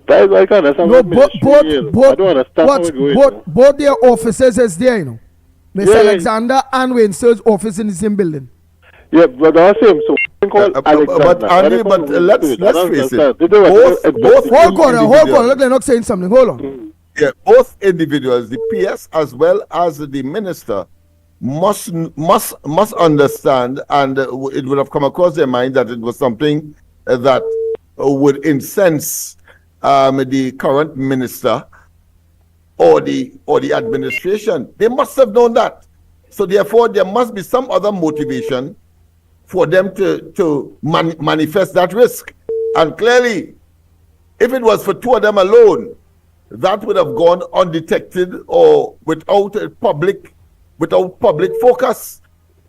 That is why I can't understand what ministry is. I don't understand how it goes. Both their offices is there, you know. Mr. Alexander and Wayne Sturge office in the same building. Yeah, but that's him. So we can call Alexander. But Andy, let's face it. Hold on. Let Lennox saying something. Hold on. Yeah, both individuals, the PS as well as the minister, must understand, and it would have come across their mind that it was something that would incense the current minister or the administration. They must have known that. So therefore, there must be some other motivation for them to manifest that risk. And clearly, if it was for two of them alone, that would have gone undetected or without public focus.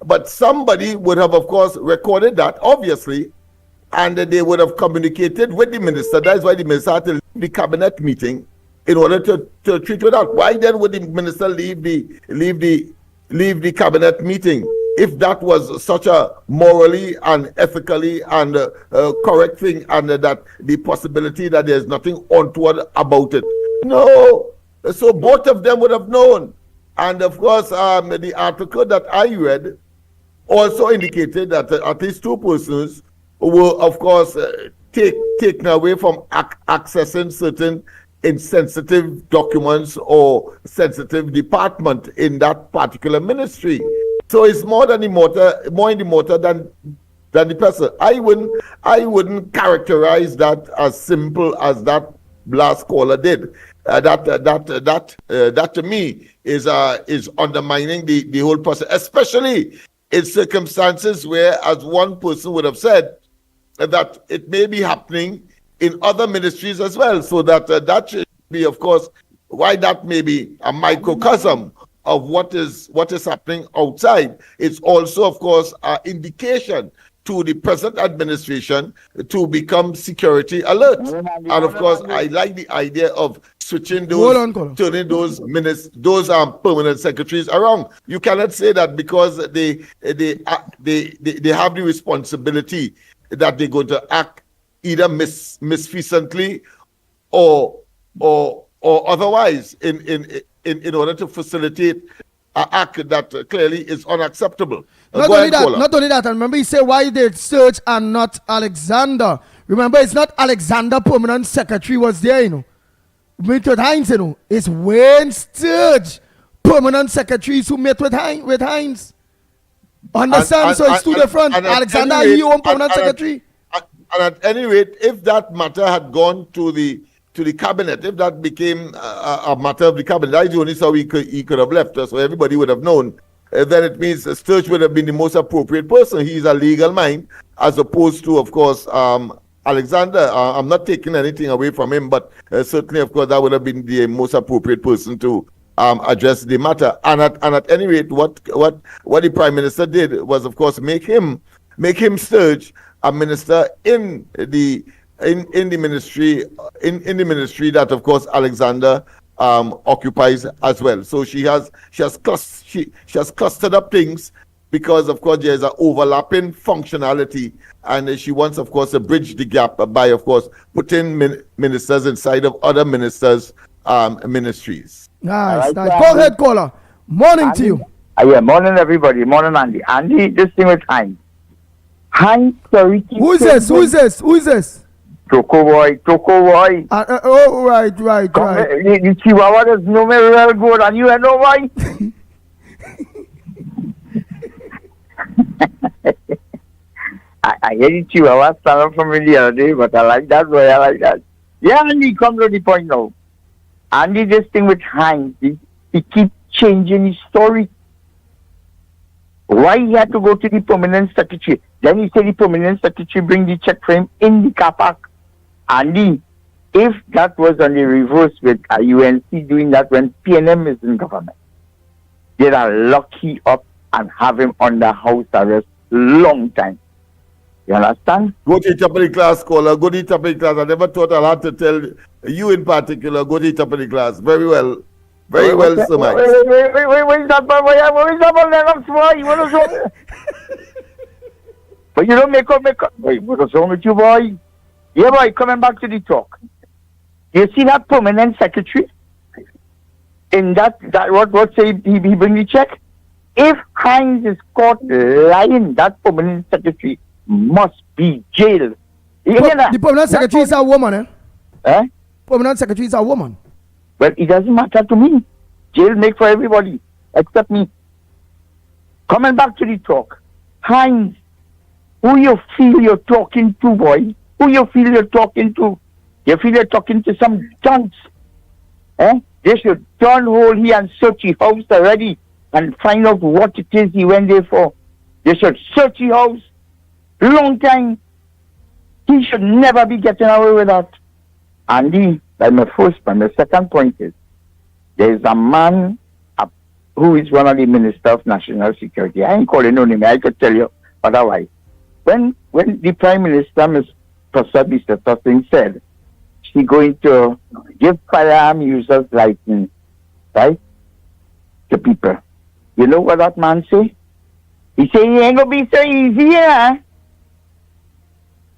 But somebody would have, of course, recorded that, obviously, and they would have communicated with the minister. That's why the minister had to leave the cabinet meeting in order to treat with that. Why then would the minister leave the cabinet meeting if that was such a morally and ethically and correct thing, and that the possibility that there's nothing untoward about it? No. So both of them would have known. And of course, the article that I read also indicated that at least two persons were, of course, taken away from accessing certain insensitive documents or sensitive department in that particular ministry. So it's more in the motor than the person. I wouldn't characterize that as simple as that last caller did. That to me is undermining the whole process, especially in circumstances where, as one person would have said, that it may be happening in other ministries as well. So that should be, of course, why that may be a microcosm of what is happening outside. It's also, of course, an indication to the present administration to become security alert. And of course, I like the idea of switching those, turning those permanent secretaries around. You cannot say that because they have the responsibility that they're going to act either misfeasantly or otherwise in order to facilitate an act that clearly is unacceptable. Not only that, and remember he said why they search and not Alexander. Remember, it's not Alexander permanent secretary was there, you know. With Hines, you know. It's Wayne Sturge permanent secretaries who met with Hines. Understand? So it's two different. Alexander, he own permanent secretary. And at any rate, if that matter had gone to the cabinet, if that became a matter of the cabinet, that's the only so he could have left us, so everybody would have known. Then it means Sturge would have been the most appropriate person. He's a legal mind, as opposed to, of course, Alexander. I'm not taking anything away from him, but certainly, of course, that would have been the most appropriate person to address the matter. And at any rate, what the Prime Minister did was, of course, make him Sturge a minister in the ministry that, of course, Alexander occupies as well. So she has clustered up things because, of course, there's an overlapping functionality, and she wants, of course, to bridge the gap by, of course, putting ministers inside of other ministers' ministries. Nice. Go ahead, caller. Morning Andy, to you. Yeah, morning everybody. Morning, Andy. Andy, this thing with Hines. Hines, sorry. Who is this? Choco boy. Oh, right. The Chihuahua does know me real good, and you know why? I hear the Chihuahua stand up from me the other day, but I like that boy. I like that. Yeah, Andy, come to the point now. Andy, this thing with Hines, he keeps changing his story. Why he had to go to the permanent secretary? Then he said the permanent secretary bring the check for him in the car park. Andy, if that was on the reverse with UNC doing that when PNM is in government, they'd have locked him up and have him under house arrest long time. You understand? Go to the top of the class, caller. Go to the top of the class. I never thought I'd have to tell you in particular. Go to the top of the class. Very well. Very well, Sir Mike. Wait, is that boy? Where is that boy? Lennox, boy? You want to show me? But you don't make up. Wait, what is wrong with you, boy? Yeah, boy, coming back to the talk. You see that permanent secretary? In that what say he bring the check? If Hines is caught lying, that permanent secretary must be jailed. The permanent secretary is a woman, eh? Permanent secretary is a woman. Well, it doesn't matter to me. Jail make for everybody, except me. Coming back to the talk. Hines, who you feel you're talking to, boy? Who you feel you're talking to? You feel you're talking to some dunce? They should turn hole here and search his house already and find out what it is he went there for. They should search his house. Long time. He should never be getting away with that. Andy, that's my first point. My second point is, there is a man who is one of the Minister of National Security. I ain't calling no name. I could tell you otherwise. When the Prime Minister, Ms. Prasad Singh, said she's going to give firearm users license, right, to people, you know what that man say? He say, it ain't going to be so easy, yeah?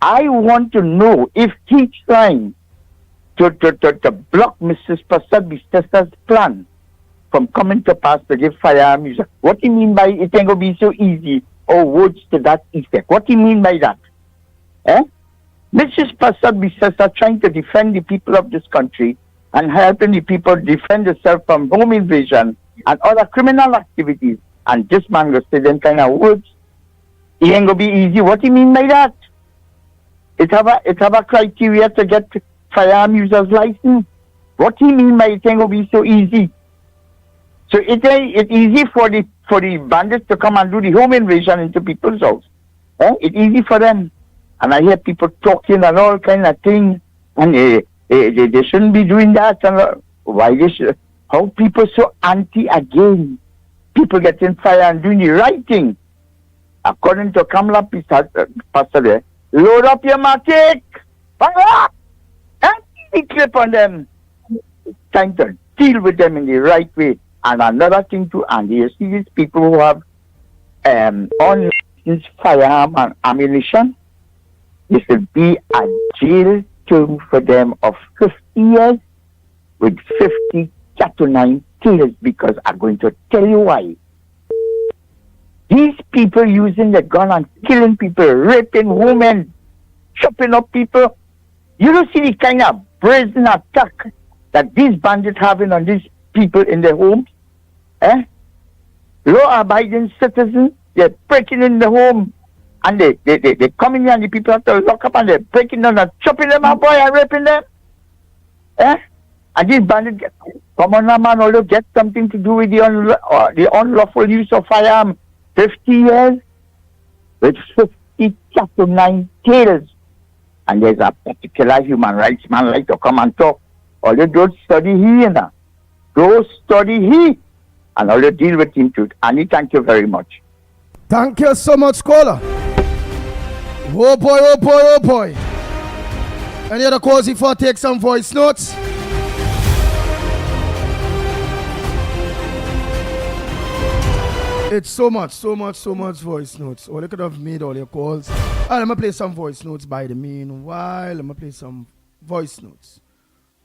I want to know if he's trying to block Mrs. Prasad Bista's plan from coming to pass to give firearm users. What do you mean by it ain't going to be so easy, or words to that effect? What do you mean by that? Mrs. Prasad Bistas are trying to defend the people of this country and helping the people defend themselves from home invasion and other criminal activities. And this man will say them kind of words. It ain't going to be easy. What do you mean by that? It have a criteria to get firearm users license. What do you mean by it ain't going to be so easy? So it's easy for the bandits to come and do the home invasion into people's house. It's easy for them. And I hear people talking and all kind of things. And they shouldn't be doing that. And why they should? How people so anti again? People getting fire and doing the right thing. according to Kamala Pastor there, load up your matic, fire up, and clip on them. Time to deal with them in the right way. And another thing too, Andy, you see these people who have unlicensed firearm and ammunition, this will be a jail term for them of 50 years with 50 to 9 killers, because I'm going to tell you why. These people using the gun and killing people, raping women, chopping up people. You don't see the kind of brazen attack that these bandits having on these people in their homes. Law-abiding citizens, they're breaking in the home and they come in here and the people have to lock up and they're breaking down and chopping them up, boy, and raping them. And these bandits, come on now, man, although get something to do with the unlawful use of firearm. 50 years with 50 to 9 tails. And there's a particular human rights man like to come and talk. All you don't study he, go study he, and all you deal with him too. Annie, thank you very much. Thank you so much, caller. Oh boy, oh boy, oh boy. Any other calls before I take some voice notes? It's so much voice notes. Or you could have made all your calls. Let me play some voice notes by the meanwhile. Let me play some voice notes.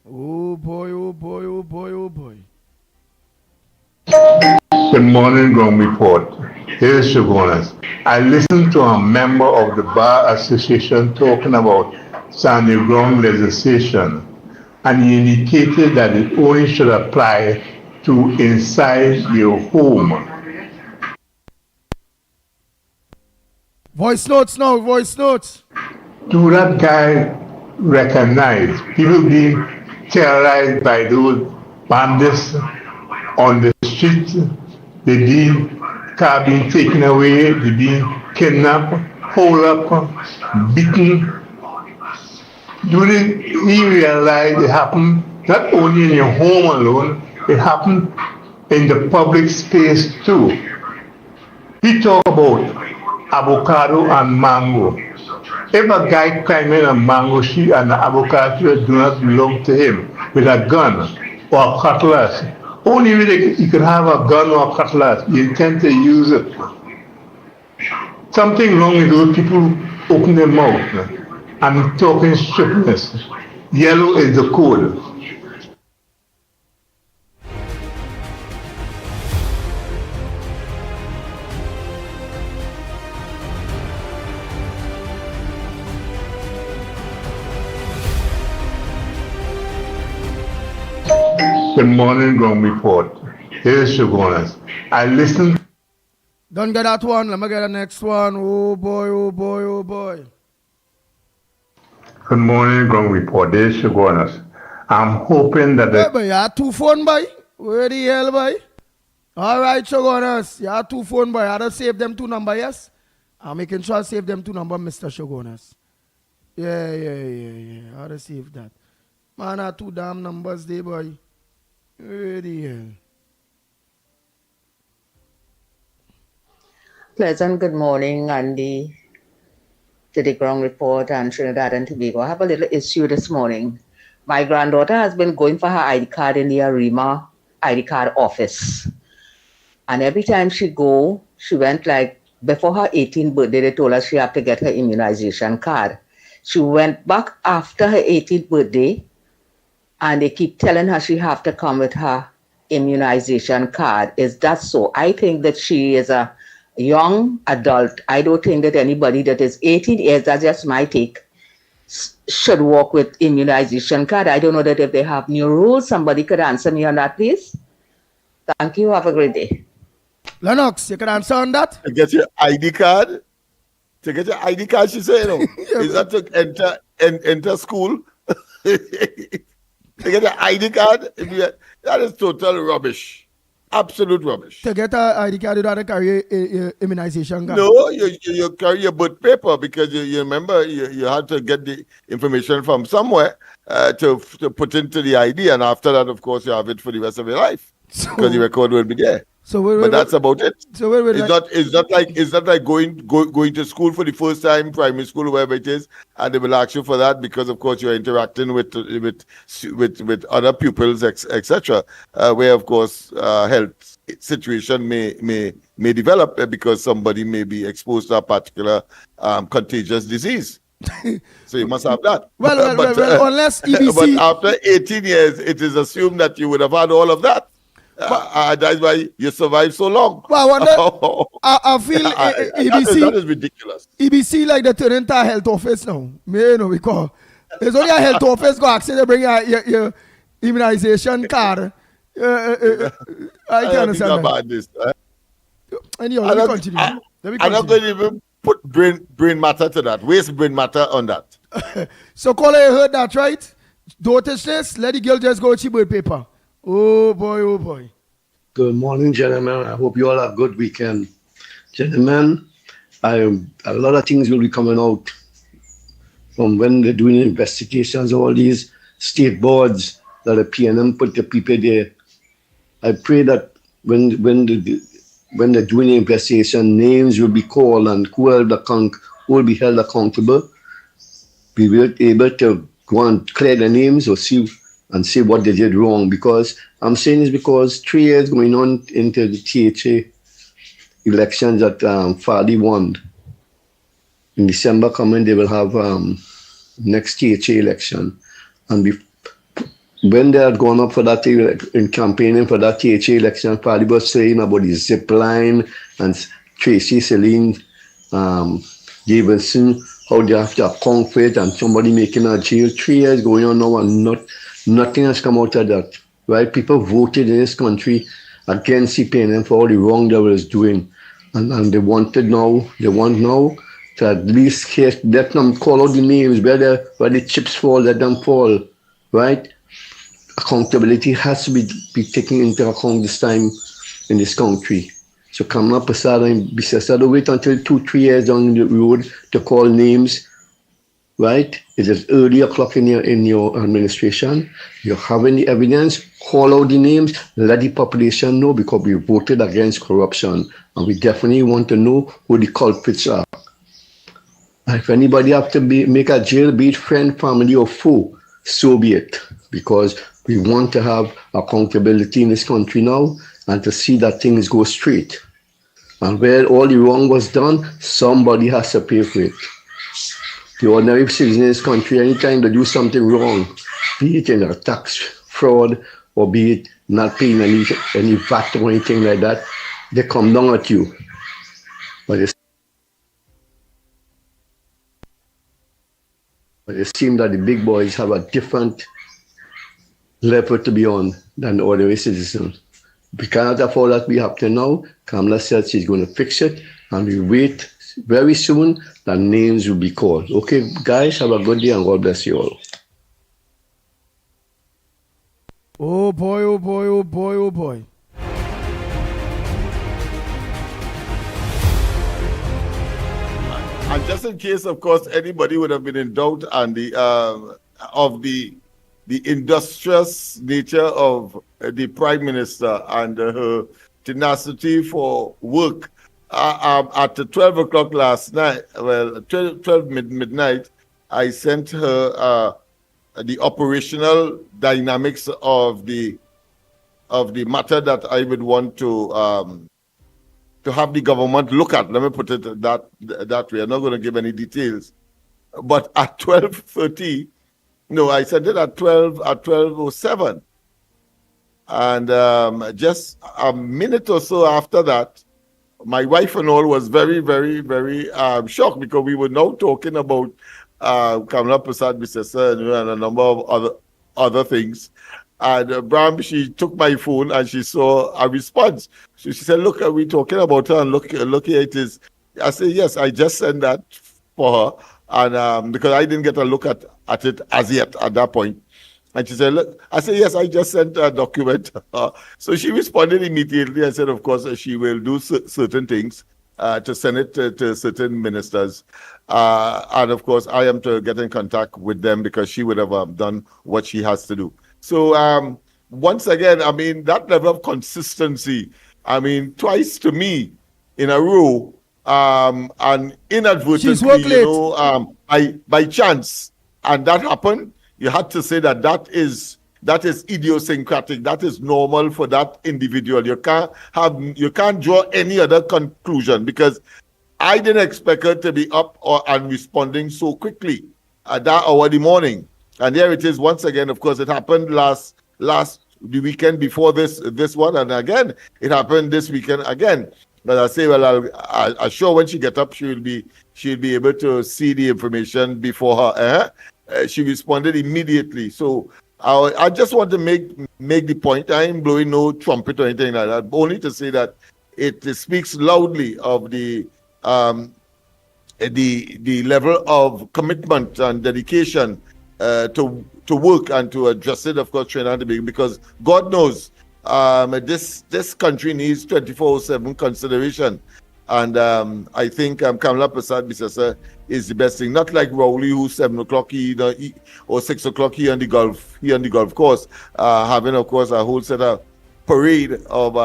Oh boy, oh boy, oh boy, oh boy. Good morning, Ground Report. Here's Shogunas. I listened to a member of the Bar Association talking about Sandy Ground legislation, and he indicated that it only should apply to inside your home. Voice notes now, voice notes. Do that guy recognize people being terrorized by those bandits on the street? They being car being taken away, they being kidnapped, hold up, beaten. Do he realize it happened not only in your home alone, it happened in the public space too? He talked about avocado and mango. If a guy climbing a mango tree and the avocado tree do not belong to him with a gun or a cutlass, only way he could have a gun or a cutlass, he intend to use it. Something wrong with those people open their mouth and talking strictness. Yellow is the code. Good morning, Ground Report. Here's Shogunas. I listened. Don't get that one. Let me get the next one. Oh boy, oh boy, oh boy. Good morning, Ground Report. Here's Shogunas. I'm hoping that Hey, boy, you have two phone, boy. Where the hell, boy? All right, Shogunas. You have two phone, boy. I just save them two number, yes? I'm making sure I save them two number, Mr. Shogunas. Yeah. I just save that. Man, I have two damn numbers there, boy. Where the hell? Pleasant good morning, Andy, to the Ground Report and Trinidad and Tobago. I have a little issue this morning. My granddaughter has been going for her ID card in the ARIMA ID card office. And every time she went like before her 18th birthday, they told her she had to get her immunization card. She went back after her 18th birthday, and they keep telling her she have to come with her immunization card. Is that so? I think that she is a young adult. I don't think that anybody that is 18 years, that's just my take, should walk with immunization card. I don't know that if they have new rules. Somebody could answer me on that, please. Thank you. Have a great day. Lennox, you can answer on that? To get your ID card? To get your ID card, she said, is that to enter school? To get an ID card, that is total rubbish. Absolute rubbish. To get an ID card, you don't have to carry your immunization card. No, you carry your birth paper because you remember you had to get the information from somewhere to put into the ID. And after that, of course, you have it for the rest of your life because the record will be there. But that's about it. So it's not like going to school for the first time, primary school, wherever it is, and they will ask you for that because, of course, you're interacting with other pupils, etc. Where, of course, health situation may develop because somebody may be exposed to a particular contagious disease. So you must have that. Well, unless EBC. But after 18 years, it is assumed that you would have had all of that. That's why you survived so long. Well, I feel EBC. That is ridiculous. EBC like they turn into a health office now. Because there's only a health office go ask you to bring your immunization card. I can understand that. Anyhow, let me continue. I'm not going to even put brain matter to that. Waste brain matter on that. So, caller, you heard that, right? Don't touch this. Let the girl just go cheap with paper. Oh boy, oh boy. Good morning, gentlemen. I hope you all have a good weekend. Gentlemen, a lot of things will be coming out from when they're doing investigations, all these state boards that the PNM put the people there. I pray that when they're doing the investigation, names will be called and who will be held accountable. We will be able to go and clear the names or see what they did wrong, because I'm saying this because 3 years going on into the THA elections that Fadi won. In December coming, they will have next THA election. And when they had gone up for that, in campaigning for that THA election, Fadi was saying about the zip line and Tracy Celine Davidson, how they have to account for it and somebody making a jail. 3 years going on now and nothing has come out of that, right? People voted in this country against CPNM for all the wrong they was doing. And they want now to at least let them call out the names, where the chips fall, let them fall, right? Accountability has to be taken into account this time in this country. So Kamala Prasad and Bisesa, don't wait until 2-3 years down the road to call names. Right? It is early o'clock in your administration. You have any evidence, call out the names, let the population know, because we voted against corruption. And we definitely want to know who the culprits are. And if anybody have to make a jail, be it friend, family, or foe, so be it. Because we want to have accountability in this country now and to see that things go straight. And where all the wrong was done, somebody has to pay for it. The ordinary citizen in this country, anytime they do something wrong, be it in a tax fraud or be it not paying any VAT or anything like that, they come down at you. But it seems that the big boys have a different level to be on than the ordinary citizens. We cannot afford that we have to now. Kamala said she's going to fix it, and we wait very soon that names will be called. Okay, guys, have a good day and God bless you all. Oh boy, oh boy, oh boy, oh boy. And just in case, of course, anybody would have been in doubt on the industrious nature of the Prime Minister and her tenacity for work. At 12 o'clock last night, 12 midnight, I sent her the operational dynamics of the matter that I would want to have the government look at. Let me put it that way. I'm not going to give any details. But at 12:30, no, I sent it at 12:07. And just a minute or so after that, my wife and all was very, very, very shocked, because we were now talking about Kamala Prasad Bisesa and a number of other things. And Bram, she took my phone and she saw a response. She said, "Look, are we talking about her? And look here it is." I said, "Yes, I just sent that for her." And because I didn't get a look at it as yet at that point. And she said, "Look," I said, "Yes, I just sent a document." So she responded immediately. I said, of course, she will do certain things to send it to certain ministers. And of course, I am to get in contact with them because she would have done what she has to do. So once again, I mean, that level of consistency I mean, twice to me in a row, and She's inadvertently, work you late. know, by chance, and that happened. You had to say that is idiosyncratic. That is normal for that individual. You can't draw any other conclusion, because I didn't expect her to be up and responding so quickly at that hour of the morning. And there it is once again. Of course, it happened the weekend before this one, and again it happened this weekend again. But I say, well, I'm sure when she get up, she'll be able to see the information before her. She responded immediately. So I just want to make the point. I ain't blowing no trumpet or anything like that. Only to say that it speaks loudly of the level of commitment and dedication to work and to address it, of course, Trinidad and Tobago, because God knows this country needs 24/7 consideration. And I think Kamala Prasad Bisasa is the best thing. Not like Rowley, who's 7 o'clock or 6 o'clock here on the golf course, having, of course, a whole set of parade of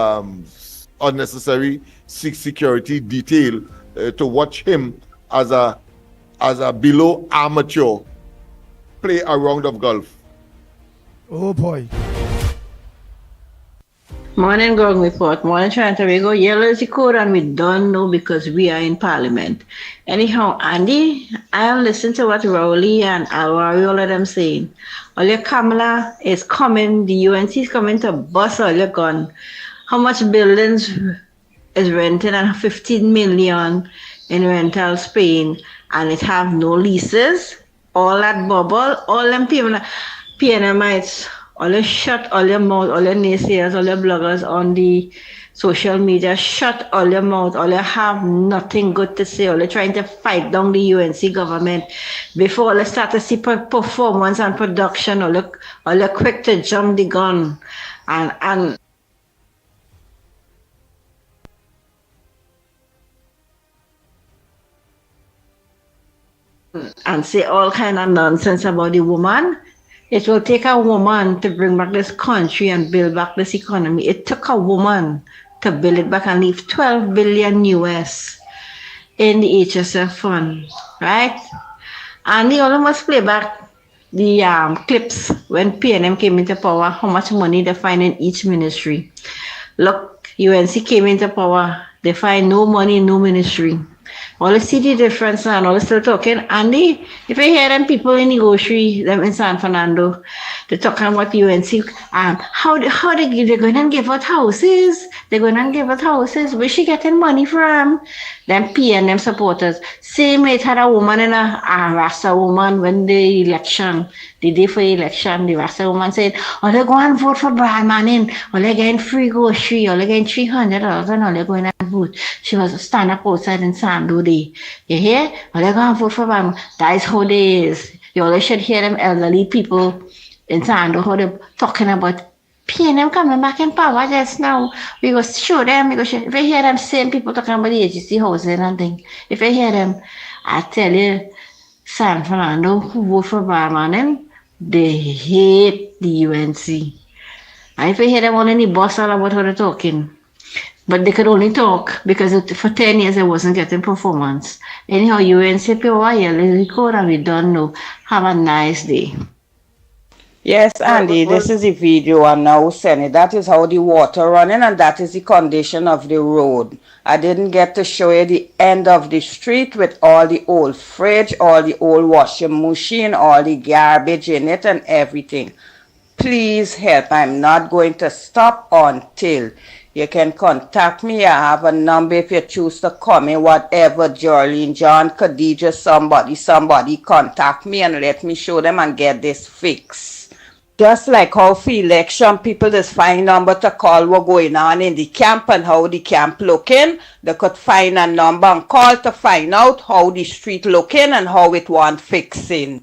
unnecessary security detail to watch him as a below amateur play a round of golf. Oh boy. Morning, Grog Report. Morning, Trinidad and Tobago. Yellow is the code, and we don't know because we are in Parliament. Anyhow, Andy, I'll listen to what Rowley and Alwari, all of them saying. All your Kamala is coming, the UNC is coming to bust all your gun. How much buildings is rented, and 15 million in rental Spain, and it have no leases? All that bubble, all them people, PNMites, all you shut all your mouth, all your naysayers, all your bloggers on the social media, shut all your mouth, all you have nothing good to say, all you're trying to fight down the UNC government. Before all you start to see performance and production, all you're quick to jump the gun and say all kind of nonsense about the woman. It will take a woman to bring back this country and build back this economy. It took a woman to build it back and leave 12 billion US in the HSF fund, right? And they almost play back the clips when PNM came into power, how much money they find in each ministry. Look, UNC came into power, they find no money in no ministry. All you see the difference and all still talking. Andy, if you hear them people in the grocery, them in San Fernando, they're talking about UNC, how they're going to give out houses. They're going to give out houses. Where she getting money from? Them PNM supporters. Same way it had a woman in a Rasta woman when the day for election, the Rasta woman said, oh, they're going to vote for Brian Manning. Oh, they're getting free grocery. Oh, they're getting $300 and all they're going to vote. She was stand up outside in Sandu Day. You hear? Oh, they're going to vote for Brian. That is how they is. You always should hear them elderly people in Sandu, how they're talking about PNM coming back in power just now. We go show them. If you hear them same people talking about the agency housing and things, if you hear them, I tell you, San Fernando who vote for Brian Manning, they hate the UNC. And if you hear them on any boss all about how they're talking, but they could only talk because for 10 years they wasn't getting performance. Anyhow, UNC power, yellow code, and we don't know. Have a nice day. Yes, Andy, this is the video I'm now sending. That is how the water running, and that is the condition of the road. I didn't get to show you the end of the street with all the old fridge, all the old washing machine, all the garbage in it and everything. Please help. I'm not going to stop until you can contact me. I have a number if you choose to come in, whatever, Jolene, John, Khadija, somebody contact me and let me show them and get this fixed. Just like how for election, people just find number to call what going on in the camp and how the camp looking. They could find a number and call to find out how the street looking and how it want fixing.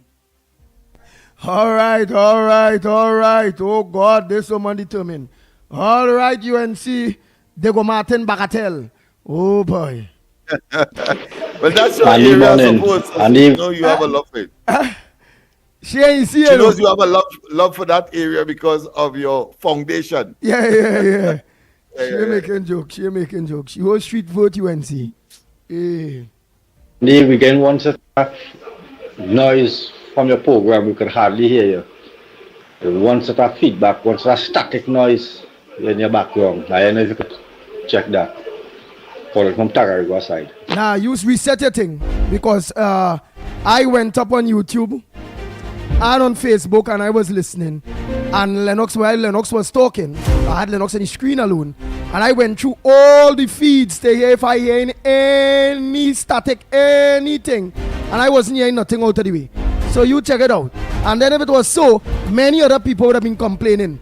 All right. Oh God, this woman determined. All right, UNC, they go Martin Bagatelle. Oh boy. Well, that's your area, I suppose. You know you have a love for it. She ain't see it. She knows you have a love for that area because of your foundation. Yeah. She making jokes. She making jokes. She whole street vote UNC. Eh. The weekend once a noise from your program, we could hardly hear you. Once a feedback, once a static noise in your background. I don't know if you could check that. Call it from Tararigo side. Nah, use reset your thing because I went up on YouTube and on Facebook and I was listening. And while Lennox was talking, I had Lennox on the screen alone. And I went through all the feeds to hear if I hear any static, anything. And I wasn't hearing nothing out of the way. So you check it out. And then if it was so, many other people would have been complaining.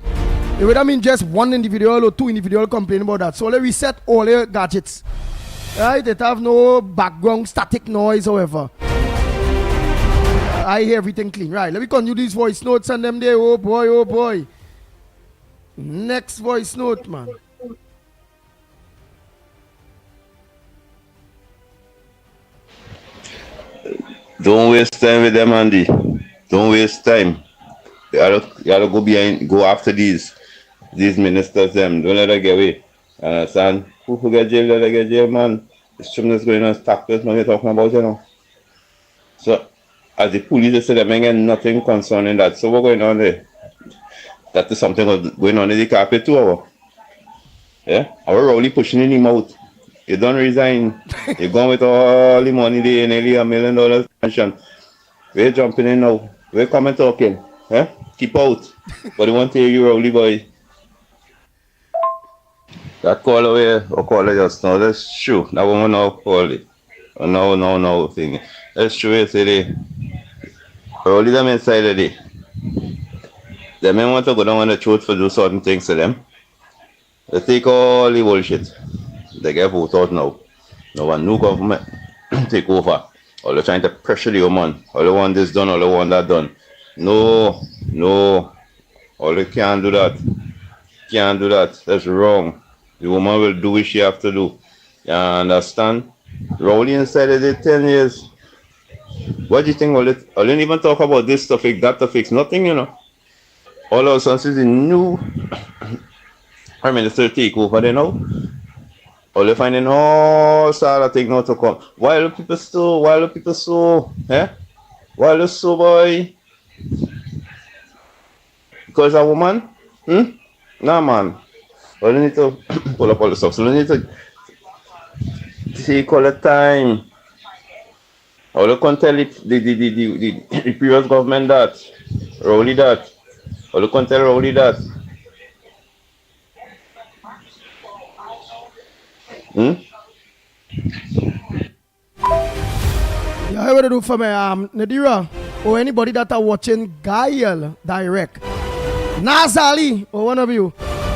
It would have been just one individual or two individuals complaining about that. So let's reset all your gadgets. Right? It have no background static noise, however. I hear everything clean. Right, let me continue these voice notes and them there. Oh boy, oh boy. Next voice note, man. Don't waste time with them, Andy. Don't waste time. You gotta go behind, go after these ministers, them. Don't let them get away. Understand? Who get jail, let them get jail, man. It's something that's going on, tactics, man, you're talking about, you know. So, as the police, they say them ain't nothing concerning that. So, what's going on there? That is something going on in the carpet too. Yeah? Our Rowley pushing him out. You don't resign. You're going with all the money there, nearly $1 million pension. We're jumping in now. We're coming talking. Yeah? Keep out. But they want to hear you, Rowley boy. That call away, or call it just now. That's true. That woman now call it. No thing. That's true. It's the Rowley them inside of it. They may want to go down on the throat for do certain things to them. They take all the bullshit. They get voted out now. No one new government take over. Or they're trying to pressure the woman. Or they want this done, or they want that done. No. Or they can't do that. Can't do that. That's wrong. The woman will do what she have to do. You understand? Rowley inside of it 10 years. What do you think? I didn't even talk about this to fix, that to fix. Nothing, you know. All of a sudden, since the new Prime Minister take over there now, all they're finding all sort of things now to come. Why do people so? Eh? Why do so, boy? Because a woman? Nah, man. Well, you need to pull up all the stuff. So you need to take all the time. Or you can tell it, the previous government that, Rowley that. Or you can tell Rowley that. Yeah, what to do for me, Nadira, or anybody that are watching Gael direct, Nazali, or one of you,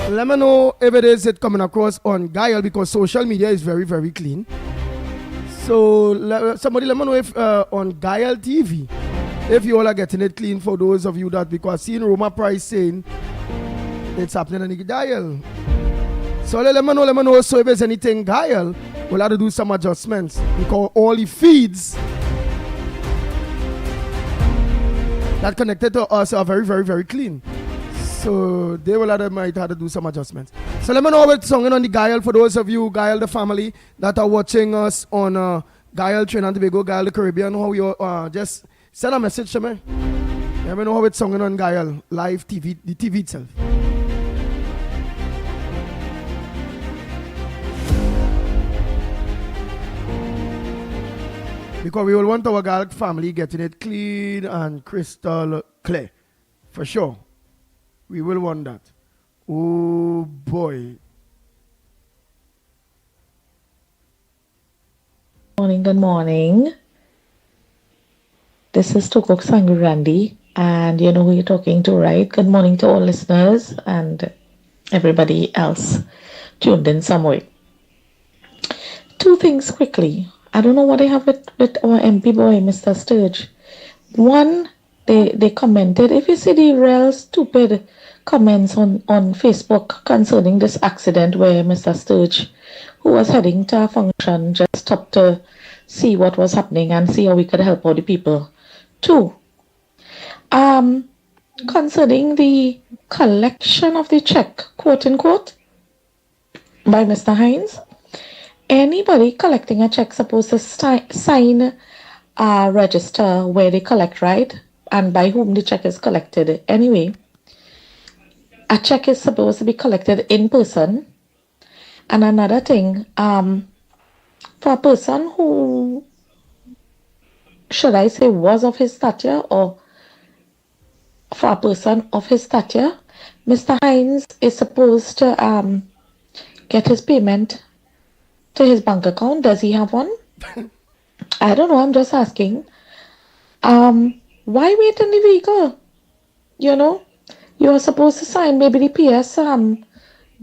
let me know if it coming across on Gael, because social media is very, very clean. So somebody let me know if on Gael TV, if you all are getting it clean, for those of you that, because seeing Roma Price saying it's happening on the Gael. So let me know. So if there's anything Gael, we'll have to do some adjustments, because all the feeds that connected to us are very, very, very clean. So they might have to do some adjustments. So let me know what's songing on the Gael, for those of you, Gael the family, that are watching us on Gael Trinidad and Tobago, Gael the Caribbean, how you just send a message to me. Let me know how it's songing on Gael live TV, the TV itself. Because we will want our Gael family getting it clean and crystal clear. For sure. We will want that. Oh boy. Good morning. This is Tukok Sangurandi, and you know who you're talking to, right? Good morning to all listeners and everybody else tuned in some way. Two things quickly. I don't know what they have with our MP boy, Mr. Sturge. One, they commented, if you see the real stupid comments on Facebook concerning this accident where Mr. Sturge, who was heading to a function, just stopped to see what was happening and see how we could help all the people. Two, concerning the collection of the check, quote unquote, by Mr. Hines. Anybody collecting a check supposed to sign a register where they collect, right? And by whom the check is collected. Anyway, a check is supposed to be collected in person. And another thing, for a person who, should I say, was of his stature, or for a person of his stature, Mr. Hines is supposed to get his payment to his bank account. Does he have one? I don't know, I'm just asking. Why wait in the vehicle? You know, you are supposed to sign. Maybe the PS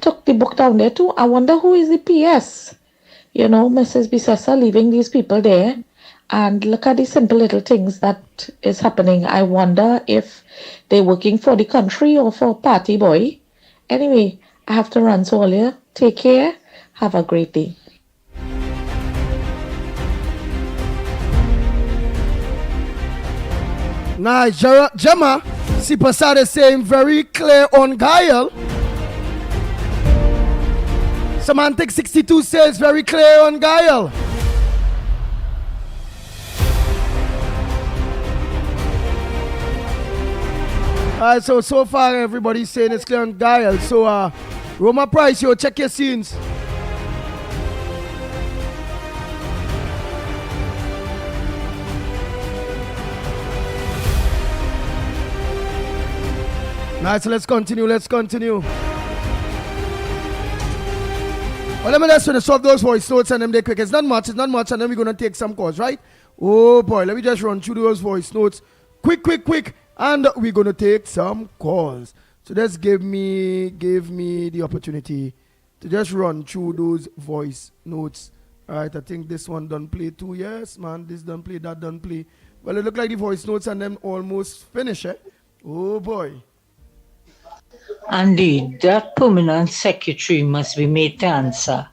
took the book down there too. I wonder who is the PS. You know, Mrs. Bisessa leaving these people there. And look at the simple little things that is happening. I wonder if they're working for the country or for party boy. Anyway, I have to run, so all you take care. Have a great day. Nice, Gemma. Sipasade is saying very clear on Guile. Semantic 62 says very clear on Guile. Alright, so far everybody's saying it's clear on Guile. So Roma Price, yo, check your scenes. Alright, so let's continue. Well, let me just finish off those voice notes and them they quick. It's not much, and then we're going to take some calls, right? Oh boy, let me just run through those voice notes. Quick, and we're going to take some calls. So just give me the opportunity to just run through those voice notes. Alright, I think this one done play too. Yes, man, this done play, that done play. Well, it look like the voice notes and them almost finish, eh? Oh boy. Andy, that permanent secretary must be made to answer.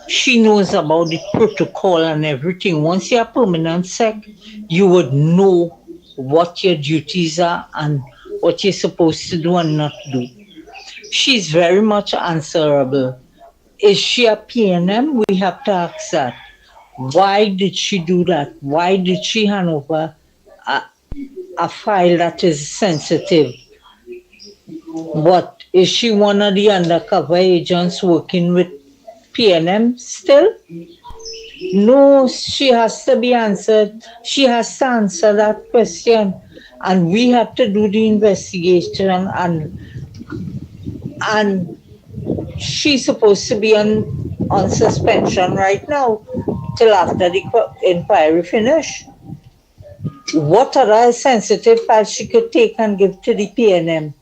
She knows about the protocol and everything. Once you're permanent sec, you would know what your duties are and what you're supposed to do and not do. She's very much answerable. Is she a PNM? We have to ask that. Why did she do that? Why did she hand over a file that is sensitive? But is she one of the undercover agents working with PNM still? No, she has to be answered. She has to answer that question. And we have to do the investigation, and she's supposed to be on suspension right now till after the inquiry finish. What other sensitive files she could take and give to the PNM?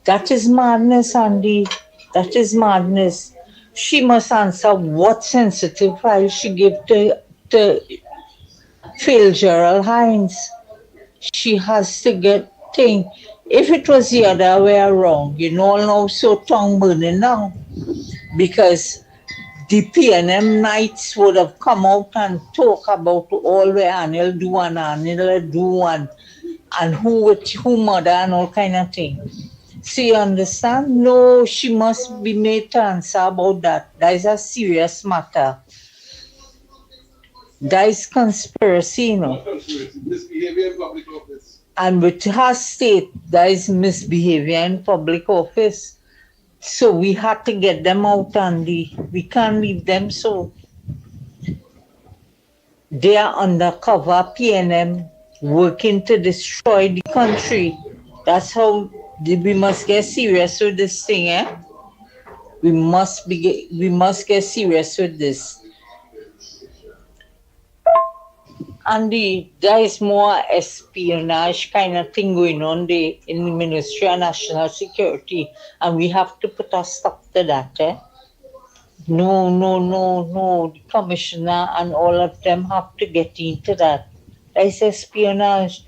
That is madness, Andy. That is madness. She must answer what sensitive file she gave to Phil Gerald Hines. She has to get thing. If it was the other way around, you know, now so tongue burning now, because the PNM Knights would have come out and talk about all where Anil do and Anil do and who with who mother and all kind of thing. So you understand? No, she must be made to answer about that. That is a serious matter. That is conspiracy, you know. Misbehavior in public office. And with her state, that is misbehavior in public office. So we had to get them out, Andy. We can't leave them so. They are undercover PNM working to destroy the country. That's how we must get serious with this thing, eh? We must get serious with this. Andy, there is more espionage kind of thing going on there in the Ministry of National Security, and we have to put a stop to that, eh? No. The commissioner and all of them have to get into that. There is espionage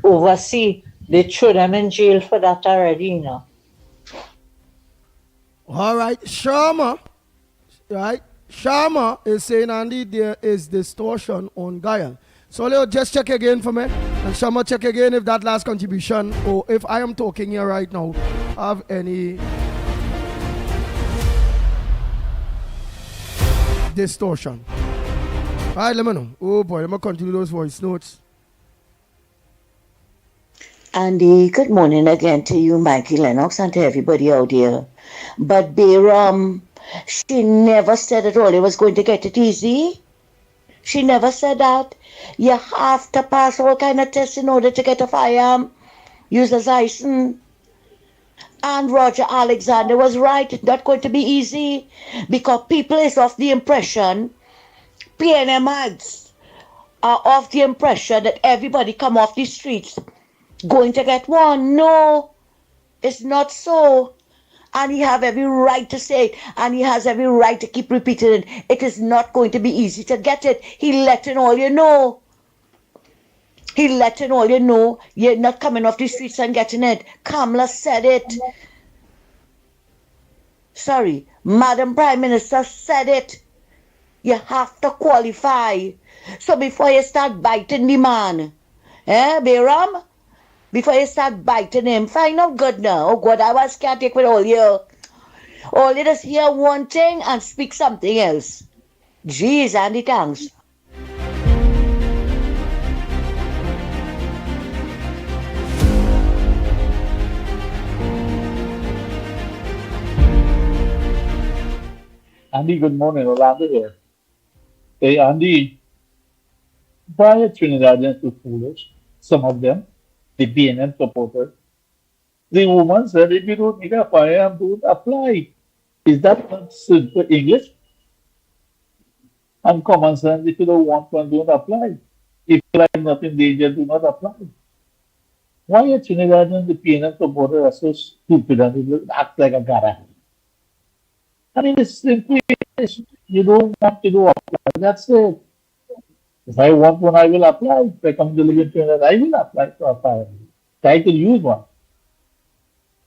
overseas. They threw them in jail for that already, you know. All right, Sharma. Right? Sharma is saying, Andy, there is distortion on Guile. So Leo, just check again for me. And Sharma, check again if that last contribution, or if I am talking here right now, have any distortion. All right, let me know. Oh boy, let me continue those voice notes. Andy, good morning again to you, Mikey Lennox, and to everybody out here. But Bayram, she never said at all it was going to get it easy. She never said that. You have to pass all kind of tests in order to get a firearm. User's license. And Roger Alexander was right. It's not going to be easy because people is of the impression, PNM ads are of the impression that everybody come off the streets going to get one. No, it's not so. And he have every right to say it, and he has every right to keep repeating it. It is not going to be easy to get it. He letting all you know. He letting all you know you're not coming off the streets and getting it. Kamala said it. Sorry, Madam Prime Minister said it. You have to qualify. So before you start biting the man, Bayram? Before you start biting him, find out good now. Oh God, I was can't take with all you. All you just hear one thing and speak something else. Jeez, Andy, thanks. Andy, good morning. Orlando here. Hey, Andy, why are Trinidadians so foolish? Some of them, the BNN supporters. The woman said, if you don't need a firearm, don't apply. Is that not simple English? And common sense, if you don't want one, don't apply. If you are not in danger, do not apply. Why are Trinidadians, the PNN supporters, are so stupid and they act like a gara? I mean, it's simply, you don't want to do apply. That's it. If I want one, I will apply. If I come to live in Trinidad, I will apply for a firearm. Try to use one.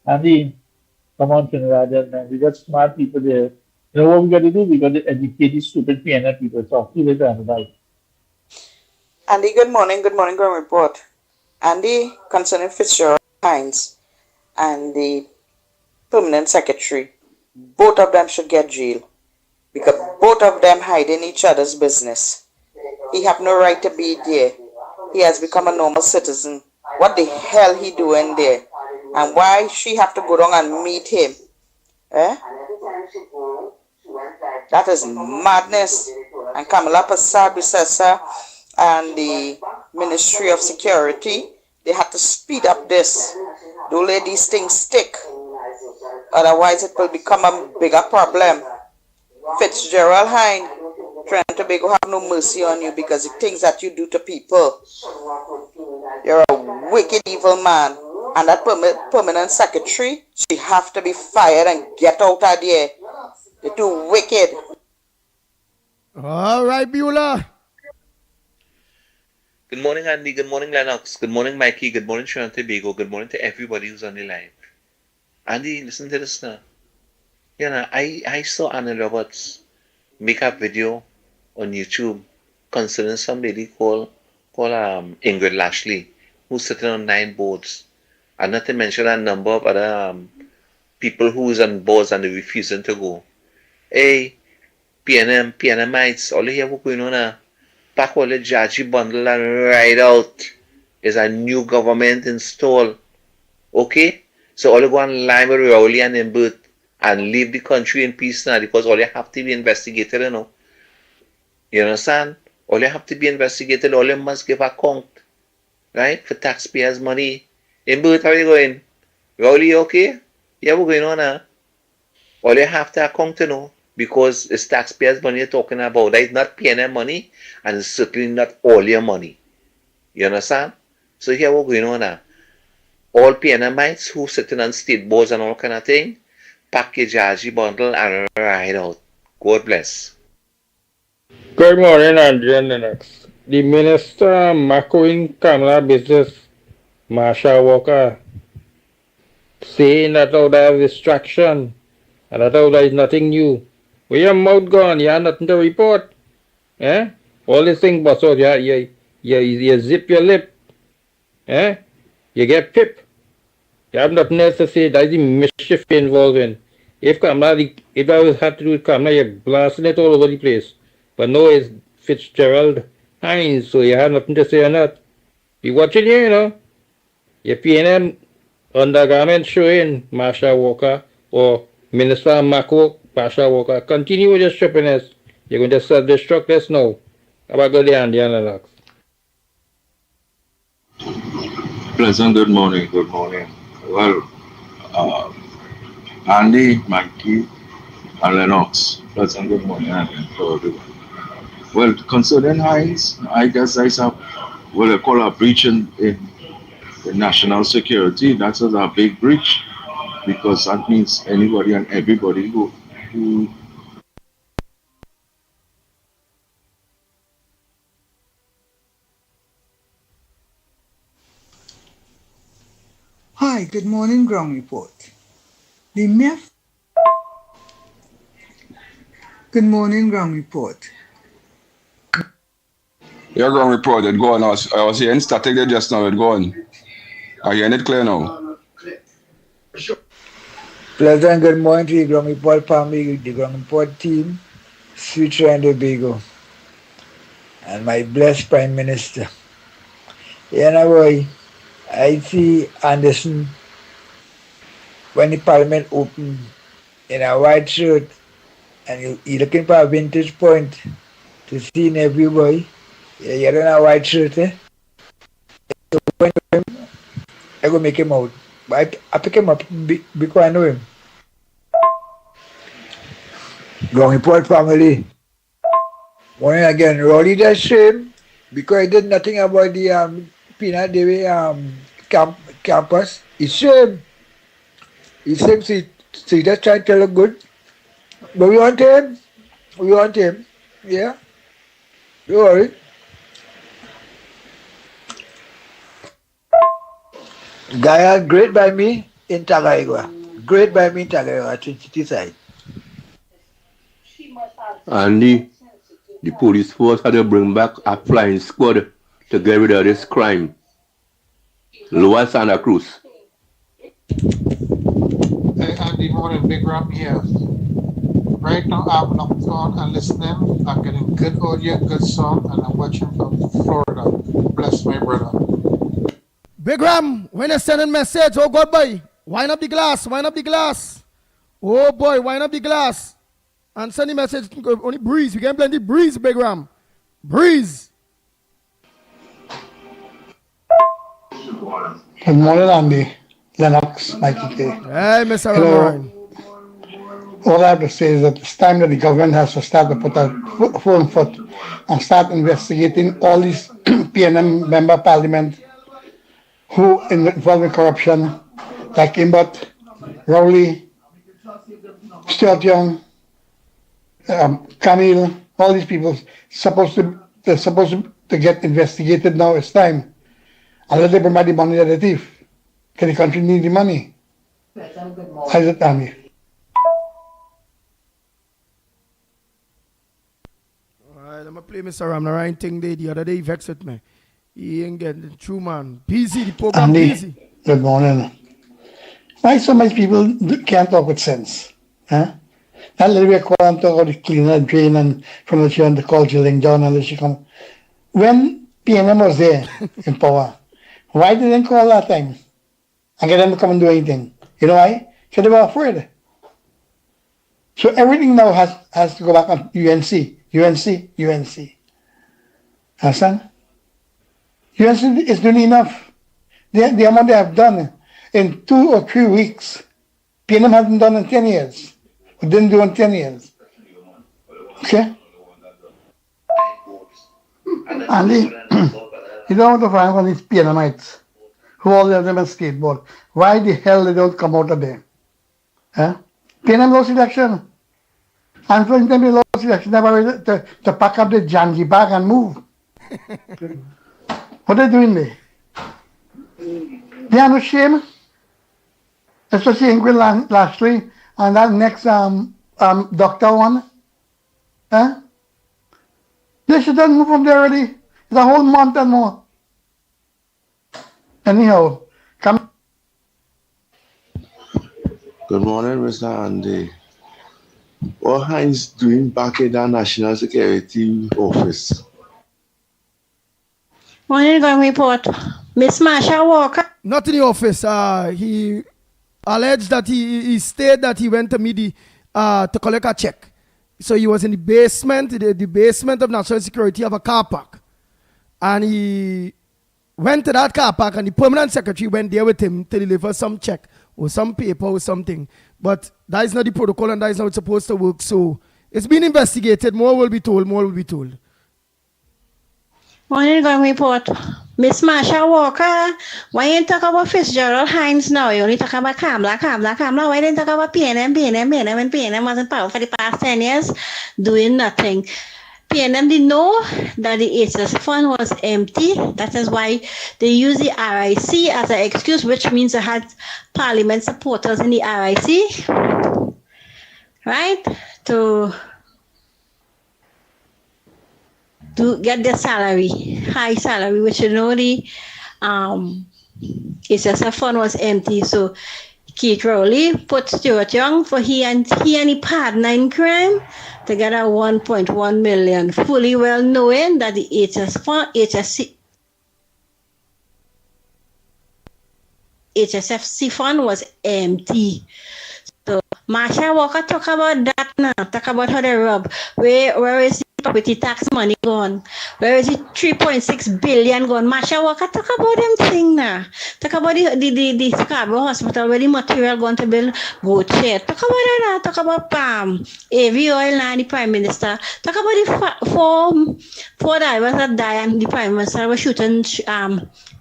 And come on, Trinidad, man. We got smart people there. You know what we got to do? We got to educate these stupid PNL people. Talk to later and bye. Andy, good morning. Good morning, Ground Report. Andy, concerning Fitzgerald Hines and the permanent secretary, both of them should get jail because both of them hiding each other's business. He have no right to be there. He has become a normal citizen. What the hell he doing there? And why she have to go down and meet him? That is madness. And Kamala Prasad and the Ministry of Security, they have to speed up this. Don't let these things stick. Otherwise it will become a bigger problem. Fitzgerald Hines, Trinidad and Tobago have no mercy on you because the things that you do to people. You're a wicked, evil man. And that permanent secretary, she have to be fired and get out of there. You're too wicked. All right, Beulah. Good morning, Andy. Good morning, Lennox. Good morning, Mikey. Good morning, Trinidad and Tobago. Good morning to everybody who's on the line. Andy, listen to this now. You know, I saw Anna Roberts make a video on YouTube concerning some lady called Ingrid Lashley, who's sitting on 9 boards. And not to mention a number of other people who's on boards and they're refusing to go. Hey, PNMites, all you hear what's going on now? Pack all the Jaji bundle and ride out. Is a new government installed. Okay? So all you go and lie with Rowley and Imbert and leave the country in peace now because all you have to be investigated, you know. You understand? All you have to be investigated, all you must give account. Right? For taxpayers' money. Imbert, how are you going? Rowley, okay? Yeah, what's going on now? All you have to account to know because it's taxpayers' money you're talking about. That is not PNM money and it's certainly not all your money. You understand? So here what's going on now? All PNMites who sitting on state boards and all kind of thing, pack your Jaji bundle and ride out. God bless. Good morning, Andy and Lennox. The minister macroing Kamala business, Marsha Walker, saying that all that is distraction and that all that is nothing new. Where your mouth gone? You have nothing to report. All these things, but so you zip your lip. You get pip. You have nothing else to say. That's the mischief involved in. If I was had to do with Kamala, you're blasting it all over the place. But no, it's Fitzgerald Hines, so you have nothing to say on that. Be watching you, you know. You're PNM undergarment showing Marsha Walker or Minister Mako, Marsha Walker. Continue with your strippiness. You're going to self-destruct us now. Have a good day, Andy and Lennox. Pleasant good morning, good morning. Well, Andy, Mikey, and Lennox. Pleasant good morning, Andy, for everyone. Well, concerning Hines, I guess I have what they call a breach in national security. That's a big breach because that means anybody and everybody who Hi, good morning, Ground Report. The myth. Good morning, Ground Report. Your ground report, it go on. I was hearing static there just now, it go on. Are you hearing it clear now? Pleasant good morning to the Ground Report family, the Ground Report team, Sweet and Tobago, and my blessed Prime Minister. Boy, I see Anderson when the Parliament opened in a white shirt and he looking for a vintage point to see in every boy. You're in a white shirt, eh? So when I go make him out. But I pick him up because I know him. Ground Report family. Morning again. Rolly that shame because I did nothing about the Peanut Dairy campus. It's shame. It's shame. See just trying to tell him good. But we want him. We want him. Yeah. Don't worry. Gaya, great by me in Tagaigua. Great by me in Tagaigua, Trinity side. Andy, the police force had to bring back a flying squad to get rid of this crime. Lower Santa Cruz. Hey, Andy, morning, Big Ram here. Right now, I'm locked on and listening. I'm getting good audio, good song, and I'm watching from Florida. Bless my brother. Big Ram, when you send a message, oh God boy, wind up the glass, wind up the glass. Oh boy, wind up the glass. And send the message, only breeze. We can plenty breeze, Big Ram. Breeze. Good morning, Andy. Lennox, Mickie. Hey, Mr. Hello. All I have to say is that it's time that the government has to start to put a firm foot and start investigating all these PNM member parliament who involved in corruption, like Imbot, Rowley, Stuart Young, Camille, all these people they're supposed to get investigated now. It's time. And let them provide the money that they thief. Can the country need the money? How's it, Andy? Alright, let me play Mr. Ram. The right thing the other day he vexed with me. He ain't getting true, man. Busy, the program Andy, busy. good morning. Why so much people can't talk with sense? Huh? That little bit call and talk about the cleaner, drain, and from the chair and the call drilling down and she come. When PNM was there in power, why didn't they call that time and get them to come and do anything? You know why? Because they were afraid. So everything now has to go back on UNC. Understand? UNC is doing enough. The amount they have done in 2 or 3 weeks, PNM hasn't done in 10 years. We didn't do in 10 years. Okay? Andy, you don't want to find one of these PNMites who all of them on skateboard. Why the hell they don't come out of there? Huh? PNM lost election. And for them they lost election, they were ready to pack up the janji bag and move. What are they doing there? They are no shame. Especially Ingrid Lashley and that next doctor one. Huh? They should have moved from there already. It's a whole month and more. Anyhow, come. Good morning, Mr. Andy. What Heinz doing back in the National Security Office? Morning, Gang Report. Miss Marsha Walker. Not in the office. He alleged that he stated that he went to meet to collect a check. So he was in the basement, the basement of National Security of a car park. And he went to that car park and the permanent secretary went there with him to deliver some check or some paper or something. But that is not the protocol and that is not supposed to work. So it's been investigated. More will be told. More will be told. Morning, Gang Report. Miss Marsha Walker, why you talk about Fitzgerald Hines now? You only talk about Kamla. Why didn't talk about PNM, when PNM was in power for the past 10 years, doing nothing? PNM didn't know that the HS fund was empty. That is why they use the RIC as an excuse, which means they had parliament supporters in the RIC, right? To get their salary, high salary, which you know the HSF fund was empty. So Keith Rowley put Stuart Young for he and he partner in crime to get a 1.1 million, fully well knowing that the HSFC fund was empty. So Marsha Walker talk about that now, talk about how they rob. Where is the property tax money gone? Where is the 3.6 billion gone? Marsha Walker talk about them thing now. Talk about the Scarborough Hospital where the material gone to build goat shed. Talk about that now. Talk about AV oil now, the Prime Minister. Talk about the four divers that died and the Prime Minister was shooting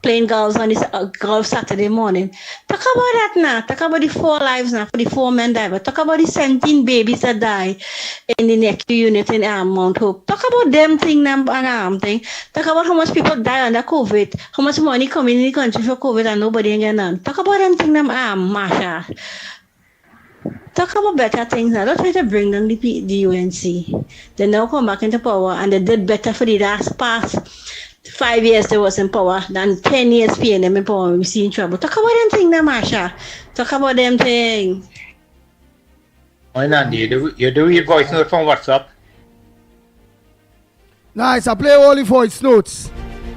playing girls on this Gulf Saturday morning. Talk about that now. Talk about the 4 lives now for the 4 men divers. Talk about the 17 babies that die in the NECU unit in Mount Hope. Talk about them thing thing. Talk about how much people die under COVID. How much money coming in the country for COVID and nobody ain't getting none. Talk about them thing Marsha. Talk about better things now. Don't try to bring down the UNC. They now come back into power and they did better for the last past 5 years they was in power than 10 years PNM in power. We see in trouble. Talk about them thing now, Marsha. Talk about them thing. Morning, Andy. You do your voice note from WhatsApp? Nice. I play all the voice notes.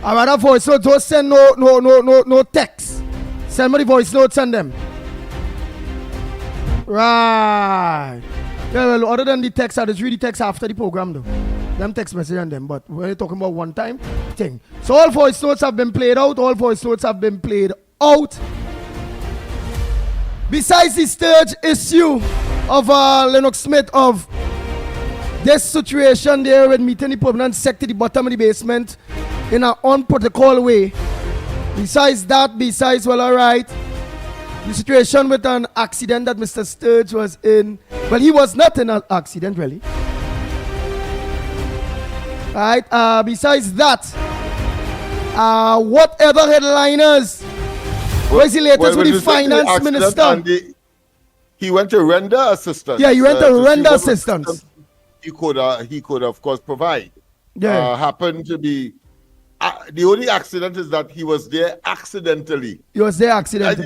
I rather voice notes. Don't send no text. Send me the voice notes and them. Right. Yeah, well, other than the text, I just read the text after the program though. Them text message and them, but we're talking about one time thing. So all voice notes have been played out. Besides the stage issue of Lennox Smith of this situation there with meeting the permanent secretary at the bottom of the basement in an unprotocol way. Besides, well, all right. The situation with an accident that Mr. Sturge was in. Well, he was not in an accident, really. Right. Besides that, what other headliners? Where's the latest with the finance minister? He went to render assistance. Yeah, he went to render assistance. He could, of course, provide. Yeah. Happened to be the only accident is that he was there accidentally. That's the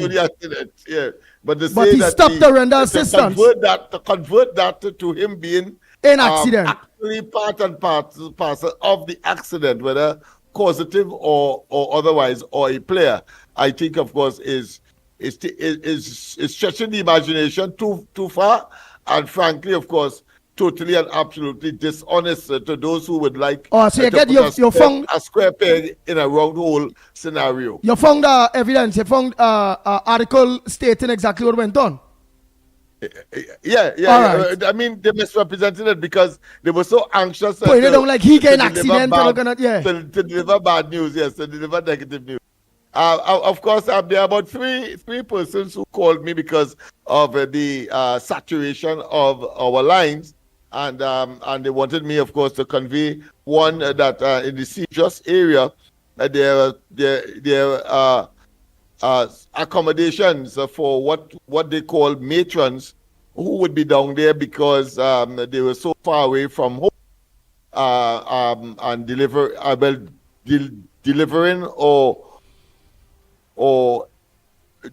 only accident. Yeah, but he stopped the render assistance. To convert that to him being an accident, actually part and parcel of the accident, whether causative or otherwise, or a player. I think, of course, is stretching the imagination too far, and frankly, of course, totally and absolutely dishonest to those who would like so you get a square peg in a round hole scenario. You found evidence. You found article stating exactly what went on. Yeah. Right. I mean, they misrepresented it because they were so anxious. They don't like he get an accident. To deliver bad news, yes, to deliver negative news. Of course, there are about three persons who called me because of the saturation of our lines, and they wanted me, of course, to convey one that in the Cejas area there are accommodations for what they call matrons who would be down there because they were so far away from home and delivering or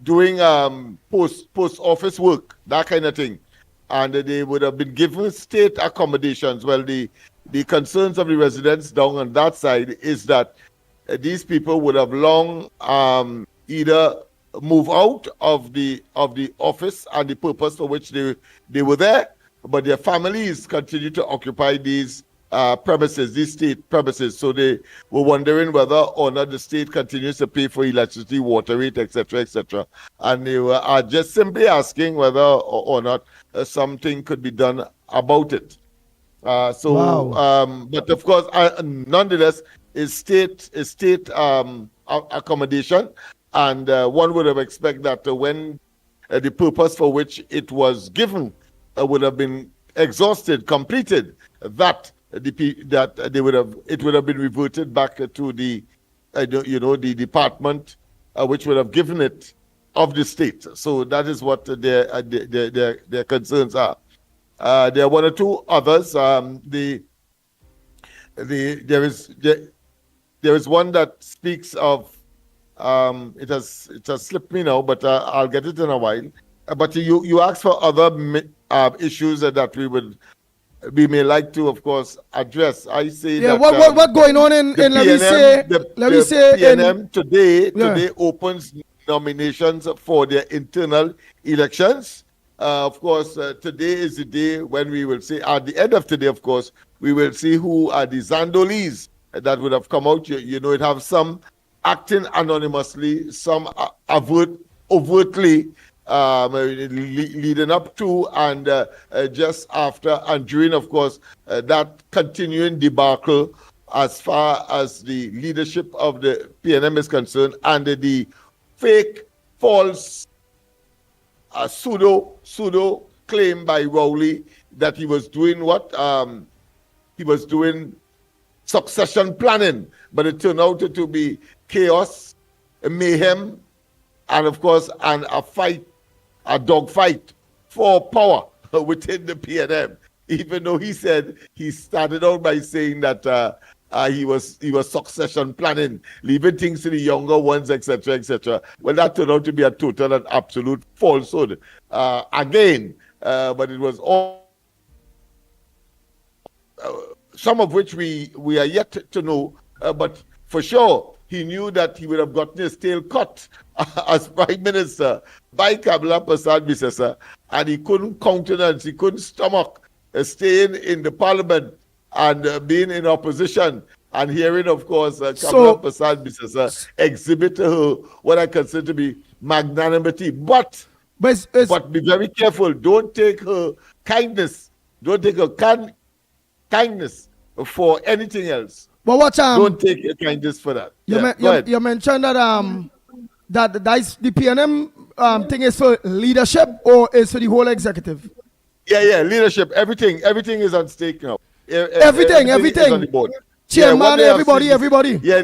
doing post office work, that kind of thing, and they would have been given state accommodations. Well, the concerns of the residents down on that side is that these people would have long either move out of the office and the purpose for which they were there, but their families continue to occupy these premises, these state premises. So they were wondering whether or not the state continues to pay for electricity, water rate, etc., etc. And they were just simply asking whether or not something could be done about it. But of course, nonetheless, is state accommodation, and one would have expected that when the purpose for which it was given would have been exhausted, completed, that it would have been reverted back to the the department which would have given it of the state. So that is what their concerns are. There are one or two others. There is one that speaks of it has slipped me now, but I'll get it in a while. But you asked for other issues that we may like to, of course, address. I say that what going on in let me say PNM today opens nominations for their internal elections. Of course, today is the day when we will see, at the end of today, of course, we will see who are the Zandolis that would have come out. It have some acting anonymously, some overtly leading up to and just after and during, of course, that continuing debacle as far as the leadership of the PNM is concerned, and the fake, false, pseudo claim by Rowley that he was doing what? He was doing succession planning, but it turned out to be chaos, mayhem, and of course, a dogfight for power within the PNM. Even though he said he started out by saying that he was succession planning, leaving things to the younger ones, etc., etc. Well, that turned out to be a total and absolute falsehood. Again, but it was all some of which we are yet to know. But for sure, he knew that he would have gotten his tail cut as Prime Minister by Kamala Persad-Bissessar, and he couldn't countenance, he couldn't stomach staying in the Parliament and being in opposition and hearing, of course, Kamala Persad-Bissessar exhibit her what I consider to be magnanimity. But be very careful. Don't take her kindness. Don't take her kindness for anything else. But what don't take your kindness for that. You mentioned that the PNM thing is for leadership or is for the whole executive? Yeah, leadership. Everything is on stake now. Everything. Is on the board. Chairman, everybody. Yeah.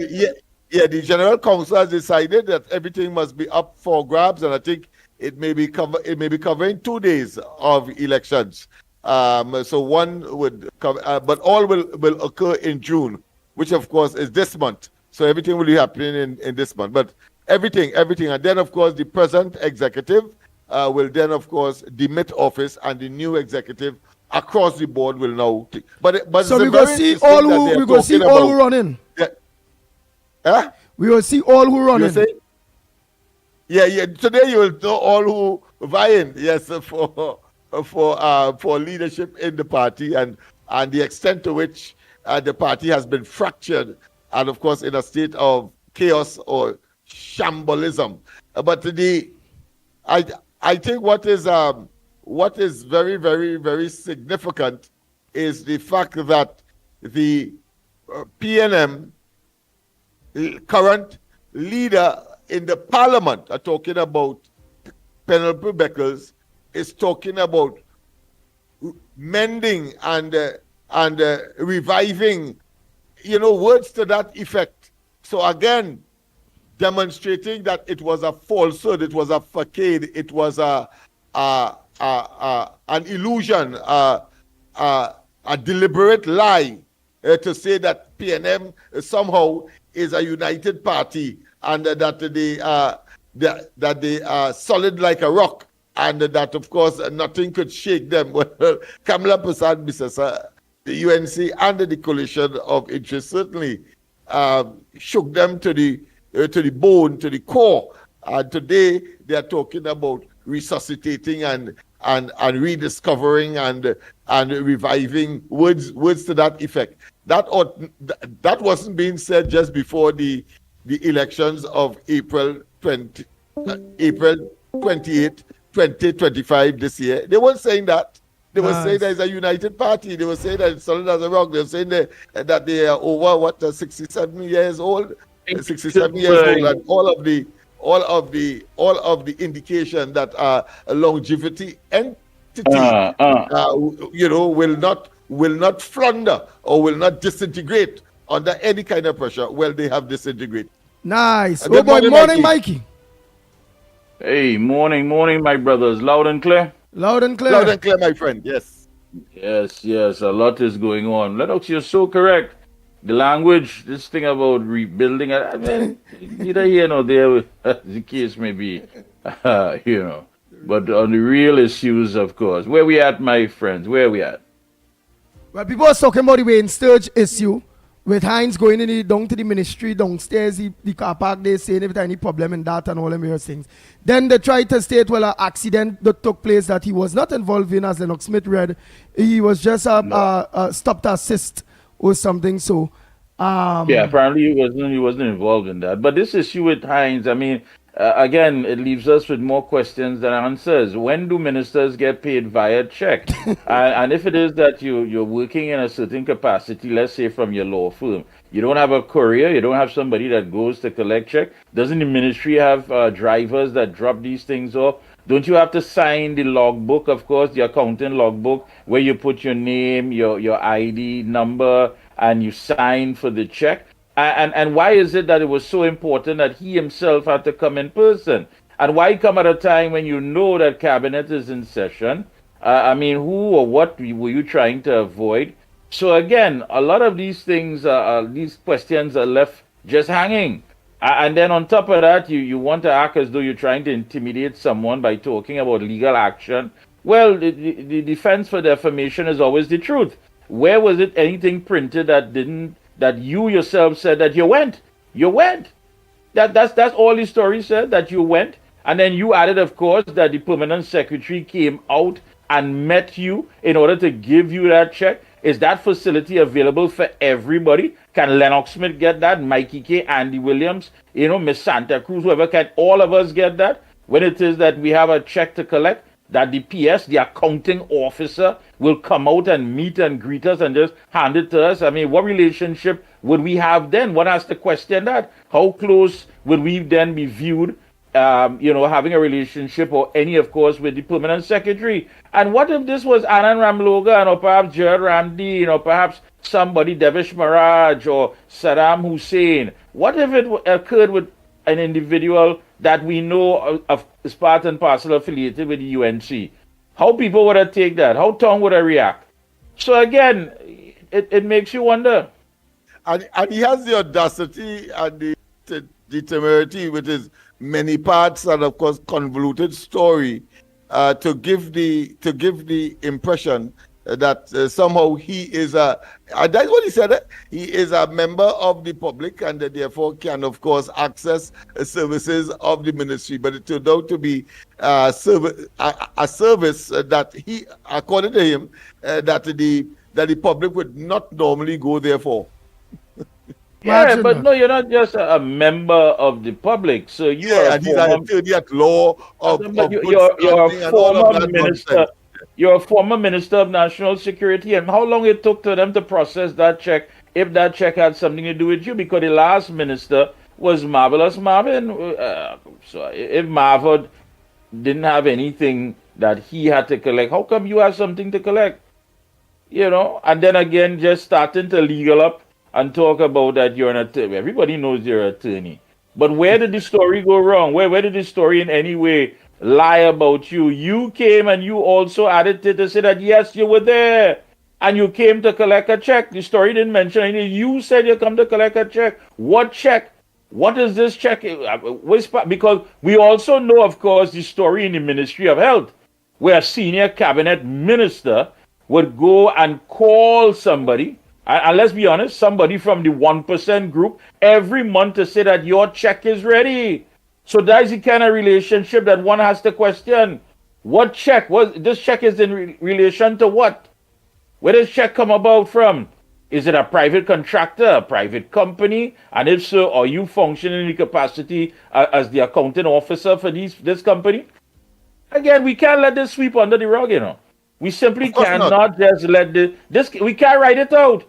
The General Council has decided that everything must be up for grabs, and I think it may be covering 2 days of elections. So one would cover, but all will occur in June, which of course is this month. So everything will be happening in this month. But everything, and then of course the present executive will then of course demit office, and the new executive across the board will now take. But so we will see all who run in. Yeah. We will see all who run in. Yeah. Today you will know all who vying. Yes, for leadership in the party, and the extent to which the party has been fractured, and of course in a state of chaos or shambolism. But I think what is very, very, very significant is the fact that the PNM current leader in the Parliament are talking about Penelope Beckles, is talking about mending and reviving, words to that effect. So again, demonstrating that it was a falsehood, it was a facade, it was an illusion, a deliberate lie to say that PNM somehow is a united party, and that that they are solid like a rock, and that of course nothing could shake them. Well, Kamala Prasad Bisasa, the UNC and the coalition of interest certainly shook them to the bone, to the core. And today they are talking about resuscitating and rediscovering and reviving, words to that effect. That wasn't being said just before the elections of April 28, 2025 this year. They weren't saying that. They were saying there's a united party. They were saying that it's solid as a rock. They were saying that they are over 67 years old, 67 years old, and all of the indication that a longevity entity, will not flounder or will not disintegrate under any kind of pressure. Well, they have disintegrated. Nice. Good morning, Mikey. Hey, morning, my brothers. Loud and clear? Loud and clear. Loud and clear, my friend. Yes. Yes. A lot is going on. Lennox, you're so correct. The language, this thing about rebuilding, I mean, neither here nor there, as the case may be, But on the real issues, of course. Where we at, my friends? Where we at? Well, people are talking about the Wayne Sturge issue with Hines going down to the ministry downstairs, the car park, they saying if there's any problem in that and all them various things. Then they tried to state, well, an accident that took place that he was not involved in, as Lennox Smith read. He was just stopped to assist or something. So, apparently he wasn't involved in that. But this issue with Hines, I mean, again, it leaves us with more questions than answers. When do ministers get paid via check? And if it is that you're working in a certain capacity, let's say from your law firm, you don't have a courier, you don't have somebody that goes to collect check. Doesn't the ministry have drivers that drop these things off? Don't you have to sign the logbook, of course, the accounting logbook, where you put your name, your ID number, and you sign for the check? And why is it that it was so important that he himself had to come in person? And why come at a time when you know that cabinet is in session? I mean, who or what were you trying to avoid? So again, a lot of these things, these questions are left just hanging. And then on top of that, you want to act as though you're trying to intimidate someone by talking about legal action. Well, the defense for defamation is always the truth. Where was it anything printed that you yourself said that you went? You went. That's all the story said, that you went. And then you added, of course, that the permanent secretary came out and met you in order to give you that check. Is that facility available for everybody? Can Lennox Smith get that? Mickie K, Andy Williams, Miss Santa Cruz, whoever, can all of us get that? When it is that we have a check to collect, that the PS, the accounting officer, will come out and meet and greet us and just hand it to us. I mean, what relationship would we have then? One has to question that. How close would we then be viewed, having a relationship or any, of course, with the permanent secretary? And what if this was Anand Ramlogan or perhaps Jared Ramdeen or perhaps somebody, Devish Maharaj or Saddam Hussein? What if it occurred with an individual that we know of is part and parcel affiliated with the UNC? How people would have take that? How Tom would have react? So again, it makes you wonder. And he has the audacity and the temerity with his many parts and of course convoluted story to give the impression that somehow he is that's what he said, he is a member of the public and therefore can of course access services of the ministry, but it turned out to be a service that he, according to him, that the public would not normally go there for. Yeah, but no, you're not just a member of the public. So you are and he's an attorney at law you're a former minister. You're a former minister of national security, and how long it took to them to process that check, if that check had something to do with you? Because the last minister was Marvelous Marvin. So if Marvin didn't have anything that he had to collect, how come you have something to collect? And then again, just starting to legal up and talk about that you're an attorney. Everybody knows you're an attorney. But where did the story go wrong? Where did the story in any way lie about you? You came and you also added to say that, yes, you were there and you came to collect a check. The story didn't mention anything. You said you come to collect a check. What check? What is this check? Because we also know, of course, the story in the Ministry of Health, where a senior cabinet minister would go and call somebody, and let's be honest, somebody from the 1% group every month to say that your check is ready. So that's the kind of relationship that one has to question. What check? This check is in relation to what? Where does check come about from? Is it a private contractor, a private company? And if so, are you functioning in the capacity as the accounting officer for this company? Again, we can't let this sweep under the rug, We simply cannot just let this. We can't write it out.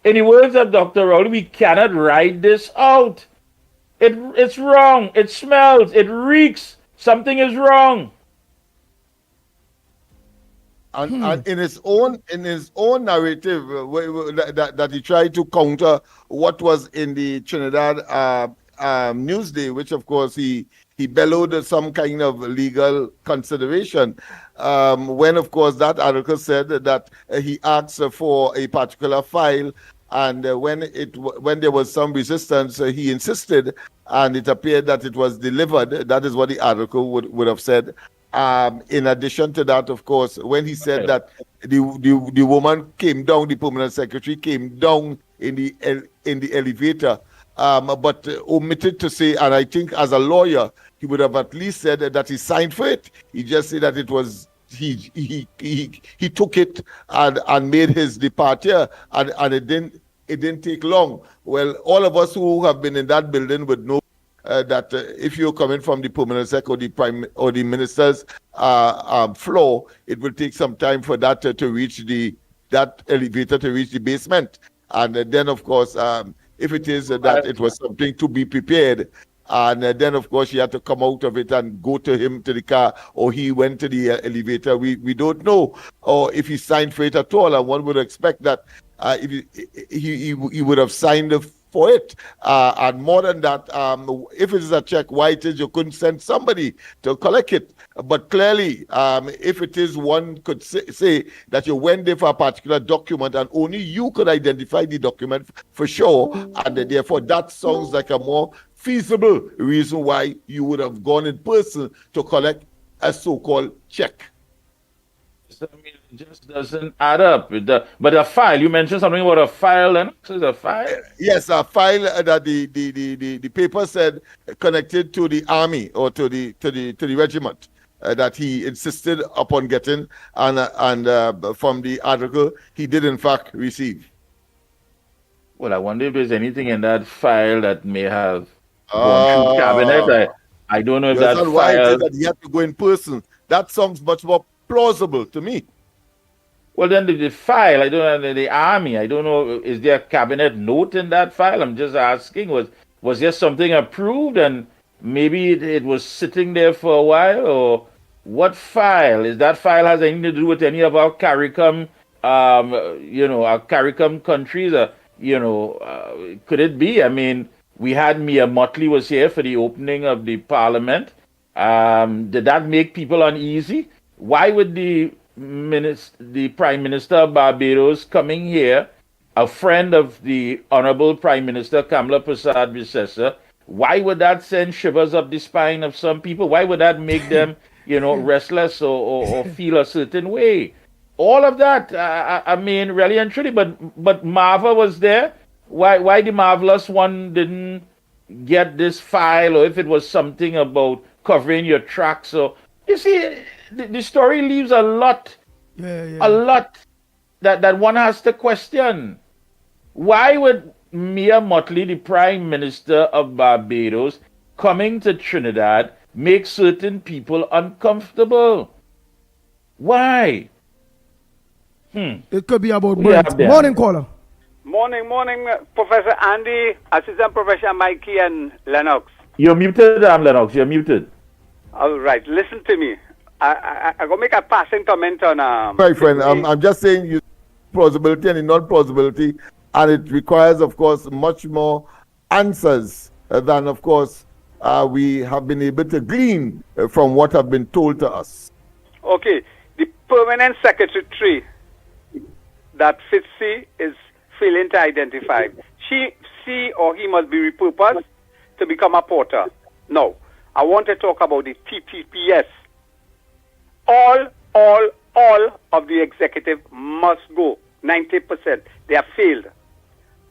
In the words of Dr. Rowley, we cannot write this out. It's wrong. It smells. It reeks. Something is wrong. And in his own narrative that he tried to counter what was in the Trinidad Newsday, which of course he bellowed some kind of legal consideration, when of course that article said that he asked for a particular file, and when there was some resistance, he insisted, and it appeared that it was delivered. That is what the article would have said. In addition to that, of course, when he said that the woman came down, the permanent secretary came down in the elevator, but omitted to say, and I think as a lawyer, he would have at least said that he signed for it. He just said that it was he took it and made his departure, and it didn't take long. Well, all of us who have been in that building would know that if you're coming from the permanent sec or the minister's floor, it will take some time for that to reach that elevator to reach the basement. And then, of course, if it is that it was something to be prepared, and then, of course, she had to come out of it and go to him to the car, or he went to the elevator. We don't know, or if he signed for it at all. And one would expect that if he would have signed for it, and more than that, if it is a check, why it is you couldn't send somebody to collect it? But clearly, if it is, one could say that you went there for a particular document and only you could identify the document for sure, and therefore that sounds like a more feasible reason why you would have gone in person to collect a so-called check. I mean, it just doesn't add up. But a file, you mentioned something about a file, Lennox? Is a file? Yes, a file that the paper said connected to the army or to the regiment that he insisted upon getting, and from the article he did in fact receive. Well, I wonder if there's anything in that file that may have gone through cabinet. I don't know if that file. Why it is that he had to go in person. That sounds much more plausible to me. Well, then the file, I don't know, the army, I don't know, is there a cabinet note in that file? I'm just asking, was there something approved and maybe it was sitting there for a while, or what file? Is that file has anything to do with any of our CARICOM, our CARICOM countries? Could it be? I mean, we had Mia Motley was here for the opening of the parliament. Did that make people uneasy? Why would the Prime Minister of Barbados coming here, a friend of the Honorable Prime Minister Kamala Persad-Bissessar, why would that send shivers up the spine of some people? Why would that make them, restless or feel a certain way? All of that, I mean, really and truly. But Marva was there. Why the Marvelous One didn't get this file, or if it was something about covering your tracks? So you see, the story leaves a lot that one has to question. Why would Mia Motley, the Prime Minister of Barbados, coming to Trinidad, make certain people uncomfortable? Why? It could be about Brent. Morning, caller. Morning, Professor Andy, Assistant Professor Mickie, and Lennox. You're muted, Lennox. You're muted. All right, listen to me. I'm going to make a passing comment on... My friend, I'm just saying you plausibility and non-plausibility, and it requires, of course, much more answers than, of course, we have been able to glean from what have been told to us. Okay, the permanent secretary that Fitzy is failing to identify. She or he must be repurposed. to become a porter. No. I want to talk about the TTPS. All of the executive must go. 90%. They have failed.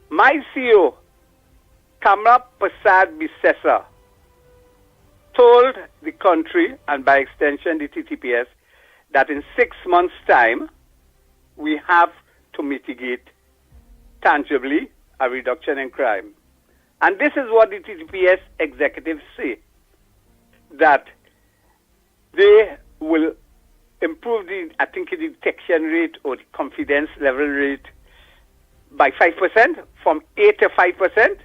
My CEO, Kamra Prasad Bisesa, told the country, and by extension the TTPS, that in 6 months' time, we have to mitigate tangibly a reduction in crime. And this is what the TTPS executives say, that they will improve the, I think, the detection rate or the confidence level rate by 5%, from 8 to 5%.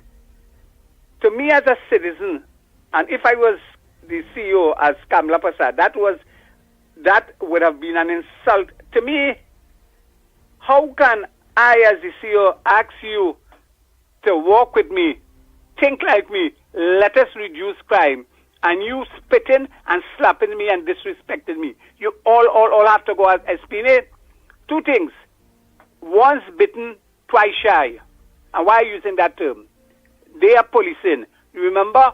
To me as a citizen, and if I was the CEO as Kamla Prasad, that would have been an insult to me. How can I as the CEO ask you to walk with me, think like me, let us reduce crime, and you spitting and slapping me and disrespecting me? You all have to go and explain it. Two things. Once bitten, twice shy. And why are you using that term? They are policing. You remember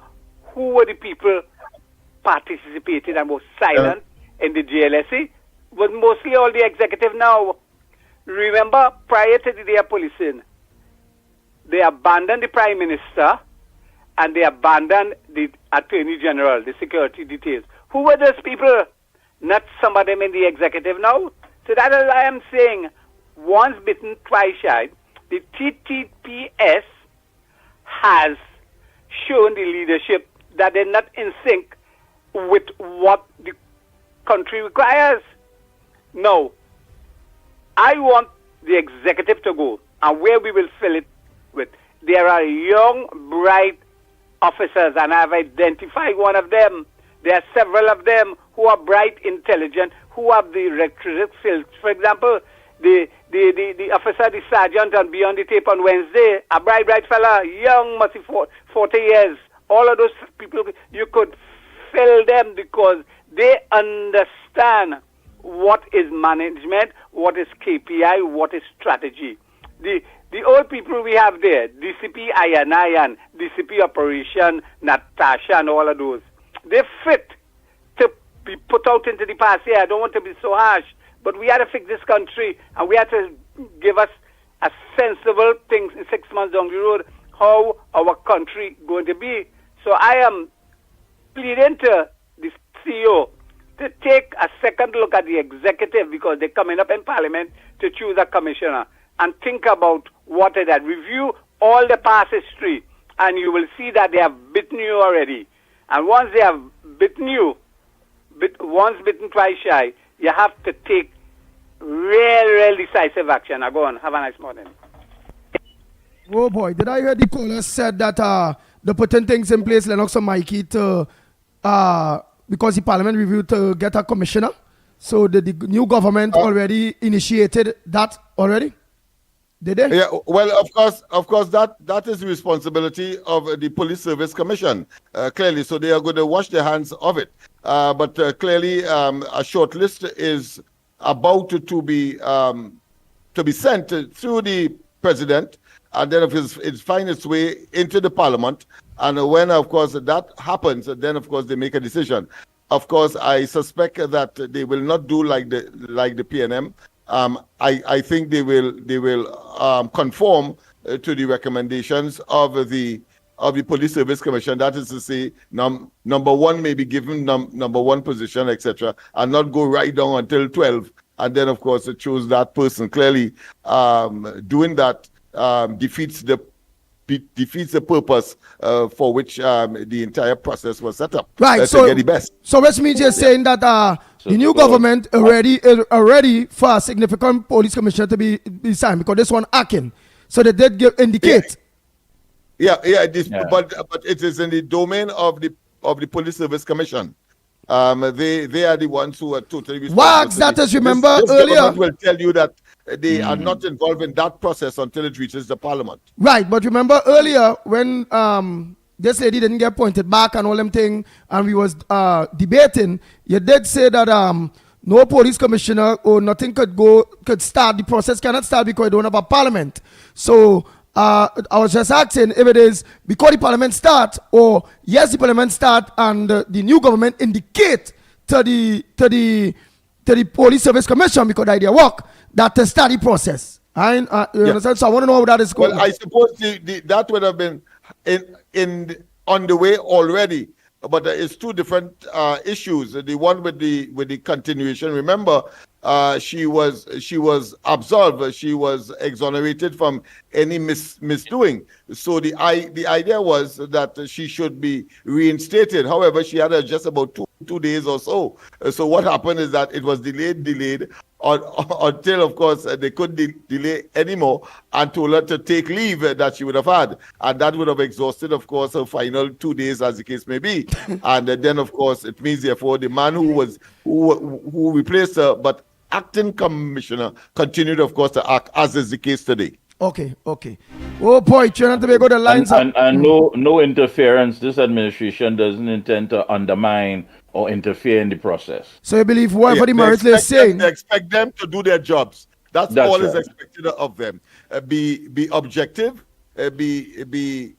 who were the people participated and was silent in the JLSE? It was mostly all the executive now. Remember, prior to the day of policing, they abandoned the Prime Minister and they abandoned the Attorney General, the security details. Who were those people? Not some of them in the executive now. So that is why I am saying, once bitten, twice shy. The TTPS has shown the leadership that they're not in sync with what the country requires. No. I want the executive to go, and where we will fill it with. There are young, bright officers, and I've identified one of them. There are several of them who are bright, intelligent, who have the requisite skills. For example, the officer, the sergeant on Beyond the Tape on Wednesday, a bright fella, young, must be 40 years. All of those people, you could fill them because they understand what is management, what is KPI, what is strategy. The old people we have there, DCP Ayan, DCP Operation, Natasha, and all of those, they fit to be put out into the past. Yeah, I don't want to be so harsh, but we had to fix this country, and we had to give us a sensible thing in 6 months down the road, how our country going to be. So I am pleading to the CEO to take a second look at the executive, because they're coming up in Parliament to choose a commissioner, and think about what it is. Review all the past history, and you will see that they have bitten you already. And once they have bitten you, once bitten, twice shy, you have to take real decisive action. Now go on. Have a nice morning. Oh boy, did I hear the caller said that they're putting things in place, Lennox and Mickie, to because the Parliament review to get a commissioner. So the new government already initiated that already? Did they? Yeah, well, of course, that is the responsibility of the Police Service Commission, clearly. So they are going to wash their hands of it. But clearly, a short list is about to be sent through the president, and then it finds its way into the Parliament. And when, of course, that happens, then, of course, they make a decision. Of course, I suspect that they will not do like the PNM. I think they will conform to the recommendations of the Police Service Commission. That is to say, number one may be given number one position, etc., and not go right down until 12. And then, of course, it choose that person. Clearly, doing that defeats the purpose for which the entire process was set up. Right. To get the best. So which means you're saying that the new government is ready for a significant police commissioner to be signed, because this one hacking. So they did indicate. But it is in the domain of the Police Service Commission. They are the ones who are totally responsible. Wax, that is, remember this earlier. Government will tell you that they are not involved in that process until it reaches the Parliament. Right, but remember earlier when this lady didn't get pointed back and all them thing, and we was debating, you did say that no police commissioner or nothing could start. The process cannot start because you don't have a parliament. So I was just asking if it is because the parliament start, or yes, the parliament start and the new government indicate to the police service commission, because the idea work that to start the process. You understand? So I want to know how that is going. Well, I suppose that would have been on the way already, but it's two different issues. The one with the continuation. Remember, she was absolved. She was exonerated from any misdoing. So the idea was that she should be reinstated. However, she had just about two days or so. So what happened is that it was delayed until, of course, they couldn't delay anymore, and told her to take leave that she would have had, and that would have exhausted, of course, her final 2 days, as the case may be. And then, of course, it means therefore the man who replaced her, but acting commissioner, continued, of course, to act, as is the case today. Okay. Oh boy, Trinidad and Tobago, the lines up. And no interference. This administration doesn't intend to undermine or interfere in the process. So you believe whatever the merit is saying? They expect them to do their jobs. That's all is expected of them. Be objective. Be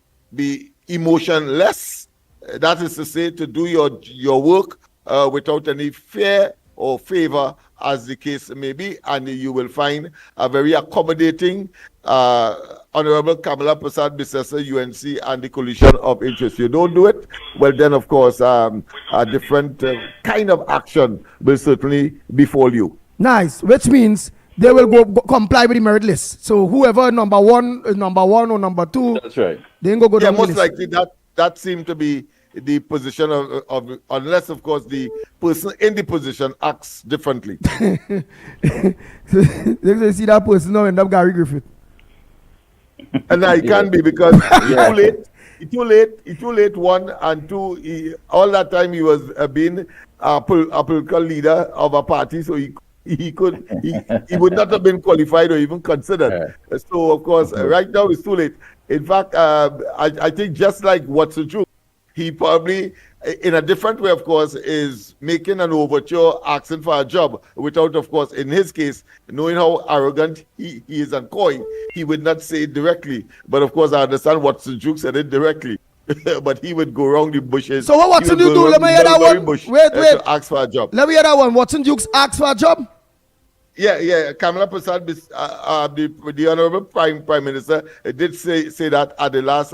emotionless. That is to say, to do your work without any fear or favor, as the case may be, and you will find a very accommodating Honorable Kamala Prasad Bissessa, UNC, and the coalition of interest. You don't do it, well then, of course, a different kind of action will certainly befall you. Nice, which means they will go comply with the merit list. So whoever number one or number two, that's right. They ain't go down most the list. likely that seemed to be the position of unless, of course, the person in the position acts differently. They see that person now end up Gary Griffith. And it can be because it's too late. One, and two, all that time he was being a political leader of a party, so he would not have been qualified or even considered. So of course, right now it's too late. In fact, I think just like Watson Drew, he probably, in a different way, of course, is making an overture, asking for a job, without, of course, in his case, knowing how arrogant he is and coy, he would not say it directly. But, of course, I understand Watson Duke said it directly. But he would go around the bushes. So what Watson Duke do? Let me hear that one. Wait. To ask for a job. Let me hear that one. Watson Duke's asked for a job? Yeah. Kamala Prasad, the Honorable Prime Minister, did say that at the last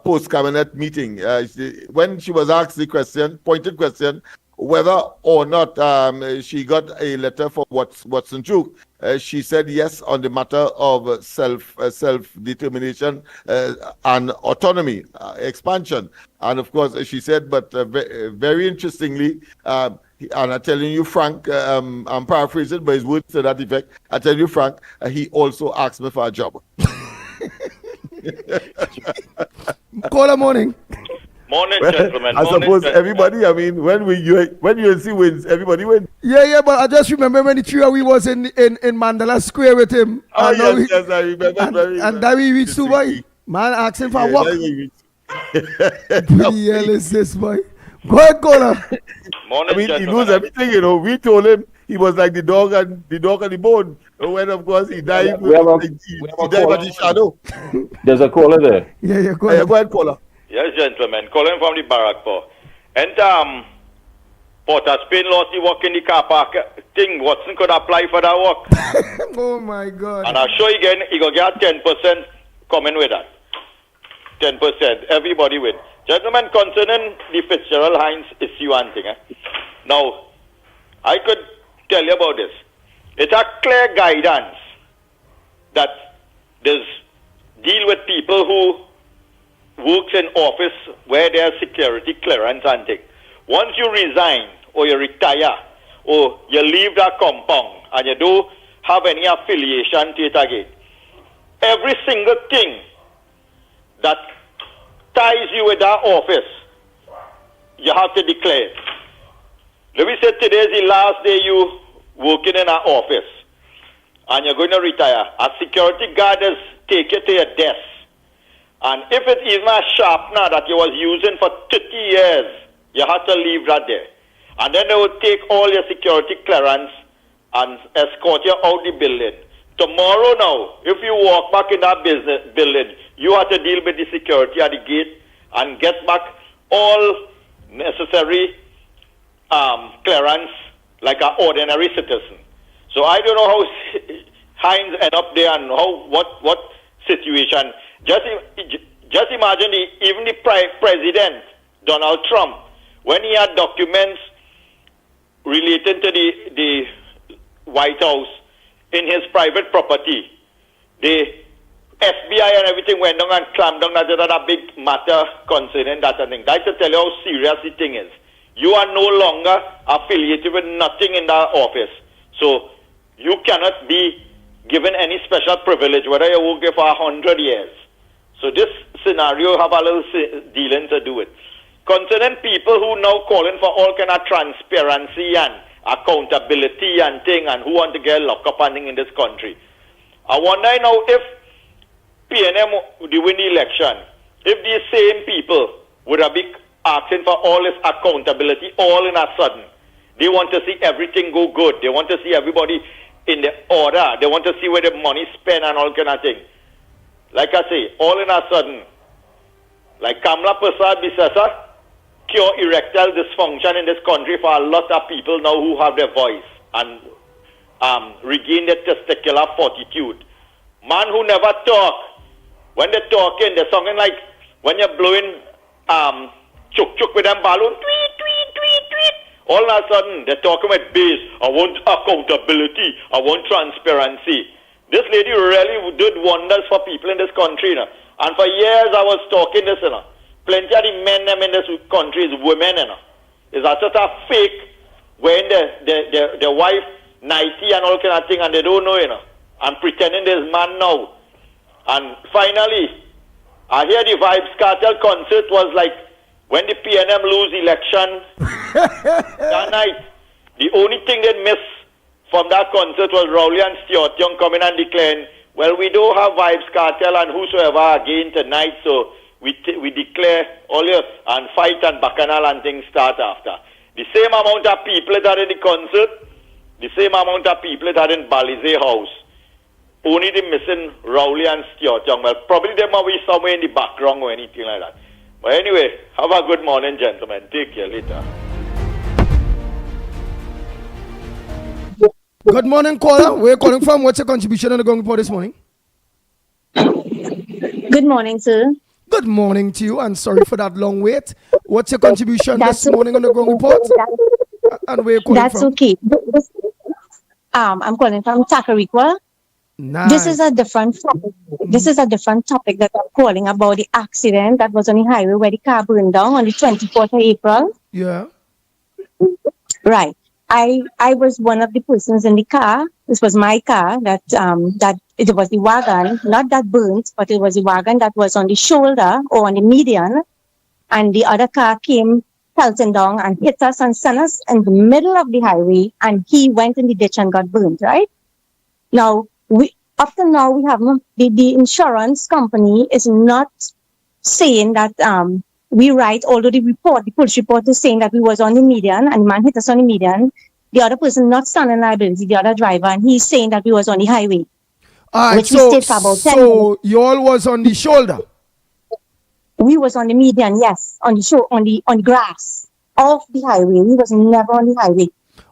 post-cabinet meeting, when she was asked the pointed question, whether or not she got a letter from Watson Duke, she said yes on the matter of self-determination and autonomy, expansion. And of course, she said, but very interestingly, and I'm telling you, Frank, I'm paraphrasing, but his words to that effect, I tell you, Frank, he also asked me for a job. Call a morning. Morning, well, gentlemen. I suppose everybody, I mean, when UNC wins, everybody wins. Yeah, but I just remember when the three of we was in Mandela Square with him. Oh, yes, I remember. And then we reached Dubai. Man asking for a walk. What the hell is this, boy? Go ahead, caller. Morning, I mean, gentlemen. he knows everything, you know. We told him he was like the dog and the bone. When, of course, he died, he died by the shadow. There's a caller there. Yeah, go ahead, caller. Yes, gentlemen. Calling from the barrack for. And Port of Spain lost the work in the car park thing. Watson could apply for that work. Oh my God. And I'll show you again, he gonna get 10% coming with that. 10%. Everybody win. Gentlemen, concerning the Fitzgerald Hines issue and thing. Now, I could tell you about this. It's a clear guidance that there's deal with people who works in office where there's security clearance and thing. Once you resign or you retire or you leave that compound and you don't have any affiliation to it again, every single thing that ties you with that office, you have to declare it. Let me say today is the last day you working in an office and you're going to retire. A security guard is take you to your desk. And if it's even a sharpener that you was using for 30 years, you have to leave that there. And then they will take all your security clearance and escort you out the building Tomorrow now, if you walk back in that business building, you have to deal with the security at the gate and get back all necessary clearance like an ordinary citizen. So I don't know how Hines end up there and what situation. Just imagine even the president, Donald Trump, when he had documents relating to the White House in his private property, the FBI and everything went down and clamped down. That a big matter concerning that thing. That's to tell you how serious the thing is. You are no longer affiliated with nothing in that office. So you cannot be given any special privilege, whether you work there for 100 years. So this scenario have a little dealing to do with. Concerning people who now calling for all kind of transparency and accountability and thing and who want to get locked up and thing in this country. I wonder now if PNM would win the election, if these same people would have been asking for all this accountability all in a sudden. They want to see everything go good. They want to see everybody in the order. They want to see where the money spent and all kind of thing. Like I say, all in a sudden, like Kamala Prasad Bisasa, cure erectile dysfunction in this country for a lot of people now who have their voice and regain their testicular fortitude. Man who never talk, when they're talking, they're sounding like when you're blowing chuk with them balloon, tweet, tweet, tweet, tweet. All of a sudden, they're talking with bass. I want accountability. I want transparency. This lady really did wonders for people in this country. You know? And for years, I was talking this, you know. Plenty of the men in this country is women, you know. It's a sort of fake when the wife 90 and all kind of thing and they don't know, you know. And pretending there's man now. And finally, I hear the Vibes Cartel concert was like when the PNM lose election that night. The only thing they missed from that concert was Rowley and Stuart Young coming and declaring, well, we don't have Vibes Cartel and whosoever again tonight, so we declare all your and fight and bacchanal and things start after. The same amount of people that are in the concert, the same amount of people that are in Balize House. Only the missing Rowley and Stuart Young. Well, probably they might be somewhere in the background or anything like that. But anyway, have a good morning, gentlemen. Take care later. Good morning, caller. Where are you calling from? What's your contribution on the Gong Report this morning? Good morning, sir. Good morning to you, and sorry for that long wait. What's your contribution this morning on the Gong Report? And where are you calling That's from? okay. I'm calling from Tacarigua. Nice. This is a different topic. This is a different topic that I'm calling about the accident that was on the highway where the car burned down on the 24th of April. Yeah. Right. I was one of the persons in the car. This was my car that it was the wagon, not that burnt, but it was the wagon that was on the shoulder or on the median, and the other car came pelting down and hit us and sent us in the middle of the highway, and he went in the ditch and got burnt, right? Now, up to now, we haven't, the insurance company is not saying that we right, although the police report is saying that we was on the median and the man hit us on the median. The other person not standing liability, the other driver, and he's saying that we was on the highway. All right, which we stayed for about 10 minutes. So you all was on the shoulder? We was on the median, yes, on the grass of the highway. We was never on the highway.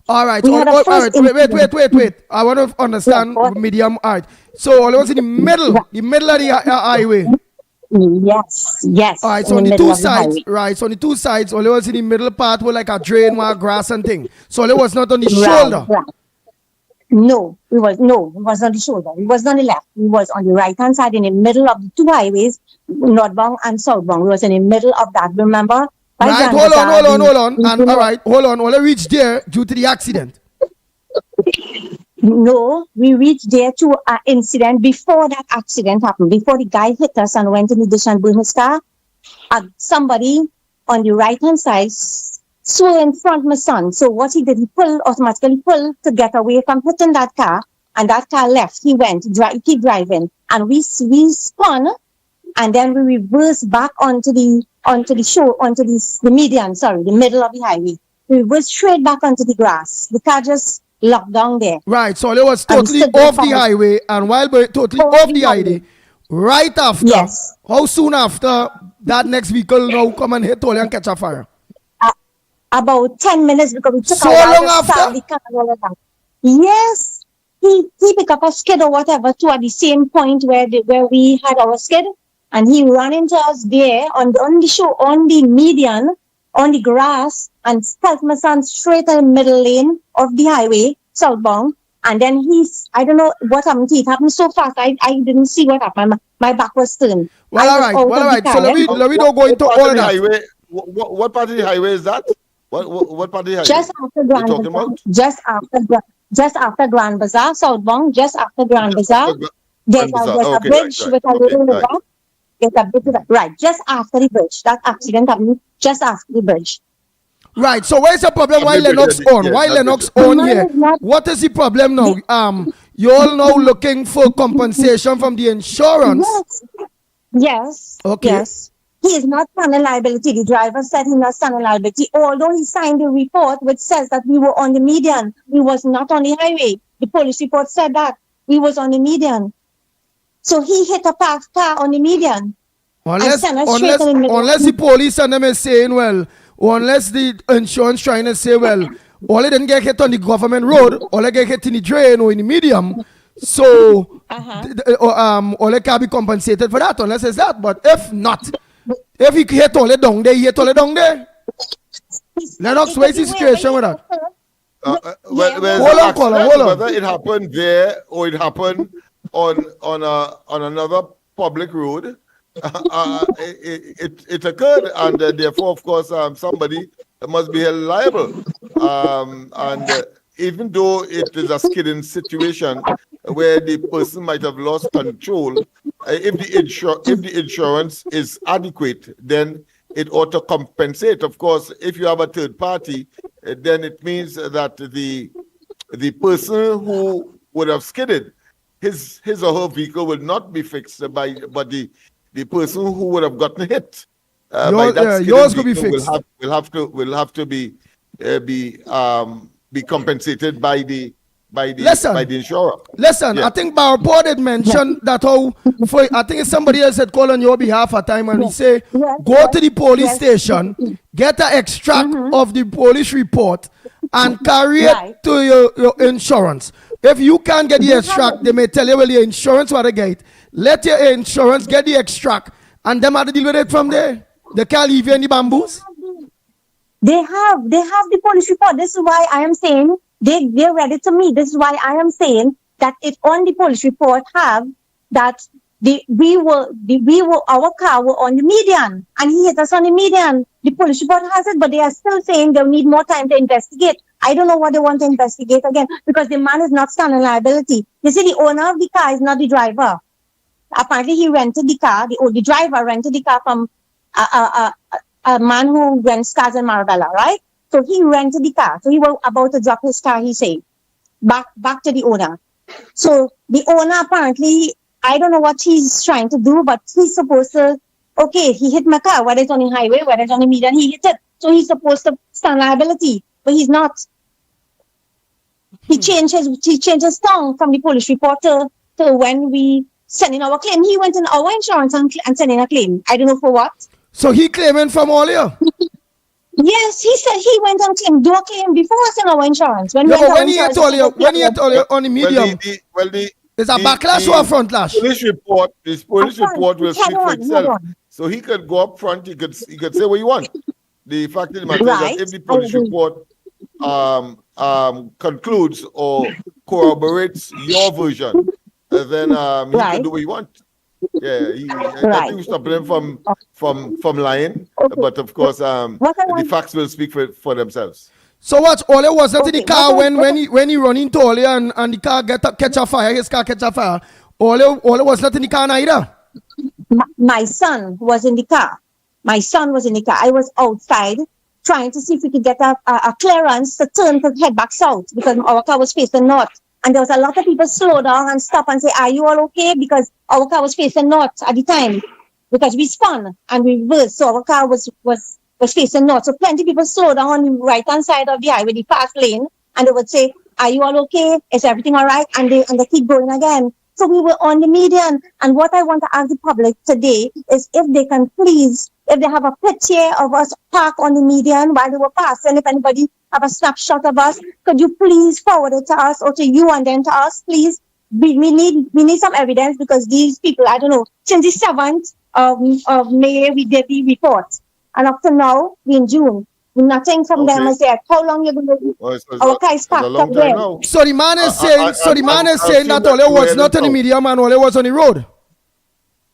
All right. We had a all first right. Wait. I want to understand medium. All right. So all was in the middle of the highway. Yes. All right. So on the two sides, right? So on the two sides, all was in the middle part were like a drain, where grass and thing. So it was not on the shoulder. Right. No, it was on the shoulder. It was on the left. It was on the right hand side in the middle of the two highways, northbound and southbound. It was in the middle of that. Remember? Right, hold on. And all right, hold on. Will I reach there due to the accident? No, we reached there to an incident before that accident happened. Before the guy hit us and went in the ditch and burned his car, somebody on the right hand side swung in front of my son. So what he did, he automatically pulled to get away from hitting that car, and that car left. He went, keep driving, and we spun, and then we reversed back onto the median, the middle of the highway. We reversed straight back onto the grass. The car just locked down there. Right, so it was And totally stood there off the for- highway, and while we're totally off the highway, right after, Yes. how soon after that next vehicle now come and hit Ole and catch a fire? About 10 minutes because we took So a while long to after? start the car and all of that. Yes. He picked up a skid or whatever to at the same point where we had our skid, and he ran into us there on the median, on the grass, and stepped my son straight in the middle lane of the highway, southbound. And then I don't know what happened. It happened so fast. I didn't see what happened. My back was turned. Well, all right. So let me don't go into all of that. Highway, what part of the highway is that? What part of the highway? Just after Grand talking Bazaar. about? Just after Grand Bazaar, southbound. Just after Grand Bazaar. There's a bridge with a little river. There's a bridge right just after the bridge. That accident happened just after the bridge. Right, so where's the problem? Why Lennox on? Why Lennox on here? What is the problem now? You all now looking for compensation from the insurance. Yes. Okay. Yes. He is not standing liability. The driver said he's not standing liability, although he signed the report which says that we were on the median. We was not on the highway. The police report said that we was on the median. So he hit a parked car on the median. Unless the police and them is saying, well, or unless the insurance trying to say, well, all they didn't get hit on the government road, all they get hit in the drain or in the medium, so all they can be compensated for that, unless it's that. But if not, if he hit all it down there, he hit all it down there. Lennox, where's the situation with that? Hold on. Whether it happened there or it happened on another public road, it occurred, and therefore, of course, somebody must be held liable. Even though it is a skidding situation where the person might have lost control, if the insurance is adequate, then it ought to compensate. Of course, if you have a third party, then it means that the person who would have skidded, his or her vehicle will not be fixed but the person who would have gotten hit by that yours could be fixed. will have to be compensated by the insurer. Listen, I think Barpo did mention that I think it's somebody else that called on your behalf a time and he say, go to the police station, get an extract of the police report and carry it to your insurance. If you can't get the extract, they may tell you, well, your insurance what to get. Let your insurance get the extract and them have to deal with it from there. They can't leave you in the bamboos. They have the police report. This is why I am saying they read it to me. This is why I am saying that it on the police report have that our car were on the median and he hit us on the median. The police report has it, but they are still saying they'll need more time to investigate. I don't know what they want to investigate again because the man is not standing liability. You see, the owner of the car is not the driver. Apparently, he rented the car. The driver rented the car from a man who rents cars in Marabella, right? So he rented the car. So he was about to drop his car, he said, back to the owner. So the owner apparently, I don't know what he's trying to do, but he's supposed to, okay, he hit my car, whether it's on the highway, whether it's on the median, he hit it. So he's supposed to stand liability, but he's not. He changed his tongue from the police report to when we sent in our claim. He went in our insurance and sent in a claim. I don't know for what. So he claiming from all you? Yes, he said he went and do a claim before us in our insurance. When he had told you on the medium, is a backlash or a front lash? This police report will speak for itself. So he could go up front, he could say what you want. The fact of the matter is that if the police report concludes or corroborates your version, then he can do what you want. Yeah, I think we stop him from lying, but of course, the facts will speak for themselves. So what? Ole wasn't in the car when he run into Ole and the car catch a fire. His car catch a fire. Ole was not in the car neither. My son was in the car. I was outside trying to see if we could get a clearance to turn to head back south because our car was facing north. And there was a lot of people slow down and stop and say, are you all okay? Because our car was facing north at the time. Because we spun and we reversed. So our car was facing north. So plenty of people slow down on the right-hand side of the highway, the fast lane. And they would say, are you all okay? Is everything all right? And they keep going again. So we were on the median. And what I want to ask the public today is if they can please, if they have a picture of us parked on the median while they were passing, if anybody have a snapshot of us, could you please forward it to us or to you and then to us, please? We need some evidence because these people, I don't know, since the 7th of May, we did the report. And up to now, we're in June. Nothing from them. I said, how long you going to do? Our guys packed up there. So the man is saying, that all it was not on the median, man, all it was on the road.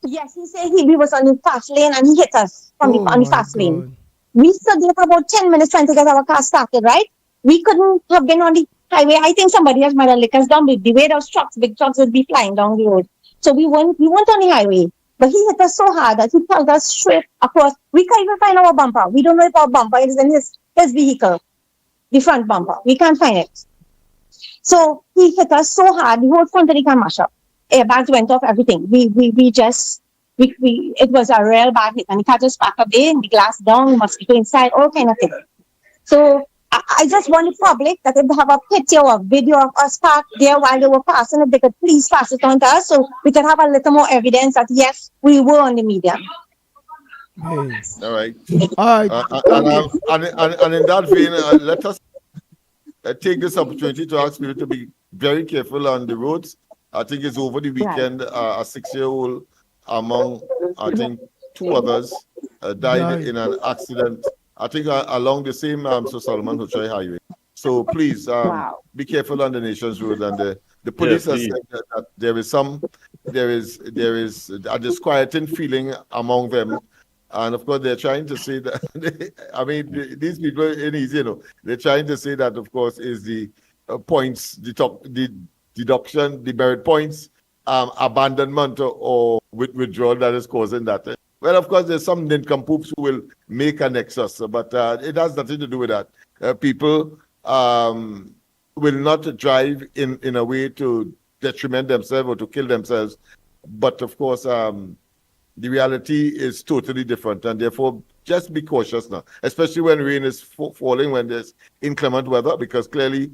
Yes, he said he was on the fast lane and he hit us on the fast lane. We stood there for about 10 minutes trying to get our car started, right? We couldn't have been on the highway. I think somebody else might have licked us down with the way those trucks, big trucks would be flying down the road. So we weren't on the highway. But he hit us so hard that he pulled us straight across. We can't even find our bumper. We don't know if our bumper is in his vehicle, the front bumper. We can't find it. So he hit us so hard, the whole front of the car mashed up. Airbags went off, everything. It was a real bad hit. And the car just packed up there, the glass down, mosquito inside, all kind of things. So I just want the public that if they have a picture or a video of us parked there while they were passing, if they could please pass it on to us so we could have a little more evidence that yes, we were on the median. All right. All right. And in that vein, let us take this opportunity to ask people to be very careful on the roads. I think it's over the weekend, a 6-year-old among, I think, 2 others died in an accident. I think along the same Sir Solomon Hochoi Highway. So please be careful on the Nations Road. And the police has said that there is a disquieting feeling among them. And of course, they're trying to say that, these people ain't easy, you know. They're trying to say that, of course, is the points, the deduction, the merit points, abandonment or withdrawal that is causing that. Well, of course, there's some nincompoops who will make a nexus, but it has nothing to do with that. People will not drive in a way to detriment themselves or to kill themselves. But of course, the reality is totally different, and therefore just be cautious now, especially when rain is falling, when there's inclement weather, because clearly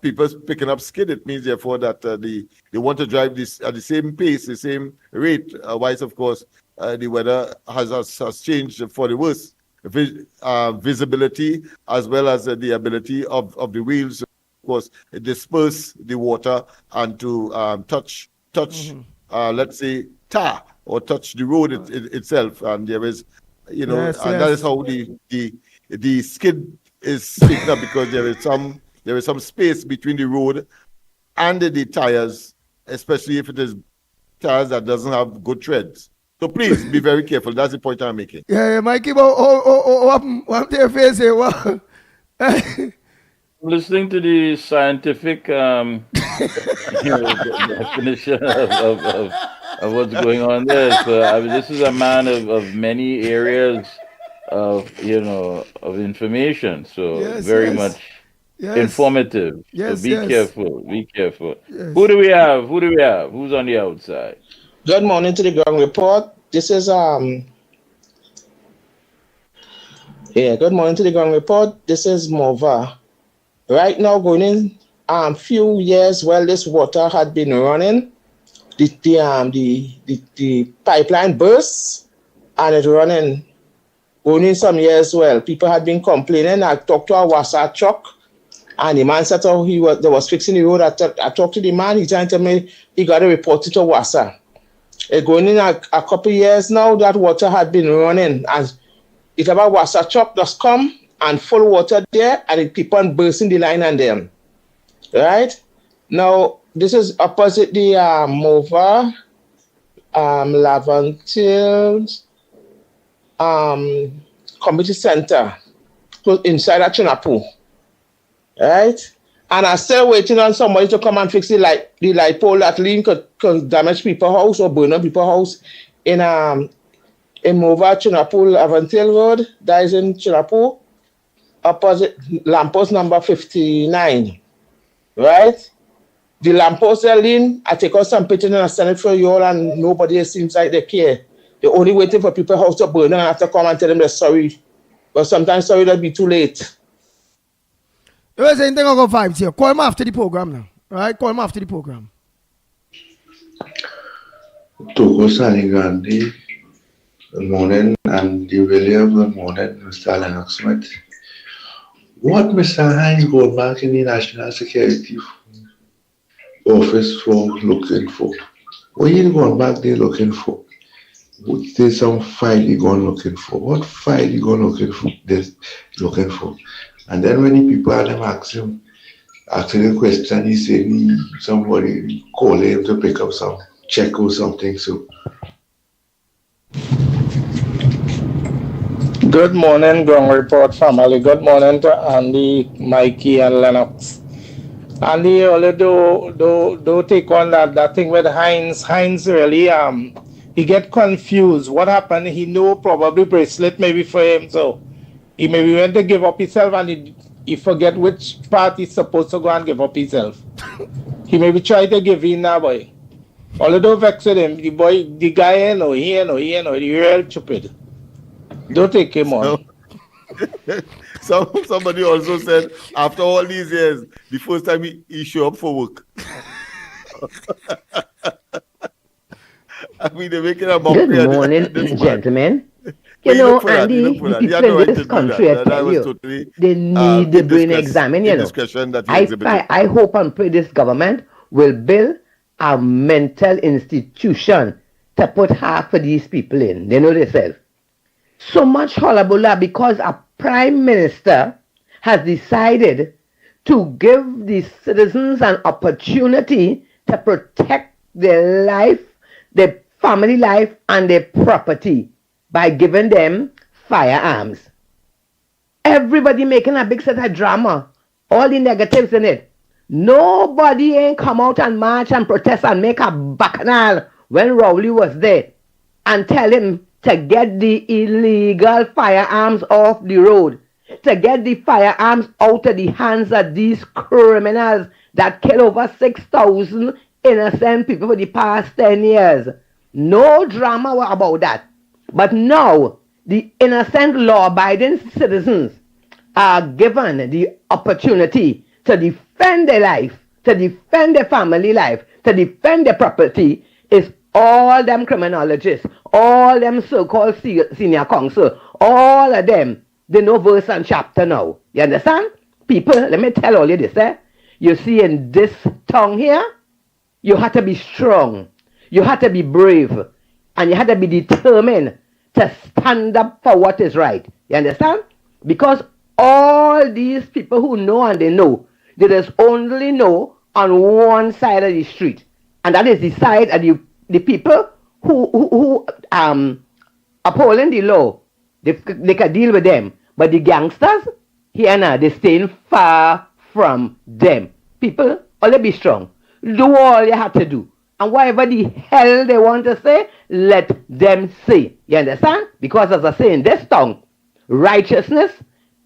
people picking up skid. It means therefore that they want to drive this at the same pace, the same rate. Otherwise, of course, the weather has changed for the worse. Visibility as well as the ability of the wheels, of course, disperse the water and to touch, let's say, tar or touch the road itself. And there is, that is how the skid is picking up, because there is some space between the road and the tires, especially if it is tires that doesn't have good treads. So please be very careful. That's the point I'm making. Yeah, Mikey, what their face here? What? Listening to the scientific definition of what's going on there. So this is a man of many areas of information. So very much informative. So be careful. Be careful. Yes. Who do we have? Who's on the outside? Good morning to the ground report. This is good morning to the ground report. This is Mova. Right now, going in few years while this water had been running, the pipeline burst and it running. Going in some years well, people had been complaining. I talked to a Wassa truck, and the man said they was fixing the road. I talked to the man. He told me he got to report it to Wassa. Going in a couple years now, that water had been running, and it about Wassa truck just come and full water there, and it keep on bursting the line and them. Right? Now, this is opposite the Mova, Lavantil, community center, inside a Chinapu. Right? And I'm still waiting on somebody to come and fix the light pole that lean could damage people's house or burn up people's house in Mova, Chinapu, Lavantil Road. That is in Chinapu, opposite lamppost number 59. Right? The lamppost there lean, I take out some pictures and I send it for you all, and nobody seems like they care. They're only waiting for people's house to burn and I have to come and tell them they're sorry. But sometimes sorry that'll be too late. There's anything I got vibes here. Call him after the program now. Right? Call him after the program. Toko Saligrandi, good morning, and the William, good morning, Mr. Lennox Smith. What Mr. Hines going back in the National Security Office for looking for? What are you going back there looking for? There's some file you going looking for. What file you going looking for? Looking for. And then when the people had them asking the question, he said somebody call him to pick up some check or something. So Good morning, Ground Report family. Good morning to Andy, Mikey, and Lennox. Andy, only do take on that thing with Hines. Hines really he get confused. What happened? He know probably bracelet maybe for him, so he maybe went to give up himself and he forget which part he's supposed to go and give up himself. He maybe try to give in now, boy. Although vex with him, the guy he real stupid. Don't take him on. Somebody also said after all these years, the first time he show up for work. I mean, they're making a mockery. Good morning, gentlemen. You know, Andy, the people in this country, I tell you, they need the brain examine, you know. I hope and pray this government will build a mental institution to put half of these people in. They know themselves. So much hullabaloo because a prime minister has decided to give the citizens an opportunity to protect their life, their family life, and their property by giving them firearms. Everybody making a big set of drama, all the negatives in it. Nobody ain't come out and march and protest and make a bacchanal when Rowley was there and tell him to get the illegal firearms off the road, to get the firearms out of the hands of these criminals that kill over 6,000 innocent people for the past 10 years. No drama about that. But now, the innocent law-abiding citizens are given the opportunity to defend their life, to defend their family life, to defend their property. Is all them criminologists, all them so-called senior counsel, all of them, they know verse and chapter now. You understand? People, let me tell all you this, You see in this tongue here, you have to be strong, you have to be brave, and you have to be determined to stand up for what is right. You understand? Because all these people who know and they know, they just only know on one side of the street. And that is the side of the people who upholding the law. They can deal with them. But the gangsters, here now, they staying far from them. People, only be strong. Do all you have to do. And whatever the hell they want to say, let them say. You understand? Because as I say in this tongue, righteousness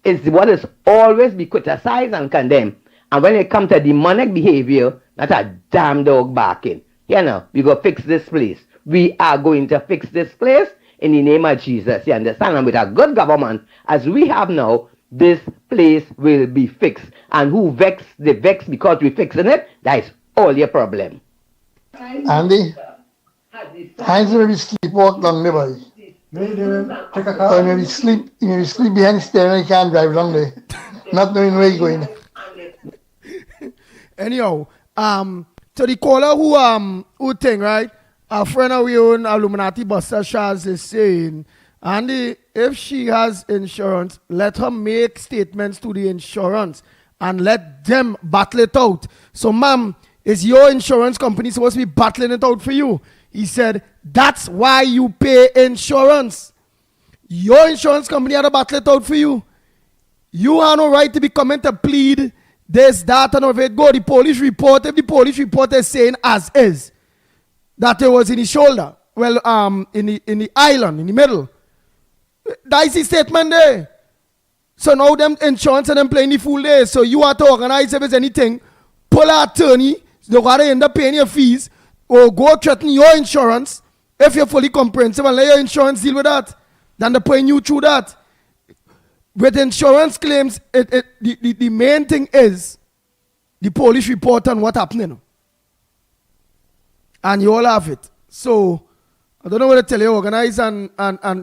is what is always be criticized and condemned. And when it comes to demonic behavior, that's a damn dog barking. You know, we go fix this place. We are going to fix this place in the name of Jesus. You understand? And with a good government, as we have now, this place will be fixed. And who vex, they vex because we're fixing it. That is all your problem. Andy, Heinz maybe sleepwalk down there, boy. Take a car. Or maybe sleep behind the steering and he can't drive down there. Not knowing where he's going. Anyhow, to the caller who think, right? A friend of your own, Illuminati Buster Charles, is saying, Andy, if she has insurance, let her make statements to the insurance and let them battle it out. So, ma'am, is your insurance company supposed to be battling it out for you? He said, that's why you pay insurance. Your insurance company had to battle it out for you. You have no right to be coming to plead this, that, and over it. Go, the police report, if the police report is saying as is, that it was in the shoulder, well, in the island, in the middle. That's the statement there. So now them insurance and them playing the fool there. So you have to organize if there's anything, pull an attorney, you got to end up paying your fees, or go threaten your insurance if you're fully comprehensive and let your insurance deal with that. Then they're paying you through that. with insurance claims, the main thing is the police report on what happened, you know. And you all have it. So I don't know what to tell you. Organize and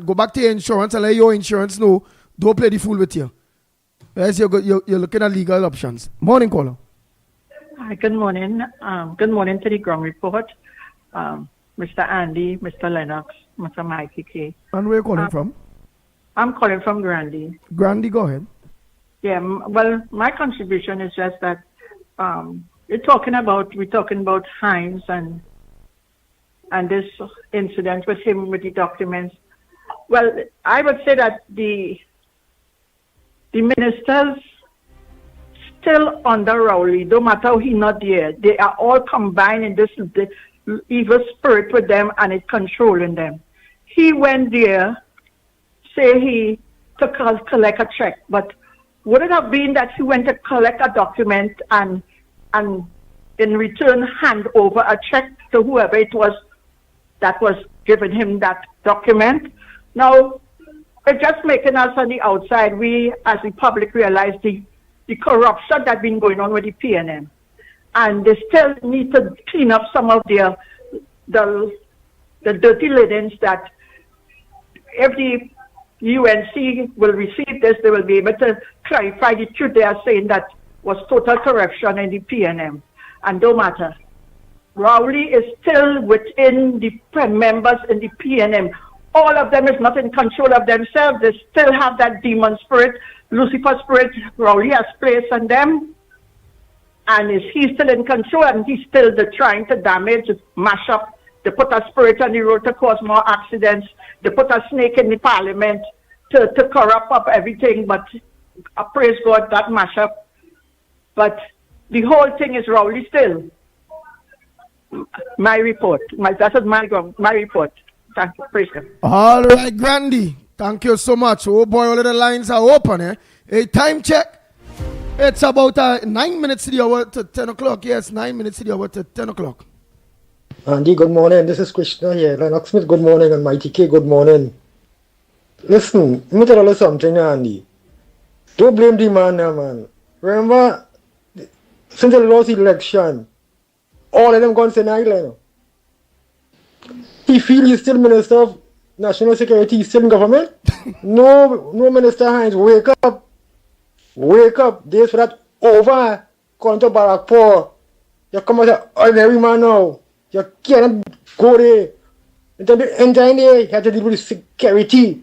go back to your insurance and let your insurance know. Don't play the fool with you. Yes, you're looking at legal options. Morning, caller. Hi, good morning. Good morning to the ground report. Mr. Andy, Mr. Lennox, Mr. Mickie. And where are you calling from? I'm calling from Grandy. Grandy, go ahead. Yeah, well, my contribution is just that we're talking about Hines and this incident with him with the documents. Well, I would say that the ministers still under Rowley, no matter how he's not there, they are all combined in this evil spirit with them and it's controlling them. He went there, say he to collect a check, but would it have been that he went to collect a document and in return hand over a check to whoever it was that was giving him that document? Now, it's just making us on the outside, we as the public realize the corruption that's been going on with the PNM. And they still need to clean up some of the dirty linens that if the UNC will receive this, they will be able to clarify the truth they are saying that was total corruption in the PNM. And don't matter. Rowley is still within the members in the PNM. All of them is not in control of themselves. They still have that demon spirit, Lucifer spirit. Rowley has placed on them. And he's still in control and he's still trying to damage, mash up. They put a spirit on the road to cause more accidents. They put a snake in the parliament to corrupt up everything. But praise God, that mash up. But the whole thing is Rowley still. My report. That is my report. Thank you. Praise God. All right, Grandy. Thank you so much. Oh boy, all of the lines are open. Eh? A time check. It's about 9 minutes to the hour to 10 o'clock. Yes, 9 minutes to the hour to 10 o'clock. Andy, good morning. This is Krishna here. Lennox Smith, good morning. And Mickie, good morning. Listen, let me tell you something, Andy. Don't blame the man now, man. Remember, since the last election, all of them gone to Ireland. He feels he's still Minister of National Security, he's still in government. No, Minister Hines, wake up. Wake up. Days for that over. Calling to Barack Paul. You come as an ordinary man now. You can't go there. Entire day, you have to deal with security.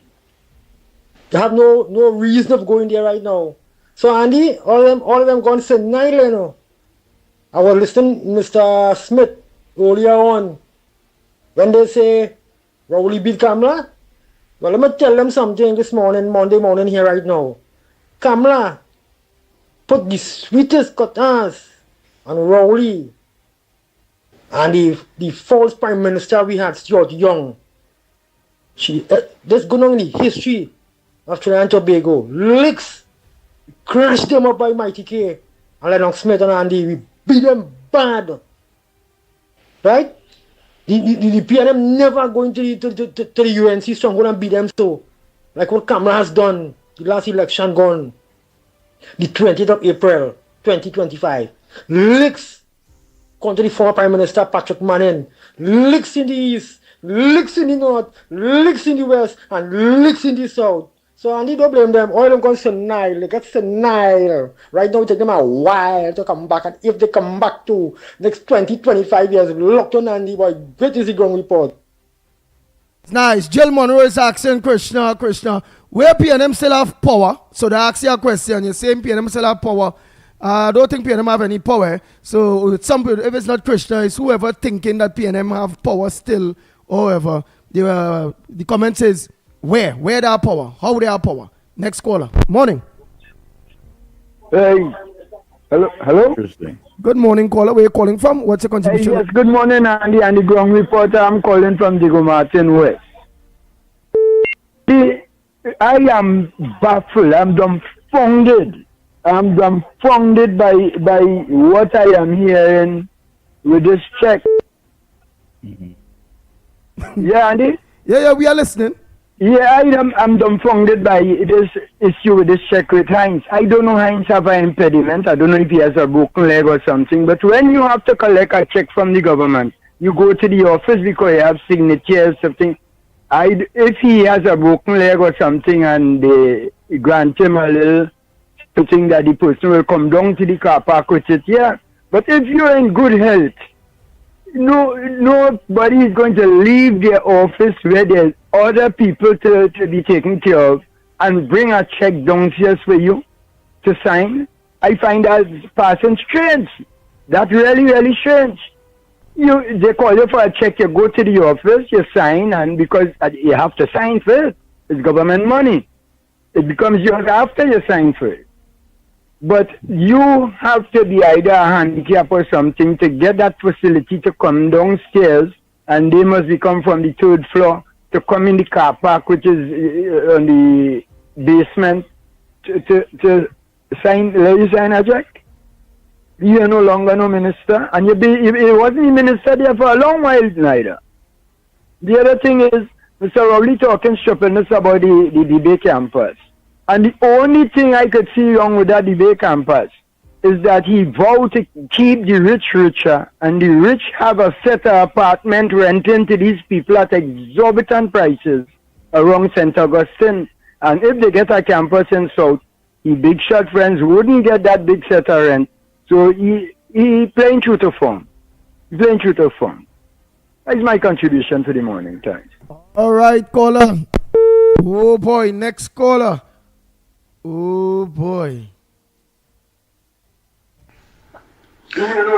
You have no reason of going there right now. So Andy, all of them gone to Ireland. I was listening to Mr. Smith earlier on when they say Rowley beat Kamala. Well, let me tell them something this morning, Monday morning here right now. Kamala put the sweetest cutters on Rowley and the false prime minister we had, Stuart Young. This going on in the history of Trinidad and Tobago. Licks crashed them up by Mickie and Lennox Smith and Andy. We beat them bad. Right? The PNM never going to the UNC stronghold and beat them so. Like what Kamala has done. The last election gone. The 20th of April, 2025. Licks contra the former Prime Minister Patrick Manning. Licks in the East. Licks in the North. Licks in the West. And licks in the South. So Andy, don't blame them. All of them going senile. They get senile. Right now, it take them a while to come back. And if they come back to next 20, 25 years, locked on Andy, boy, great is the ground report. Nice. Jill Monroe is asking Krishna, where PNM still have power? So they ask you a question. You're saying PNM still have power. I don't think PNM have any power. So if it's not Krishna, it's whoever thinking that PNM have power still. However, the comment says, where they have power? How they have power? Next caller. Morning. Hey. Hello? Interesting. Good morning, caller. Where are you calling from? What's your contribution? Yes, good morning, Andy. And the ground reporter, I'm calling from Diego Martin West. I am baffled. I'm dumbfounded. I'm dumbfounded by what I am hearing with this check. Mm-hmm. Yeah, Andy? Yeah, we are listening. Yeah, I'm dumbfounded by this issue with this check with Heinz. I don't know Heinz have an impediment. I don't know if he has a broken leg or something. But when you have to collect a check from the government, you go to the office because you have signatures, something. If he has a broken leg or something and they grant him a little thing that the person will come down to the car park with it, yeah. But if you're in good health, nobody is going to leave their office where there's other people to be taken care of and bring a check downstairs for you to sign. I find that person strange. That's really, really strange. They call you for a check, you go to the office, you sign, and because you have to sign first, it's government money. It becomes yours after you sign for it. But you have to be either a handicap or something to get that facility to come downstairs, and they must be come from the 3rd floor to come in the car park, which is on the basement, to sign, let you sign a check. You are no longer no minister, and you wasn't a minister there for a long while neither. The other thing is, Mr. Rowley talking stupidness about the debate campus. And the only thing I could see wrong with that debate campus is that he vowed to keep the rich richer, and the rich have a set of apartment renting to these people at exorbitant prices around St. Augustine. And if they get a campus in South, the big shot friends wouldn't get that big set of rent. So he playing true to form. Playing true to form. That's my contribution to the morning times. All right, caller. Oh boy, next caller. Oh boy.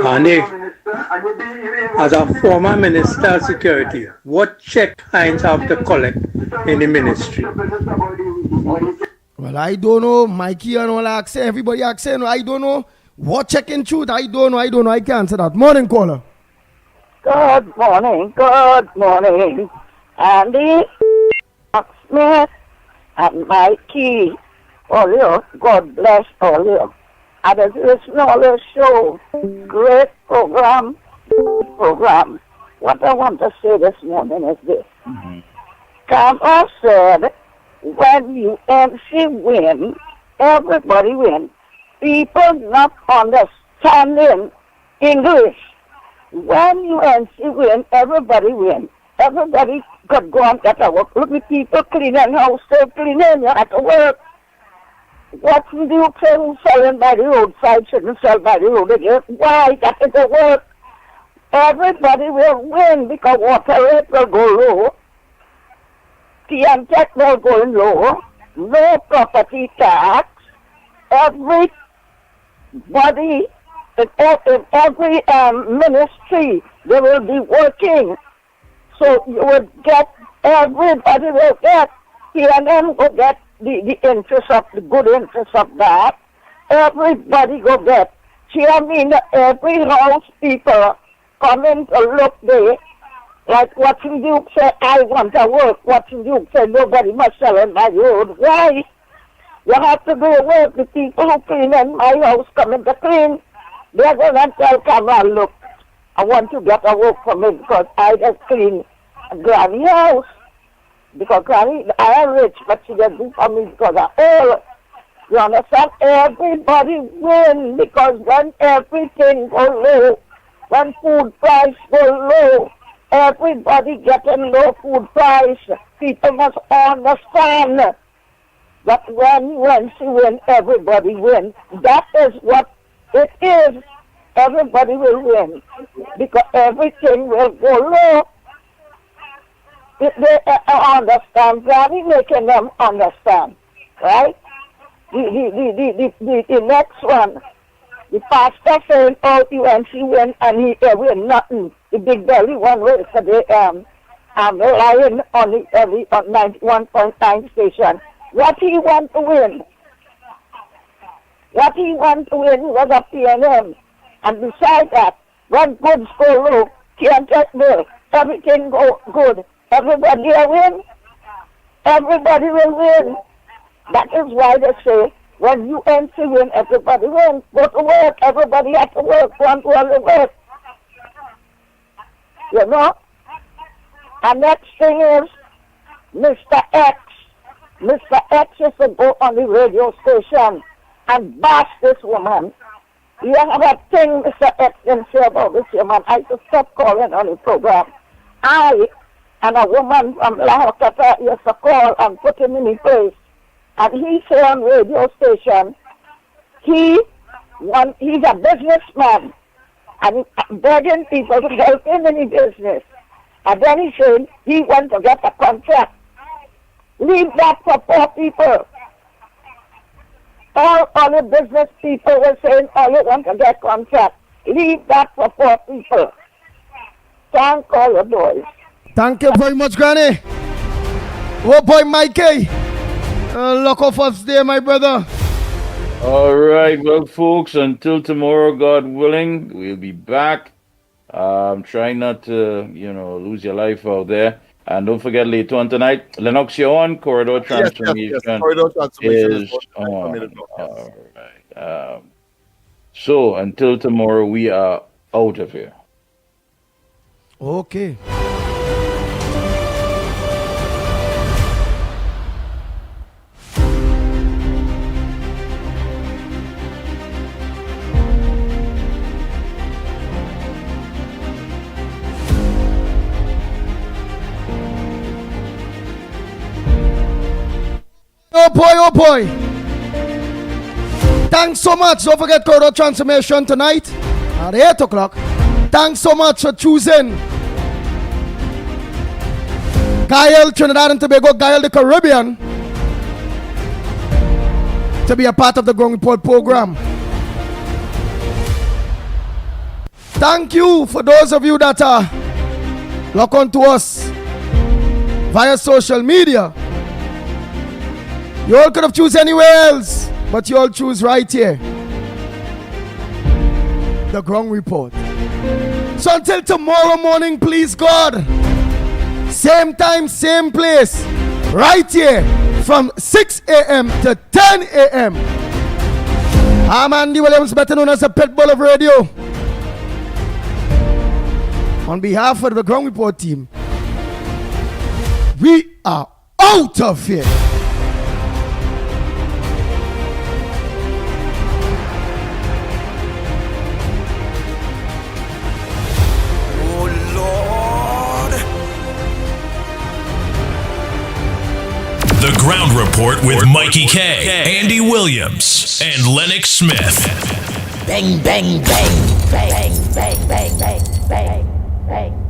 Andy, as a former Minister of Security, what check Heinz have to collect in the ministry? Well, I don't know. Mikey and all accent, everybody accent, I don't know. What checking truth? I don't know. I can't answer that. Morning, caller. Good morning. Andy, Smith, and Mikey. All you, God bless all you. And it's listening all your show. Great program. What I want to say this morning is this. Carter said, when UNC win, everybody wins. People not understanding English. When UNC win, everybody wins. Everybody could go and get a work. Look at people cleaning house, they're cleaning, you have to work. What do you say selling by the roadside shouldn't sell by the road again? Why? That is the work. Everybody will win because water rate will go low. Tea and tech will go low. No property tax. Everybody in every ministry, they will be working. So you will get, everybody will get, PNM will get the interest of, the good interest of that. Everybody will get. I mean, every house people coming to look there, like Watson Duke said, I want to work. Watson Duke said, nobody must sell on my road. Why? You have to do work. The people who clean in my house coming to clean. They're going to tell camera, look, I want to get a work from me because I just clean Granny house. Because Granny, I am rich, but she just do for me because I owe. You understand? Everybody win because when everything go low, when food price go low, everybody getting low food price. People must understand that when she win, everybody win. That is what it is. Everybody will win because everything will go low. They understand. Granny making them understand, right? The next one, the pastor saying, "Oh, UNC win and he win nothing." The big belly one way today. I'm relying on the 91.9 station. What he want to win? What he want to win was a PNM. And besides that, when goods go low, can't get bill, everything go good. Everybody will win. Everybody will win. That is why they say, when UNC win, everybody wins. Go to work, everybody has to work, want to all the work. You know? And next thing is, Mr. X used to go on the radio station and bash this woman. You have a thing Mr. X can say about this woman. I used to stop calling on the program. I and a woman from La Hocata used to call and put him in his place. And he say on radio station, he's a businessman and begging people to help him in his business. And then he said he went to get a contract. Leave that for poor people. All the business people were saying, oh, you want to get contract. Leave that for poor people. Thank all your boys. Thank you very much, Granny. Oh boy, Mickie. Lock off us there, my brother. All right, well, folks, until tomorrow, God willing, we'll be back. Try not to, lose your life out there. And don't forget, later on tonight, Lennox, you're on. Corridor Transformation, yes. Corridor Transformation is on. All right. So, until tomorrow, we are out of here. Okay. Oh boy. Thanks so much. Don't forget Corridor Transformation tonight at 8 o'clock. Thanks so much for choosing Gael, Trinidad and Tobago, Gael, the Caribbean, to be a part of the Ground Report program. Thank you for those of you that are locked on to us via social media. You all could have chosen anywhere else, but you all choose right here. The Ground Report. So until tomorrow morning, please God, same time, same place, right here from 6 a.m. to 10 a.m. I'm Andy Williams, better known as the Pitbull of Radio. On behalf of the Ground Report team, we are out of here. The Ground Report with Mickie K, Andy Williams, and Lennox Smith. Bang, bang, bang, bang, bang, bang, bang, bang, bang.